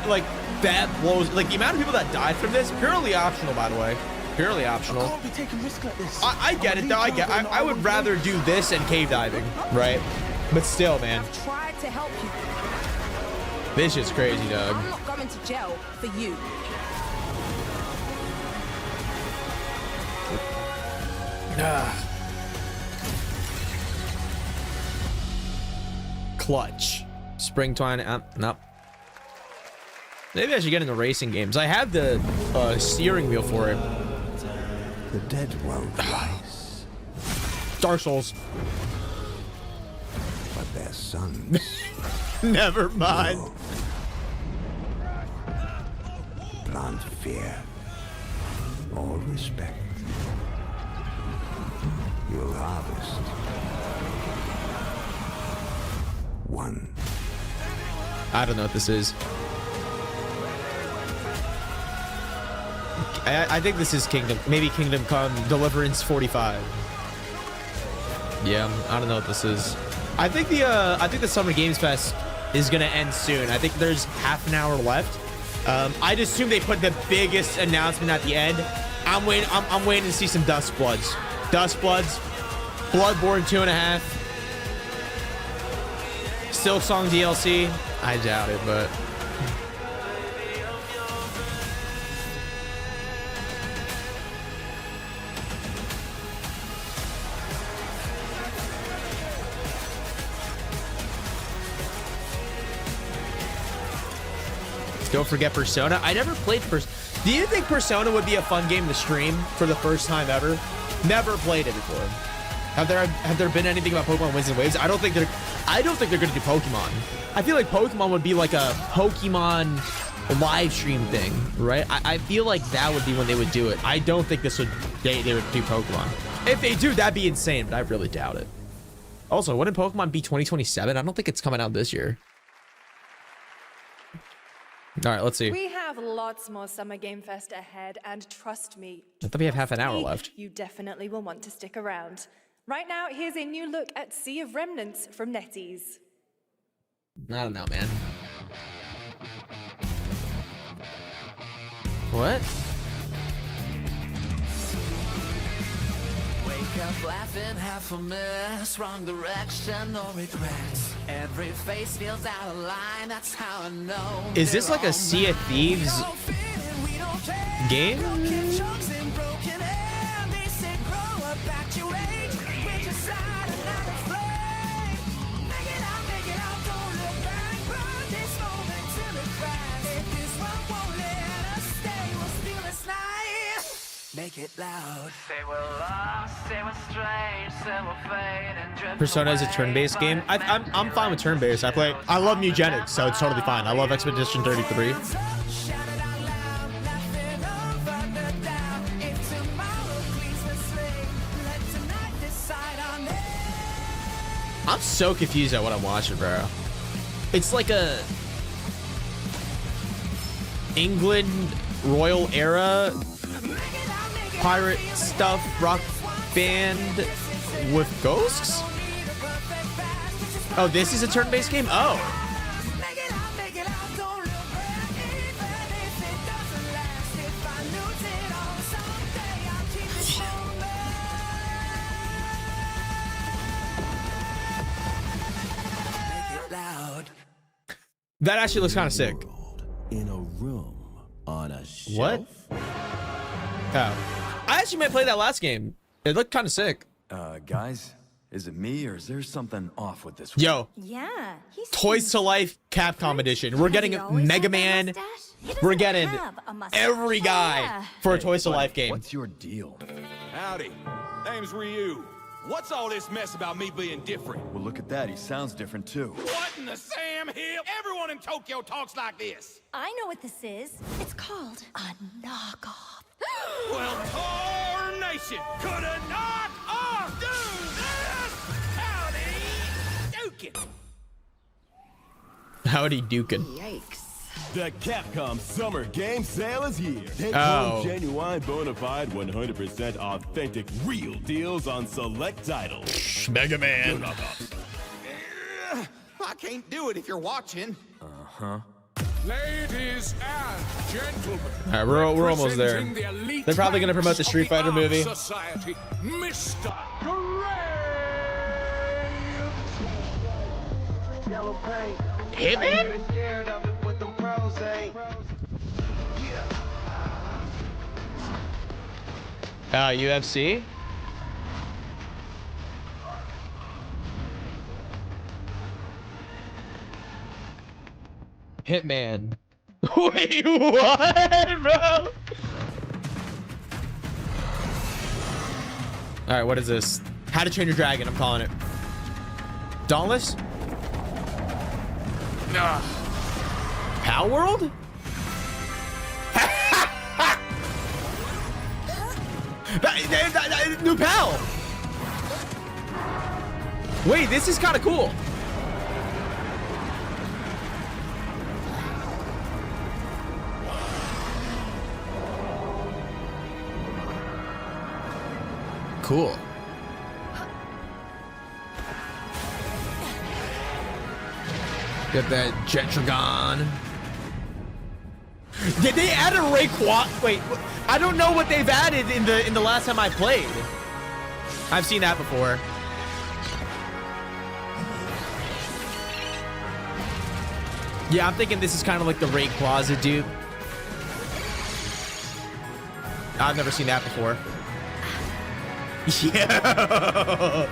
Like, that blows... Like, the amount of people that died from this, purely optional, by the way. Purely optional. I can't be taking risks like this. I get it though. I would rather do this and cave diving, right? But still, man, I've tried to help you. this is crazy, dog. I'm not going to jail for you. Clutch. Springtime. Nope. Maybe I should get into racing games. I have the steering wheel for it. The dead won't rise, Dark Souls. but their sons. Never mind. Plant fear or respect. You'll harvest one. I don't know what this is. I think this is Kingdom. Maybe Kingdom Come Deliverance 45. Yeah, I don't know what this is. I think the Summer Games Fest is gonna end soon. I think there's half an hour left. I'd assume they put the biggest announcement at the end. I'm waiting to see some Dust Bloods. Dust Bloods, Bloodborne 2.5, Silksong DLC. I doubt it, but. Don't forget Persona. I never played Persona. Do you think Persona would be a fun game to stream for the first time ever? Never played it before. Have there been anything about Pokemon Winds and Waves? I don't think they're gonna do Pokemon. I feel like Pokemon would be like a Pokemon live stream thing, right? I feel like that would be when they would do it. I don't think they would do Pokemon. If they do, that'd be insane, but I really doubt it. Also, wouldn't Pokemon be 2027? I don't think it's coming out this year. All right, let's see. We have lots more Summer Game Fest ahead, and trust me, I thought we have half an hour left. you definitely will want to stick around. Right now, here's a new look at Sea of Remnants from NetEase. I don't know, man. What? Wake up laughing, half a mess, wrong direction, no regrets. Every face feels out of line, that's how I know. Is this like a Sea of Thieves game? Make it loud. Say we're lost, say we're strange, say we're fade and drift. Persona is a turn-based game. I'm fine with turn-based. I love Mugenics, so it's totally fine. I love Expedition 33. I'm so confused at what I'm watching, bro. It's like a England Royal era pirate stuff rock band with ghosts. Oh, this is a turn-based game. Oh, that actually looks kind of sick. In a room on a shelf. What? Oh. I actually might play that last game. It looked kind of sick. Guys, is it me or is there something off with this? Yo, Yeah, he's Toys to Life Capcom edition. We're getting Mega Man. We're getting every guy for a Toys to Life game. What's your deal? Howdy. Name's Ryu. What's all this mess about me being different? Well, look at that. He sounds different too. What in the Sam Hill? Everyone in Tokyo talks like this. I know what this is. It's called a knockoff. Well, tarnation! Could a knock-off do this? Howdy, Dukin'. Howdy Dukin'. Yikes. The Capcom Summer Game Sale is here. Take Oh. home genuine, bona fide, 100% authentic, real deals on select titles. Mega Man. I can't do it if you're watching. Uh-huh. Ladies and gentlemen. All right, we're almost there. The They're probably gonna promote the Street Fighter movie. Society, Mr. Hitman? UFC? Hitman. Wait, what, bro? All right, what is this? How to Train Your Dragon, I'm calling it. Dauntless? Pal World? New Pal! Wait, this is kind of cool. Cool. Get that Jetragon. Did they add a Rayquaza? Wait, I don't know what they've added in the last time I played. I've seen that before. Yeah, I'm thinking this is kind of like the Rayquaza dude. I've never seen that before. Yeah.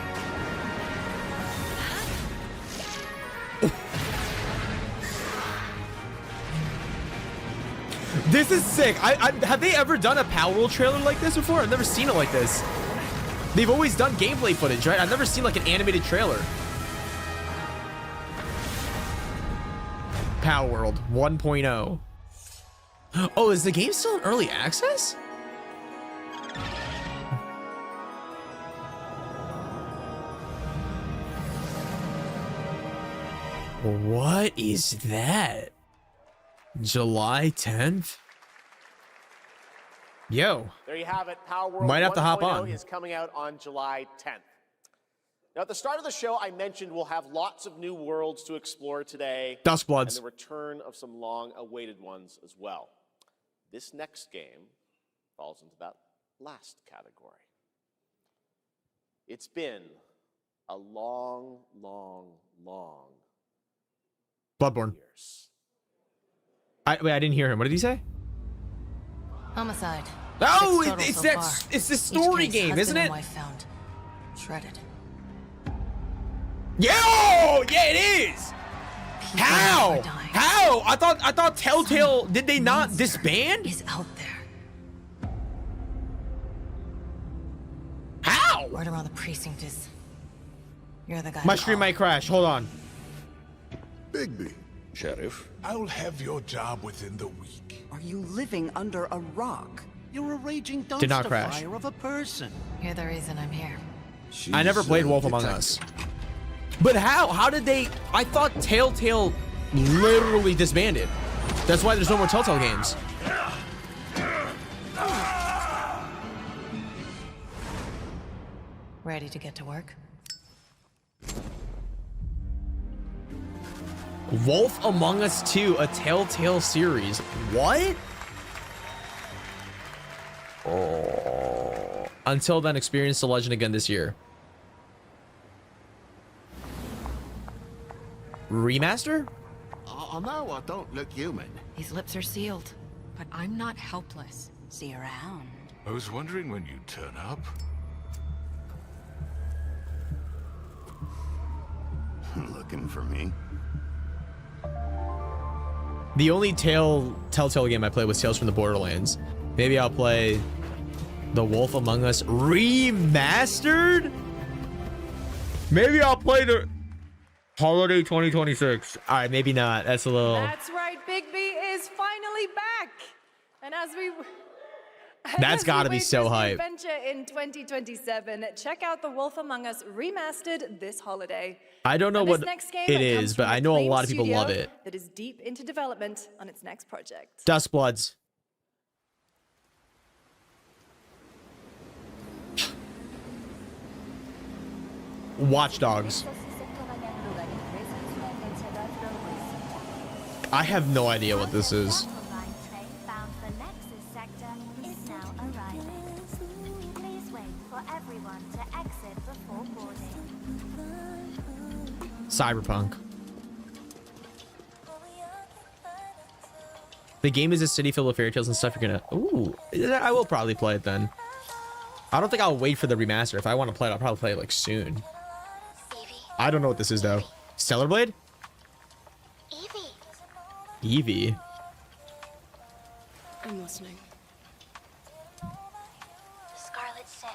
This is sick. Have they ever done a Power World trailer like this before? I've never seen it like this. They've always done gameplay footage, right? I've never seen like an animated trailer. Power World 1.0. Oh, is the game still in early access? What is that? July 10th? Yo. There you have it. Power World Might have to hop 1.0 on. is coming out on July 10th. Now, at the start of the show, I mentioned we'll have lots of new worlds to explore today. Duskbloods. And the return of some long-awaited ones as well. This next game falls into that last category. It's been a long, long, long Bloodborne. years. Wait, I didn't hear him. What did he say? Homicide. Oh, 6 total it's so that. far. It's the Each story case, game, husband isn't and it? wife found. Shredded. Yeah, oh, yeah, it is. How? How? I thought Telltale, did they not disband? Is out there. How? Word around the precinct is you're the guy. My to stream call. might crash. Hold on. Bigby. Sheriff? I'll have your job within the week. Are you living under a rock? You're a raging Did not dumpster crash. fire of a person. You're the reason I'm here. I never played Wolf Among Us. But how? How did they? I thought Telltale literally disbanded. That's why there's no more Telltale games. Ready to get to work? Wolf Among Us 2, a Telltale series. What? Oh. Until then, experience the legend again this year. Remaster? I know I don't look human. These lips are sealed, but I'm not helpless. See you around. I was wondering when you'd turn up. Looking for me? The only Telltale game I played was Tales from the Borderlands. Maybe I'll play The Wolf Among Us Remastered? Maybe I'll play the Holiday 2026. All right, maybe not. That's a little... That's right, Bigby is finally back. And as we That's gotta be so hype. Adventure in 2027. Check out The Wolf Among Us Remastered this holiday. I don't know And what this next game it comes is, but from I know a Acclaim lot of people Studio love it. That is deep into development on its next project. Duskbloods. Watch Dogs. I have no idea what this is. Bound for Nexus sector is now arriving. Please wait for everyone to exit before boarding. Cyberpunk. The game is a city filled with fairy tales and stuff. You're gonna. Ooh, I will probably play it then. I don't think I'll wait for the remaster. If I want to play it, I'll probably play it like soon. I don't know what this is though. Stellar Blade? Eevee. I'm listening. Scarlet Sin.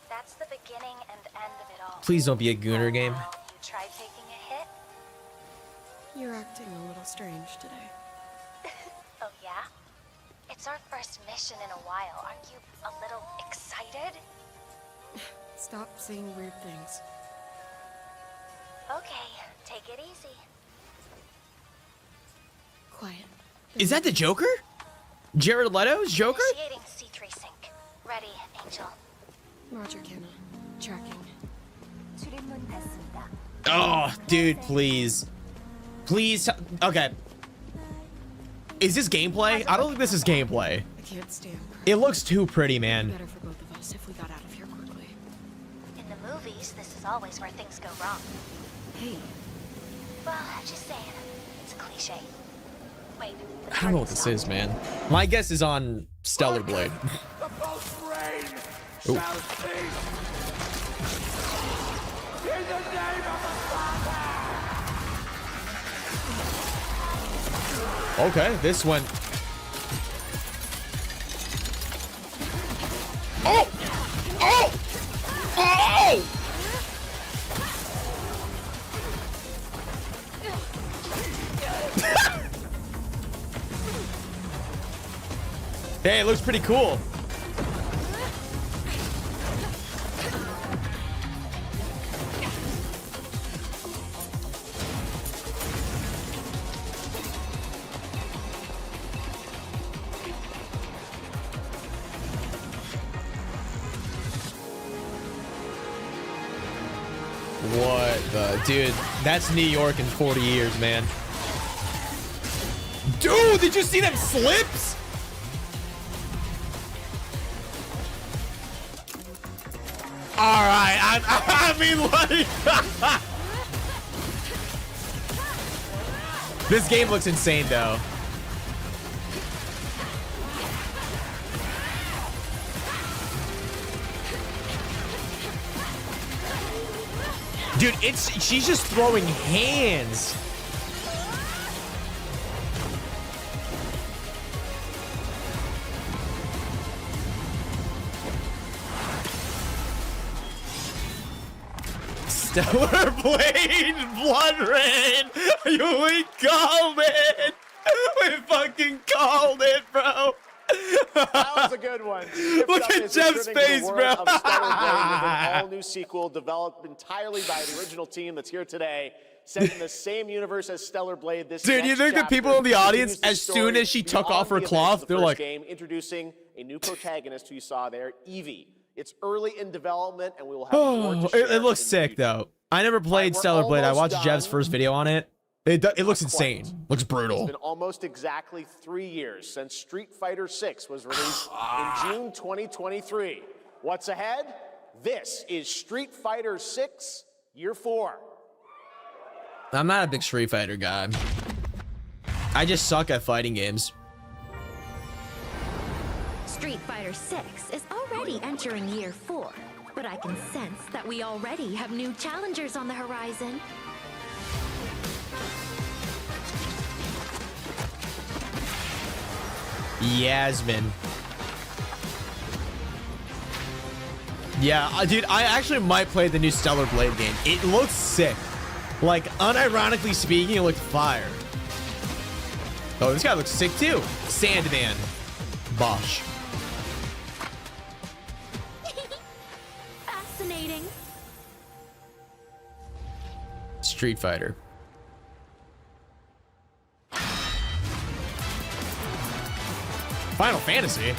That's the beginning and end of it all. Please don't be a Gooner game. You tried taking a hit? You're acting a little strange today. Oh yeah? It's our first mission in a while. Aren't you a little excited? Stop saying weird things. Okay, take it easy. Quiet. Is that the Joker? Jared Leto's Joker? Initiating C3 sync. Ready, Angel. Roger, Kenna. Tracking. Oh, dude, please. Please. Okay. Is this gameplay? I don't think this is gameplay. I can't stand. It looks too pretty, man. Better for both of us if we got out of here quickly. In the movies, this is always where things go wrong. Hey. Well, just saying. It's a cliche. Wait. I don't know what this is, man. My guess is on Stellar Blade. Ooh. Okay, this went. Oh! Oh! Oh! Hey, it looks pretty cool. What the dude? That's New York in 40 years, man. Dude, did you see them slips? All right, I mean, like, this game looks insane, though. Dude, she's just throwing hands. Stellar Blade, Blood Rain. We called it. We fucking called it, bro. That was a good one. Look at Jeff's face, bro. Of Stellar Blade with an all-new sequel developed entirely by the original team that's here today, set in the same universe as Stellar Blade. This dude, you think the people in the audience, as soon as she took off her cloth, they're like, game, introducing a new protagonist who you saw there, Eevee. It's early in development, and we will have more to share. It looks sick, though. I never played Stellar Blade. I watched Jeff's first video on it. It looks insane. Looks brutal. It's been almost exactly 3 years since Street Fighter 6 was released in June 2023. What's ahead? This is Street Fighter 6 Year 4. I'm not a big Street Fighter guy. I just suck at fighting games. Street Fighter 6 is already entering Year 4, but I can sense that we already have new challengers on the horizon. Yasmin. Yeah, dude, I actually might play the new Stellar Blade game. It looks sick. Like, unironically speaking, it looks fire. Oh, this guy looks sick too. Sandman. Bosch. Fascinating. Street Fighter. Final Fantasy.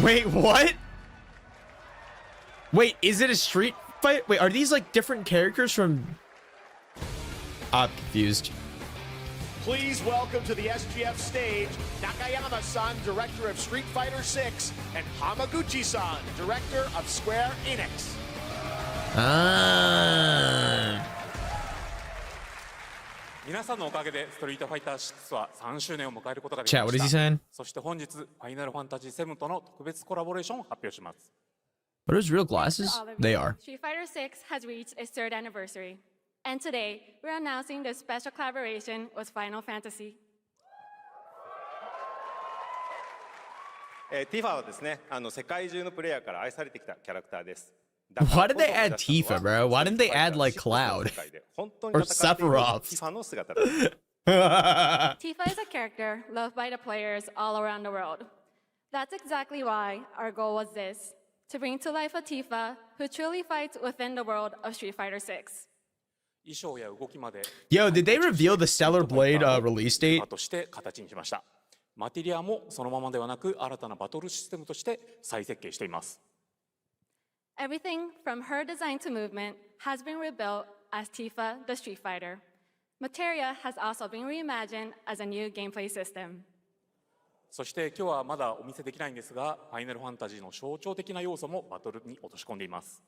Wait, what? Wait, is it a Street Fighter? Wait, are these like different characters from? I'm confused. Please welcome to the SGF stage, Nakayama-san, director of Street Fighter 6, and Hamaguchi-san, director of Square Enix. Ah. 皆さんのおかげでストリートファイター6は3周年を迎えることができ Chat, ま what is he した。 saying? そして本日、ファイナルファンタジー7との特別コラボレーションを発表します。Are those real glasses? They are. Street Fighter 6 has reached its 3rd anniversary. And today, we're announcing the special collaboration with Final Fantasy. ティファはですね、世界中のプレイヤーから愛されてきたキャラクターです。 Why did they add Tifa, bro? Why didn't they add like Cloud or Sephiroth? Tifa is a character loved by the players all around the world. That's exactly why our goal was this: to bring to life a Tifa who truly fights within the world of Street Fighter 6. Yo, did they reveal the Stellar Blade release date? として形にしました。マテリアもそのままではなく新たなバトルシステムとして再設計しています。 Everything from her design to movement has been rebuilt as Tifa the Street Fighter. Materia has also been reimagined as a new gameplay system. そして今日はまだお見せできないんですが、ファイナルファンタジーの象徴的な要素もバトルに落とし込んでいます。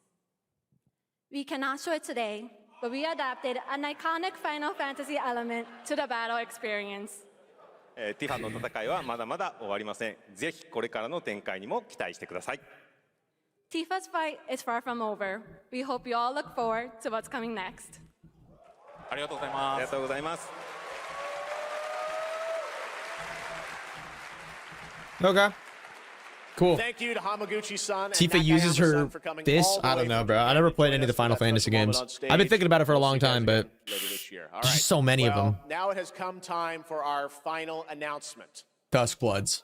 We cannot show it today, but we adapted an iconic Final Fantasy element to the battle experience. ティファの戦いはまだまだ終わりません。ぜひこれからの展開にも期待してください。 Tifa's fight is far from over. We hope you all look forward to what's coming next. ありがとうございます。ありがとうございます。 Okay. Cool. Thank you to Hamaguchi-san. Tifa uses her fist? I don't know, bro. I never played any of the Final Fantasy games. I've been thinking about it for a long time, but there's just so many of them. Now it has come time for our final announcement. Duskbloods.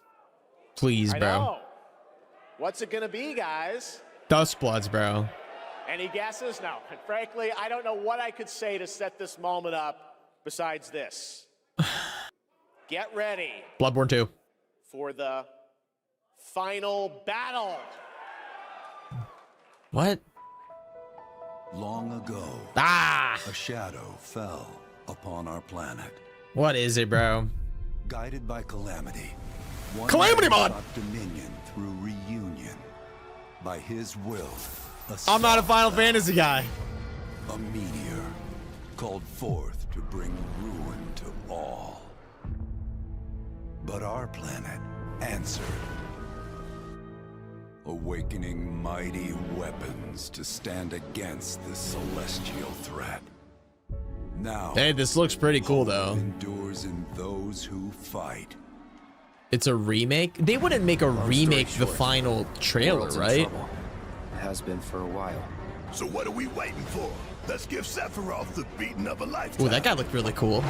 Please, bro. What's it gonna be, guys? Duskbloods, bro. Any guesses? No. And frankly, I don't know what I could say to set this moment up besides this. Get ready. Bloodborne 2. For the final battle. What? Long ago, a shadow fell upon our planet. What is it, bro? Guided by Calamity. Calamity Mod! Sought dominion through reunion. By his will, I'm not a Final Fantasy guy. A meteor called forth to bring ruin to all. But our planet answered, awakening mighty weapons to stand against this celestial threat. Now, Hey, this looks pretty cool, though. endures in those who fight. It's a remake? They wouldn't make a remake the final trailer, right? Has been for a while. So what are we waiting for? Let's give Sephiroth the beating of a lifetime. Ooh, that guy looked really cool.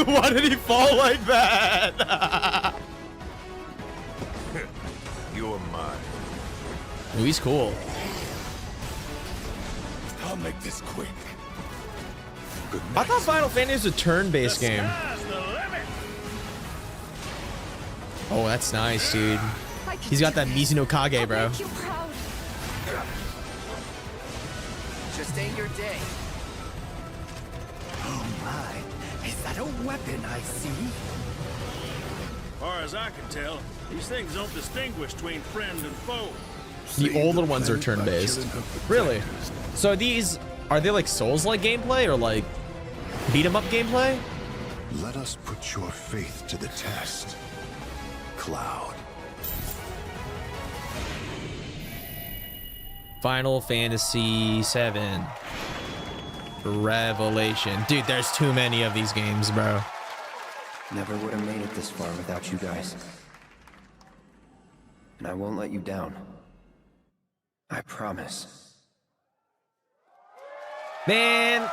Why did he fall like that? You're mine. Ooh, he's cool. I'll make this quick. I thought Final Fantasy was a turn-based game. Oh, that's nice, dude. He's got that Mizuno Kage, bro. Just ain't your day. Oh my, is that a weapon I see? Far as I can tell, these things don't distinguish between friend and foe. The older ones are turn-based. Really? So these, are they like Souls-like gameplay or like beat-em-up gameplay? Let us put your faith to the test, Cloud. Final Fantasy VII Revelation. Dude, there's too many of these games, bro. Never would have made it this far without you guys. And I won't let you down. I promise. Man,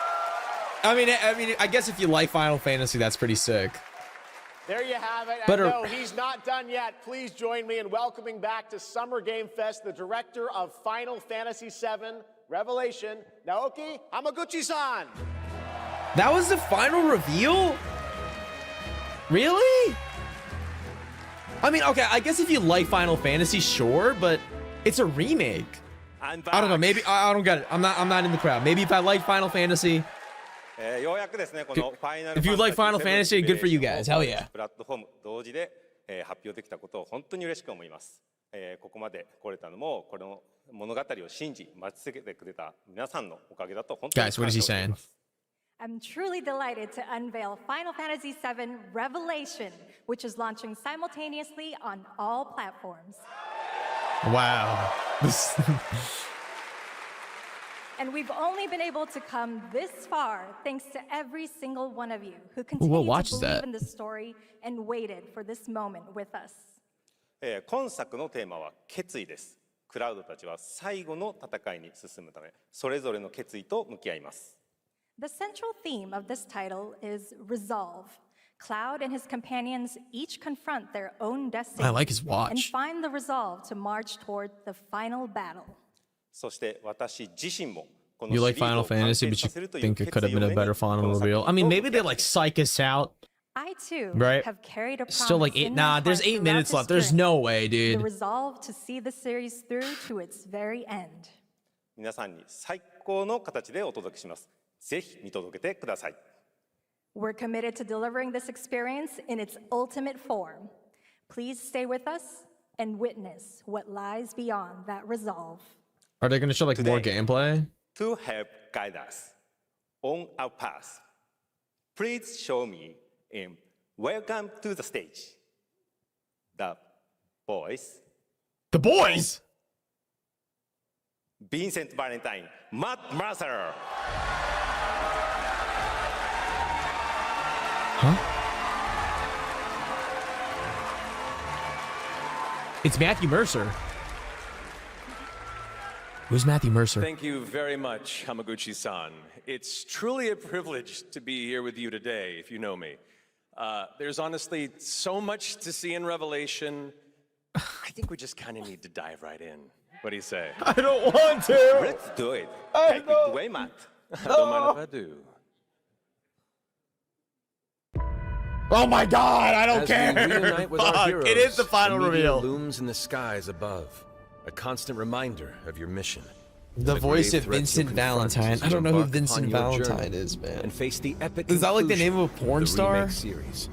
I mean, I guess if you like Final Fantasy, that's pretty sick. There you have it. But And no, he's not done yet. Please join me in welcoming back to Summer Game Fest the director of Final Fantasy VII Revelation, Naoki Hamaguchi-san. That was the final reveal? Really? I mean, okay, I guess if you like Final Fantasy, sure, but it's a remake. I don't know. Maybe I don't get it. I'm not in the crowd. Maybe if I like Final Fantasy. If you like Final Fantasy, good for you guys. Hell yeah. プラットフォーム同時で発表できたことを本当に嬉しく思います。ここまで来れたのもこの物語を信じ待ち続けてくれた皆さんのおかげだと本当に Guys, what is he saying? I'm truly delighted to unveil Final Fantasy VII Revelation, which is launching simultaneously on all platforms. Wow. And we've only been able to come this far thanks to every single one of you who What continue watch to is believe that? in the story and waited for this moment with us. 今作のテーマは決意です。クラウドたちは最後の戦いに進むため、それぞれの決意と向き合います。The central theme of this title is resolve. Cloud and his companions each confront their own destiny I like his watch. and find the resolve to march toward the final battle. そして私自身もこの You シ like リーズ Final を完 Fantasy, 成 but さ you せるという think it could have 決意 been を a 胸 better に final この作 reveal. 品 I mean, と maybe they like psych us out. I too Right. have carried a promise Still like in eight. my Nah, there's heart 8 throughout minutes this left. There's journey, no way, the dude. resolve to see the series through to its very end. 皆さんに最高の形でお届けします。ぜひ見届けてください。 We're committed to delivering this experience in its ultimate form. Please stay with us and witness what lies beyond that resolve. Are they going to show like more gameplay? To help guide us on our path, please show me in Welcome to the Stage. The boys. The boys? Vincent Valentine, Matt Mercer. Huh? It's Matthew Mercer. Who's Matthew Mercer? Thank you very much, Hamaguchi-san. It's truly a privilege to be here with you today, if you know me. There's honestly so much to see in Revelation. I think we just kind of need to dive right in. What do you say? I don't want to. Let's do it. Take it away, Matt. Don't mind if I do. Oh my God, I don't As care. we reunite with our Fuck, heroes, it is the final meteor reveal. looms in the skies above, a constant reminder of your mission. The voice grave of threats you'll Vincent confront Valentine. as I you don't know who embark Vincent upon your Valentine journey is, man. And face the epic Is that like the name of a conclusion porn the star? remake series.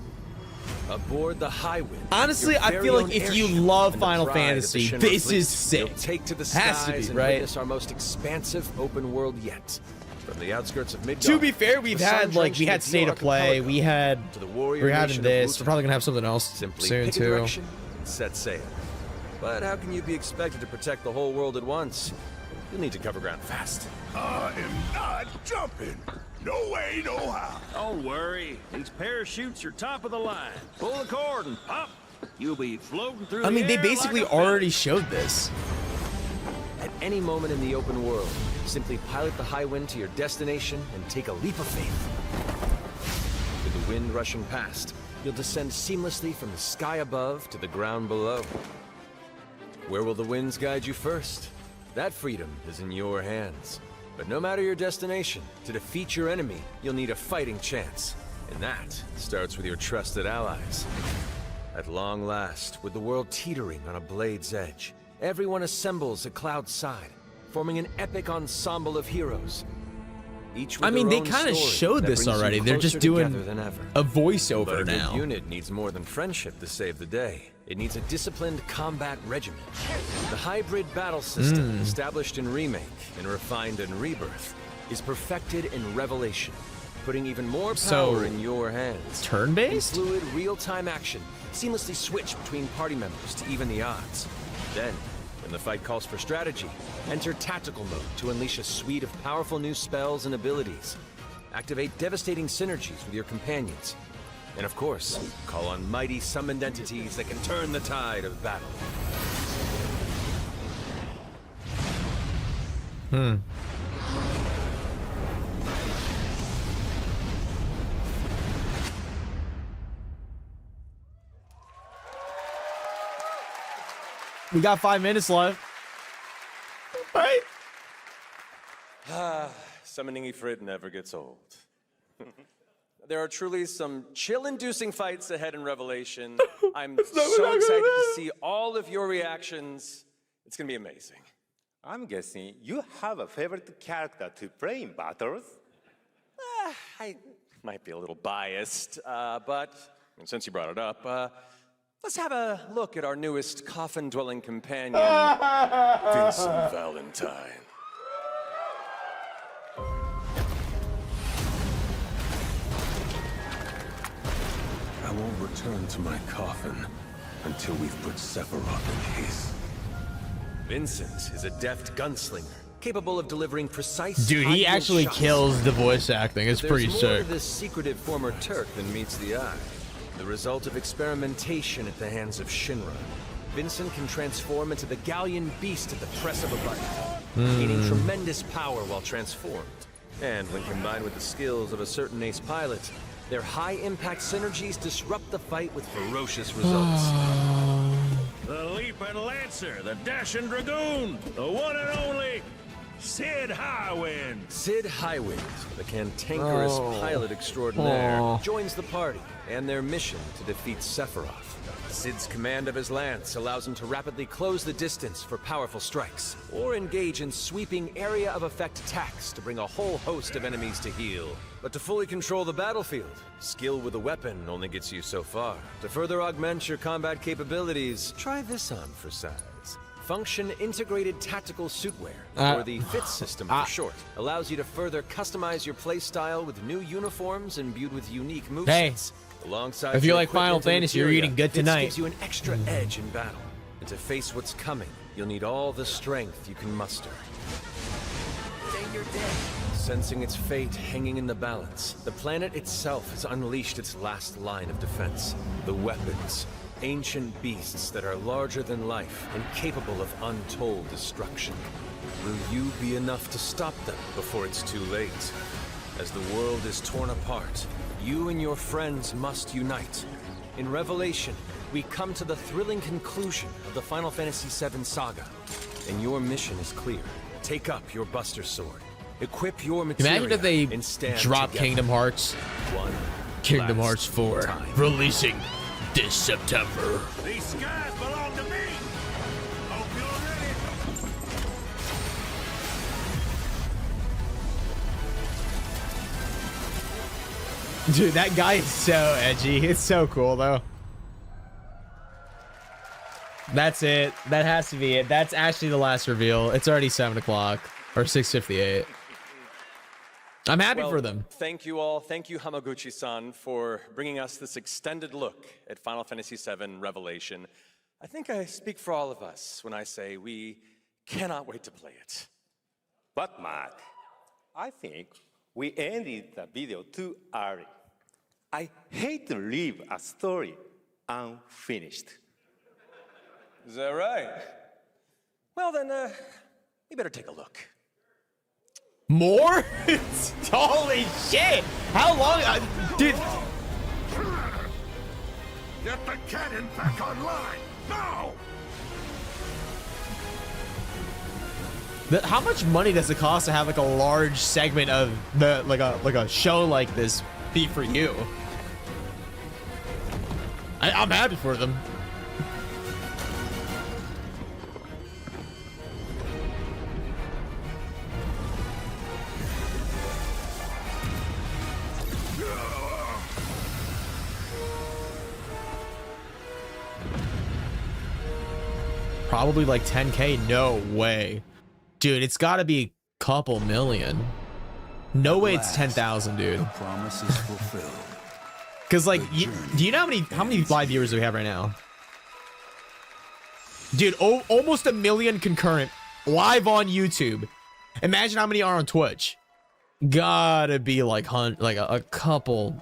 Aboard the Highwind. Honestly, your I very feel like own if you airship love and the Final pride of the Fantasy, Shinra this fleet, is sick. You'll take to the Has to skies be, and right? witness our most expansive open world yet. From the outskirts of Midgard. To be fair, we've had like we had State of Play, we had we're having this. We're probably gonna have something else Simply soon pick a too. direction and set sail. But how can you be expected to protect the whole world at once? You'll need to cover ground fast. I am not jumping. No way, no how. Don't worry. These parachutes are top of the line. Pull the cord and pop. You'll be floating through I mean, the they air basically like a feather. already showed this. At any moment in the open world, simply pilot the Highwind to your destination and take a leap of faith. With the wind rushing past, you'll descend seamlessly from the sky above to the ground below. Where will the winds guide you first? That freedom is in your hands. But no matter your destination, to defeat your enemy, you'll need a fighting chance. And that starts with your trusted allies. At long last, with the world teetering on a blade's edge, everyone assembles at Cloud's side, forming an epic ensemble of heroes. Each with I mean, their they own kind of story showed that this brings you already. They're just closer doing together than ever. a But voiceover a good now. unit needs more than friendship to save the day. It needs a disciplined combat regimen. The hybrid battle system, established in Remake and refined in Rebirth, is perfected in Revelation, putting even more power So, in your hands. turn-based? In fluid, real-time action, seamlessly switch between party members to even the odds. Then, when the fight calls for strategy, enter tactical mode to unleash a suite of powerful new spells and abilities. Activate devastating synergies with your companions. And of course, call on mighty summoned entities that can turn the tide of battle. We got 5 minutes left. Right? Summoning Ifrit never gets old. There are truly some chill-inducing fights ahead in Revelation. I'm so excited to see all of your reactions. It's gonna be amazing. I'm guessing you have a favorite character to play in battles? I might be a little biased, but since you brought it up, let's have a look at our newest coffin-dwelling companion, Vincent Valentine. I won't return to my coffin until we've put Sephiroth in his. Vincent is a deft gunslinger, capable of delivering precise. Dude, he actually kills the voice acting. It's pretty There's more sick. to this secretive former Turk than meets the eye. The result of experimentation at the hands of Shinra. Vincent can transform into the Galleon beast at the press of a button, gaining tremendous power while transformed. And when combined with the skills of a certain ace pilot, their high-impact synergies disrupt the fight with ferocious results. The Leaping Lancer, the Dashing Dragoon, the one and only Sid Highwind. Sid Highwind, the cantankerous pilot extraordinaire, joins the party and their mission to defeat Sephiroth. Sid's command of his lance allows him to rapidly close the distance for powerful strikes, or engage in sweeping area of effect attacks to bring a whole host of enemies to heel. But to fully control the battlefield, skill with a weapon only gets you so far. To further augment your combat capabilities, try this on for size. Function Integrated Tactical Suitwear, or the FIT system for short, allows you to further customize your playstyle with new uniforms imbued with unique movesets. Alongside if you your like Final equipment and Fantasy, you're materia, eating good Fits tonight. gives you an extra edge in battle. And to face what's coming, you'll need all the strength you can muster. Sensing its fate hanging in the balance, the planet itself has unleashed its last line of defense. The weapons. Ancient beasts that are larger than life and capable of untold destruction. Will you be enough to stop them before it's too late? As the world is torn apart, you and your friends must unite. In Revelation, we come to the thrilling conclusion of the Final Fantasy VII saga. And your mission is clear. Take up your Buster Sword. Equip your materia. Imagine if they and stand drop together. Kingdom Hearts. Kingdom Hearts 4 releasing this September. These skies belong to me. Hope you're ready. Dude, that guy is so edgy. It's so cool though. That's it. That has to be it. That's actually the last reveal. It's already 7 o'clock or 6:58. I'm happy for them. Thank you all. Thank you, Hamaguchi-san, for bringing us this extended look at Final Fantasy VII Revelation. I think I speak for all of us when I say we cannot wait to play it. But Mark, I think we ended the video too early. I hate to leave a story unfinished. Is that right? Well then, we better take a look. More? Holy shit! How long? Dude. Get the cannon back online, now! How much money does it cost to have like a large segment of the like a show like this be for you? I'm happy for them. Probably like 10K. No way. Dude, it's got to be a couple million. No way it's 10,000, dude. The promise is fulfilled. Because like, do you know how many live viewers do we have right now? Dude, almost 1 million concurrent live on YouTube. Imagine how many are on Twitch. Gotta be like a couple,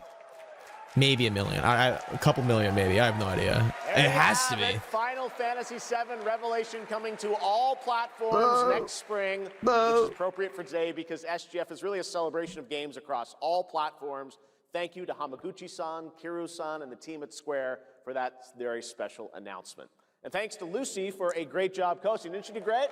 maybe 1 million. A couple million, maybe. I have no idea. It has to be. Final Fantasy VII Revelation coming to all platforms next spring, which is appropriate for today because SGF is really a celebration of games across all platforms. Thank you to Hamaguchi-san, Kiru-san, and the team at Square for that very special announcement. And thanks to Lucy for a great job coaching. Didn't she do great?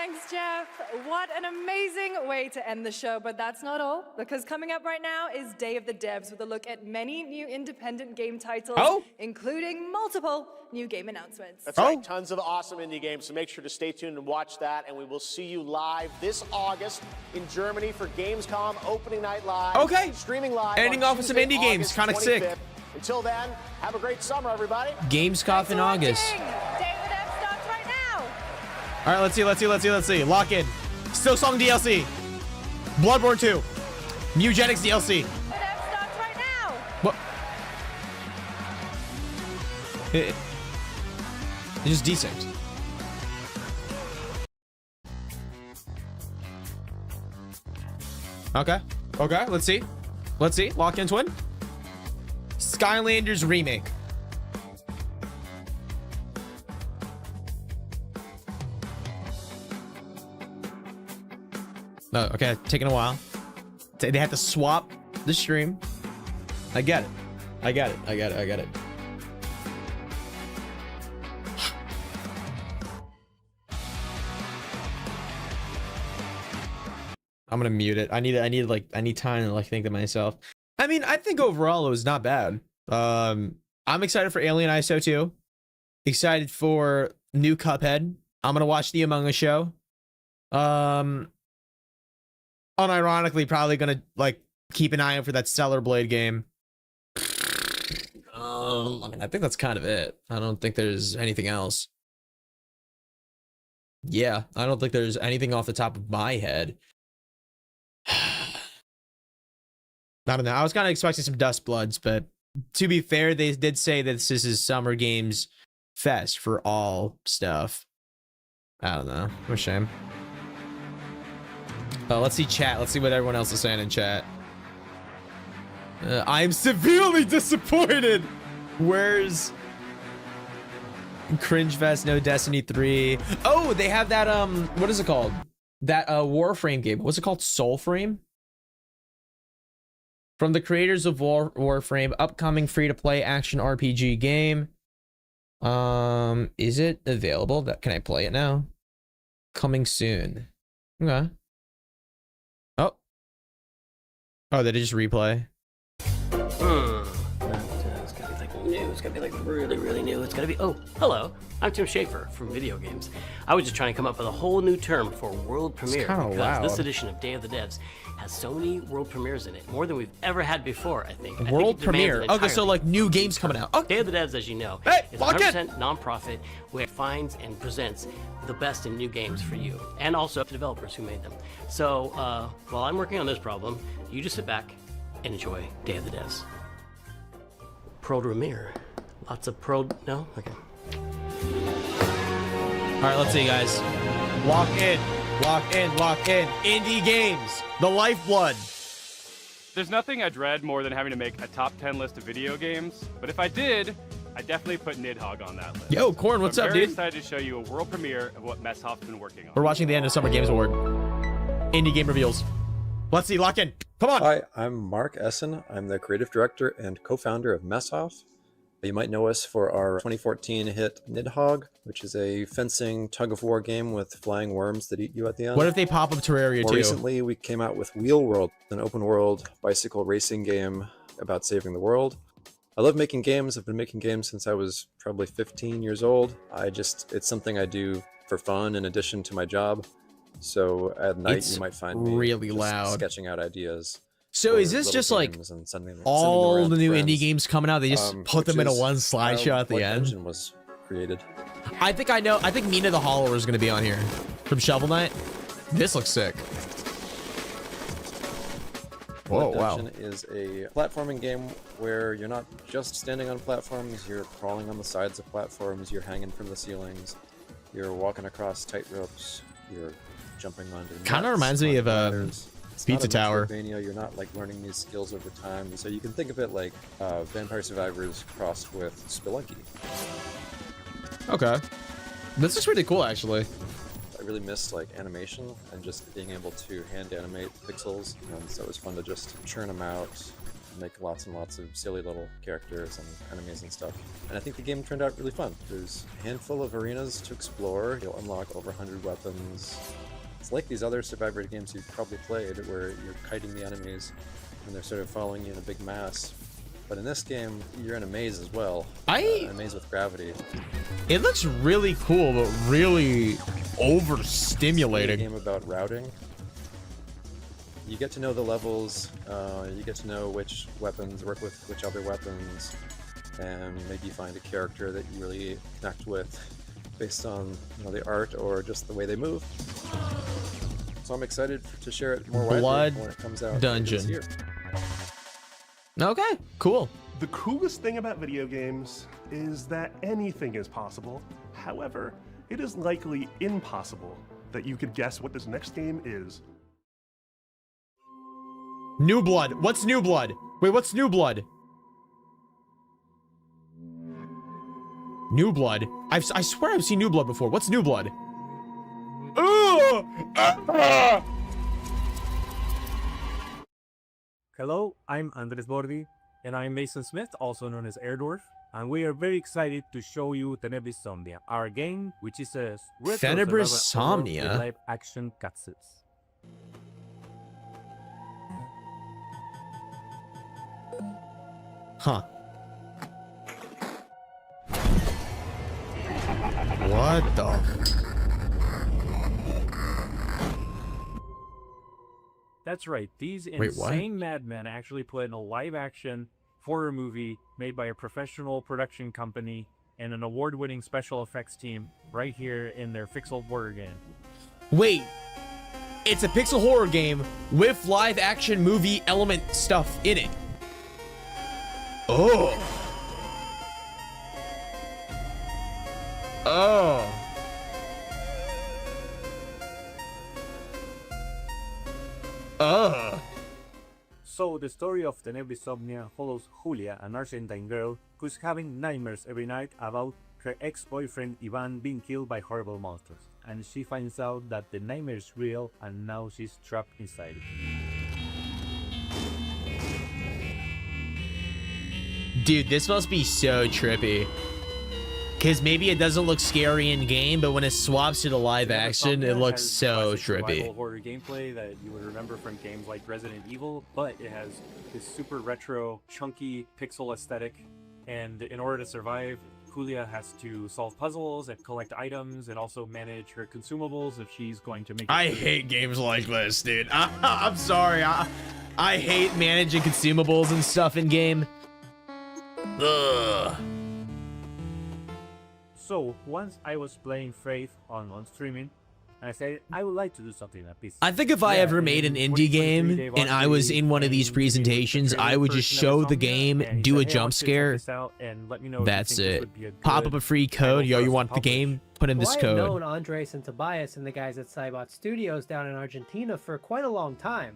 Thanks, Jeff. What an amazing way to end the show, but that's not all, because coming up right now is Day of the Devs with a look at many new independent game titles, including multiple new game announcements. That's right, tons of awesome indie games, so make sure to stay tuned and watch that, and we will see you live this August in Germany for Gamescom Opening Night Live. Okay. Streaming live. Ending on off with some Tuesday, indie games, August kind of sick. 25th. Until then, have a great summer, everybody. Gamescom in August. Day of the Devs starts right now. All right, let's see. Lock in. Still Song DLC. Bloodborne 2. Mugenics DLC. Devs starts right now. What? It's just decent. Okay. Let's see. Lock in twin. Skylanders remake. No, okay, taking a while. They had to swap the stream. I get it. I'm gonna mute it. I need time to like think to myself. I mean, I think overall it was not bad. I'm excited for Alien ISO 2. Excited for new Cuphead. I'm gonna watch the Among Us show. Unironically, probably gonna like keep an eye out for that Stellar Blade game. I mean, I think that's kind of it. I don't think there's anything else. Yeah, I don't think there's anything off the top of my head. I don't know. I was kind of expecting some Dust Bloods, but to be fair, they did say that this is Summer Games Fest for all stuff. I don't know. What a shame. Oh, let's see chat. Let's see what everyone else is saying in chat. I am severely disappointed. Where's Cringe Fest? No Destiny 3. Oh, they have that what is it called? That Warframe game. What's it called? Soulframe? From the creators of Warframe, upcoming free-to-play action RPG game. Is it available? Can I play it now? Coming soon. Okay. Oh, they just replay. It's gonna be like new. It's gonna be like really, really new. It's gonna be. Oh, hello. I'm Tim Schafer from Video Games. I was just trying to come up with a whole new term for world premiere because loud. this edition of Day of the Devs has so many world premieres in it, more than we've ever had before. I think. World premiere. Okay, so like new games coming out. Okay. Day of the Devs, as you know, is 100% non-profit, where it finds and presents the best in new games for you, and also the developers who made them. So while I'm working on this problem, you just sit back and enjoy Day of the Devs. Pro premiere. Lots of pro. No? Okay. All right, let's see, guys. Lock in. Indie games, the lifeblood. There's nothing I dread more than having to make a top 10 list of video games, but if I did, I'd definitely put Nidhogg on that list. Yo, Corn, what's up, dude? I'm very excited to show you a world premiere of what Messhoff's been working on. We're watching the end of Summer Games Award. Indie game reveals. Let's see, lock in. Come on. Hi, I'm Mark Essen. I'm the creative director and co-founder of Messhoff. You might know us for our 2014 hit Nidhogg, which is a fencing tug-of-war game with flying worms that eat you at the end. What if they pop up Terraria More too? recently, we came out with Wheel World, an open-world bicycle racing game about saving the world. I love making games. I've been making games since I was probably 15 years old. It's something I do for fun in addition to my job. So at night, It's you might find me really just loud. sketching out ideas. So is this just like all the new indie games coming out? They just put them into one slideshow at the end. Engine was created. I think I know. I think Mina the Hollower is going to be on here from Shovel Knight. This looks sick. Whoa, wow. Dungeon is a platforming game where you're not just standing on platforms, you're crawling on the sides of platforms, you're hanging from the ceilings, you're walking across tight ropes, you're jumping onto Kind of reminds me of Pizza Tower. You're not like learning these skills over time, so you can think of it like Vampire Survivors crossed with Spelunky. Okay, this is pretty cool actually. I really missed like animation and just being able to hand animate pixels, so it was fun to just churn them out make lots and lots of silly little characters and enemies and stuff. And I think the game turned out really fun. There's a handful of arenas to explore. You'll unlock over 100 weapons. It's like these other Survivor games you've probably played where you're kiting the enemies and they're sort of following you in a big mass. But in this game, you're in a maze as well. A maze with gravity. It looks really cool, but really overstimulating. It's a game about routing. You get to know the levels, you get to know which weapons work with which other weapons, and maybe find a character that you really connect with based on the art or just the way they move. So I'm excited to share it more widely when it comes out Dungeon. this year. Okay, cool. The coolest thing about video games is that anything is possible. However, it is likely impossible that you could guess what this next game is. New Blood. What's New Blood? Wait, what's New Blood? New Blood? I swear I've seen New Blood before. What's New Blood? Hello, I'm Andres Bordi, and I'm Mason Smith, also known as Airdorf, and we are very excited to show you Tenebris Somnia, our game, which is a retro Tenebris survival horror with Somnia? live-action cutscenes. Huh. What the? That's right, these Wait, what? insane madmen actually put in a live-action horror movie made by a professional production company and an award-winning special effects team right here in their Pixel horror game. Wait. It's a pixel horror game with live action movie element stuff in it. Oh. Oh. So the story of Tenebris Somnia follows Julia, an Argentine girl who's having nightmares every night about her ex-boyfriend Ivan being killed by horrible monsters. And she finds out that the nightmare is real and now she's trapped inside it. Dude, this must be so trippy. Because maybe it doesn't look scary in game, but when it swaps to the live action, it looks so trippy. Survival horror gameplay that you would remember from games like Resident Evil, but it has this super retro, chunky pixel aesthetic. And in order to survive, Julia has to solve puzzles and collect items and also manage her consumables if she's going to make it. I hate games like this, dude. I'm sorry. I hate managing consumables and stuff in game. Ugh. So once I was playing Faith on streaming, and I said I would like to do something like this. I think if I ever made an indie game and I was in one of these presentations, I would just show the game, do a jump scare. That's it. Pop up a free code. Yo, you want the game? Put in this code. I've known Andres and Tobias and the guys at Cybot Studios down in Argentina for quite a long time,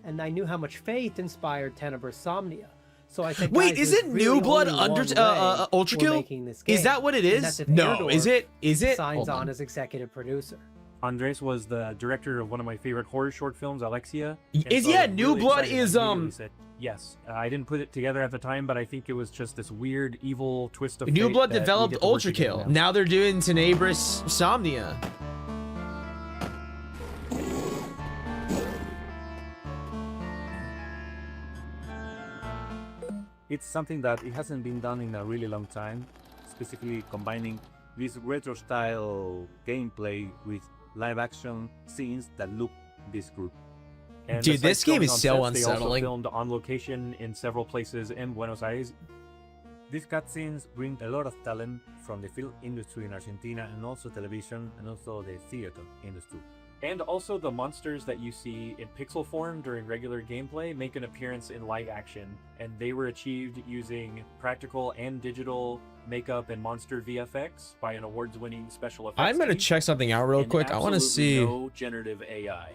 and I knew how much Faith inspired Tenebris Somnia. So I said, wait, guys, is it really New Blood only under one way Ultra we're Kill? making this Is game, that what it and is? that's if No, Airdorf is it? Is it? signs Hold on on. as executive producer. Andres was the director of one of my favorite horror short films, Alexia. Is yeah, New Blood is Said, yes, I didn't put it together at the time, but I think it was just this weird evil twist of New fate Blood that we developed get to work Ultra together Kill. now. Now they're doing Tenebris Somnia. It's something that it hasn't been done in a really long time, specifically combining this retro style gameplay with live action scenes that look this group. And Dude, this besides game filming is on so sets, they also unsettling. filmed on location in several places in Buenos Aires. These cutscenes bring a lot of talent from the film industry in Argentina and also television and also the theater industry. And also the monsters that you see in pixel form during regular gameplay make an appearance in live action, and they were achieved using practical and digital makeup and monster VFX by an awards-winning special effects I'm gonna team, check something out real and quick. I want to absolutely see. no generative AI.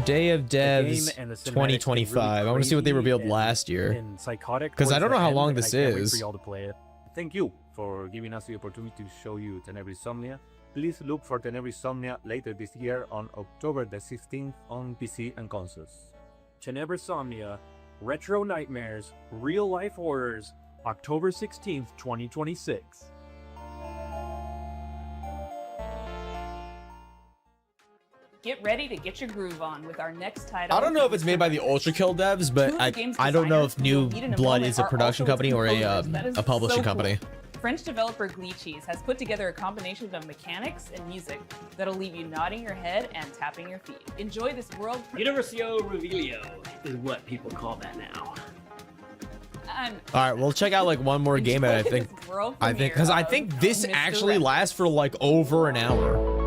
Day of Devs game and the cinematics get 2025. really I want to see what they crazy revealed and- last year. and psychotic Because I towards don't know the how end, long and this I can't wait is. for y'all to play it. Thank you for giving us the opportunity to show you Tenebris Somnia. please look for Tenebris Somnia later this year on October the 16th on PC and consoles. Tenebris Somnia, Retro Nightmares, Real Life Horrors, October 16th, 2026. Get ready to get your groove on with our next title. I don't know if it's made by the Ultra Kill devs, but I don't know if New Blood is a production company or a publishing company. French developer Glitchies has put together a combination of mechanics and music that'll leave you nodding your head and tapping your feet. Enjoy this world. Universio Revelio is what people call that now. All right, we'll check out like one more game. I think because I think this actually lasts for like over an hour.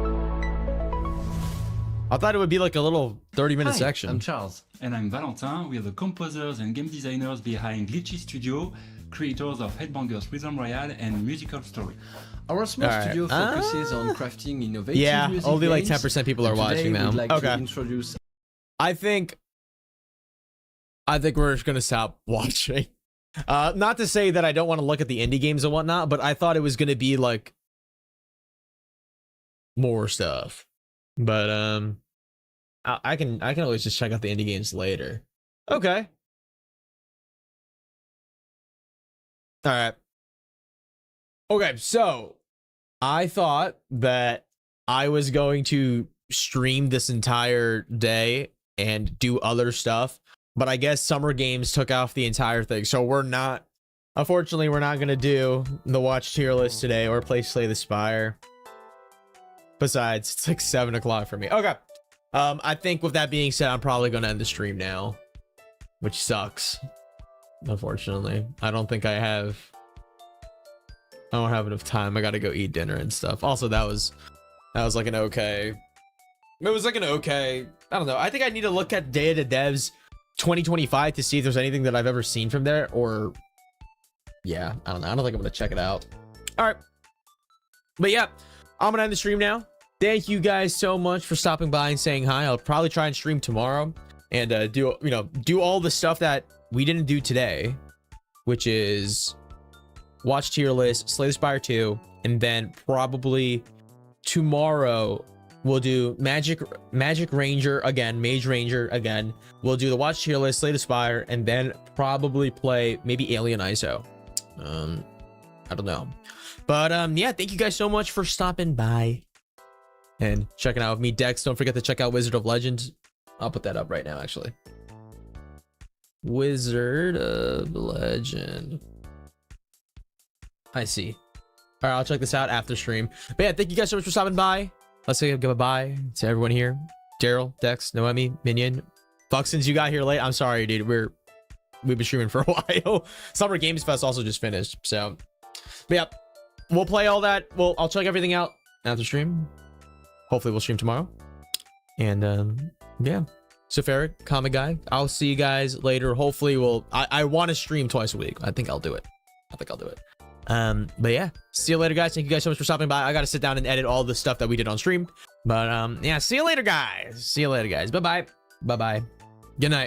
I thought it would be like a little 30-minute section. I'm Charles. And I'm Valentin. We are the composers and game designers behind Glitchy Studio, creators of Headbangers Rhythm Royale and Musical Story. Our small studio focuses on crafting innovative music only like games, 10% people are watching now. We'd like to introduce... I think we're just gonna stop watching. Not to say that I don't want to look at the indie games and whatnot, but I thought it was gonna be like more stuff. But I can always just check out the indie games later. Okay. All right. Okay, so I thought that I was going to stream this entire day and do other stuff, but I guess Summer Games took off the entire thing. So unfortunately, we're not going to do the watch tier list today or play Slay the Spire. Besides, it's like 7 o'clock for me. Okay. I think with that being said, I'm probably going to end the stream now, which sucks. Unfortunately, I don't have enough time. I got to go eat dinner and stuff. Also, that was like an okay. It was like an okay. I don't know. I think I need to look at Day of the Devs 2025 to see if there's anything that I've ever seen from there, or yeah, I don't know. I don't think I'm going to check it out. All right. But yeah, I'm going to end the stream now. Thank you guys so much for stopping by and saying hi. I'll probably try and stream tomorrow and do all the stuff that we didn't do today, which is watch tier list, Slay the Spire 2, and then probably tomorrow we'll do Magic Ranger again, Mage Ranger again. We'll do the watch tier list, Slay the Spire, and then probably play maybe Alien ISO. I don't know. But yeah, thank you guys so much for stopping by and checking out with me. Dex, don't forget to check out Wizard of Legend. I'll put that up right now, actually. Wizard of Legend. I see. All right, I'll check this out after stream. But yeah, thank you guys so much for stopping by. Let's say goodbye to everyone here. Daryl, Dex, Noemi, Minion. Fuck, since you got here late, I'm sorry, dude. We've been streaming for a while. Summer Games Fest also just finished, so. But yeah, we'll play all that. I'll check everything out after stream. Hopefully we'll stream tomorrow. And yeah. So Ferret, Comic Guy, I'll see you guys later. Hopefully I want to stream twice a week. I think I'll do it. But yeah, see you later, guys. Thank you guys so much for stopping by. I got to sit down and edit all the stuff that we did on stream. But yeah, see you later, guys. Bye-bye. Good night.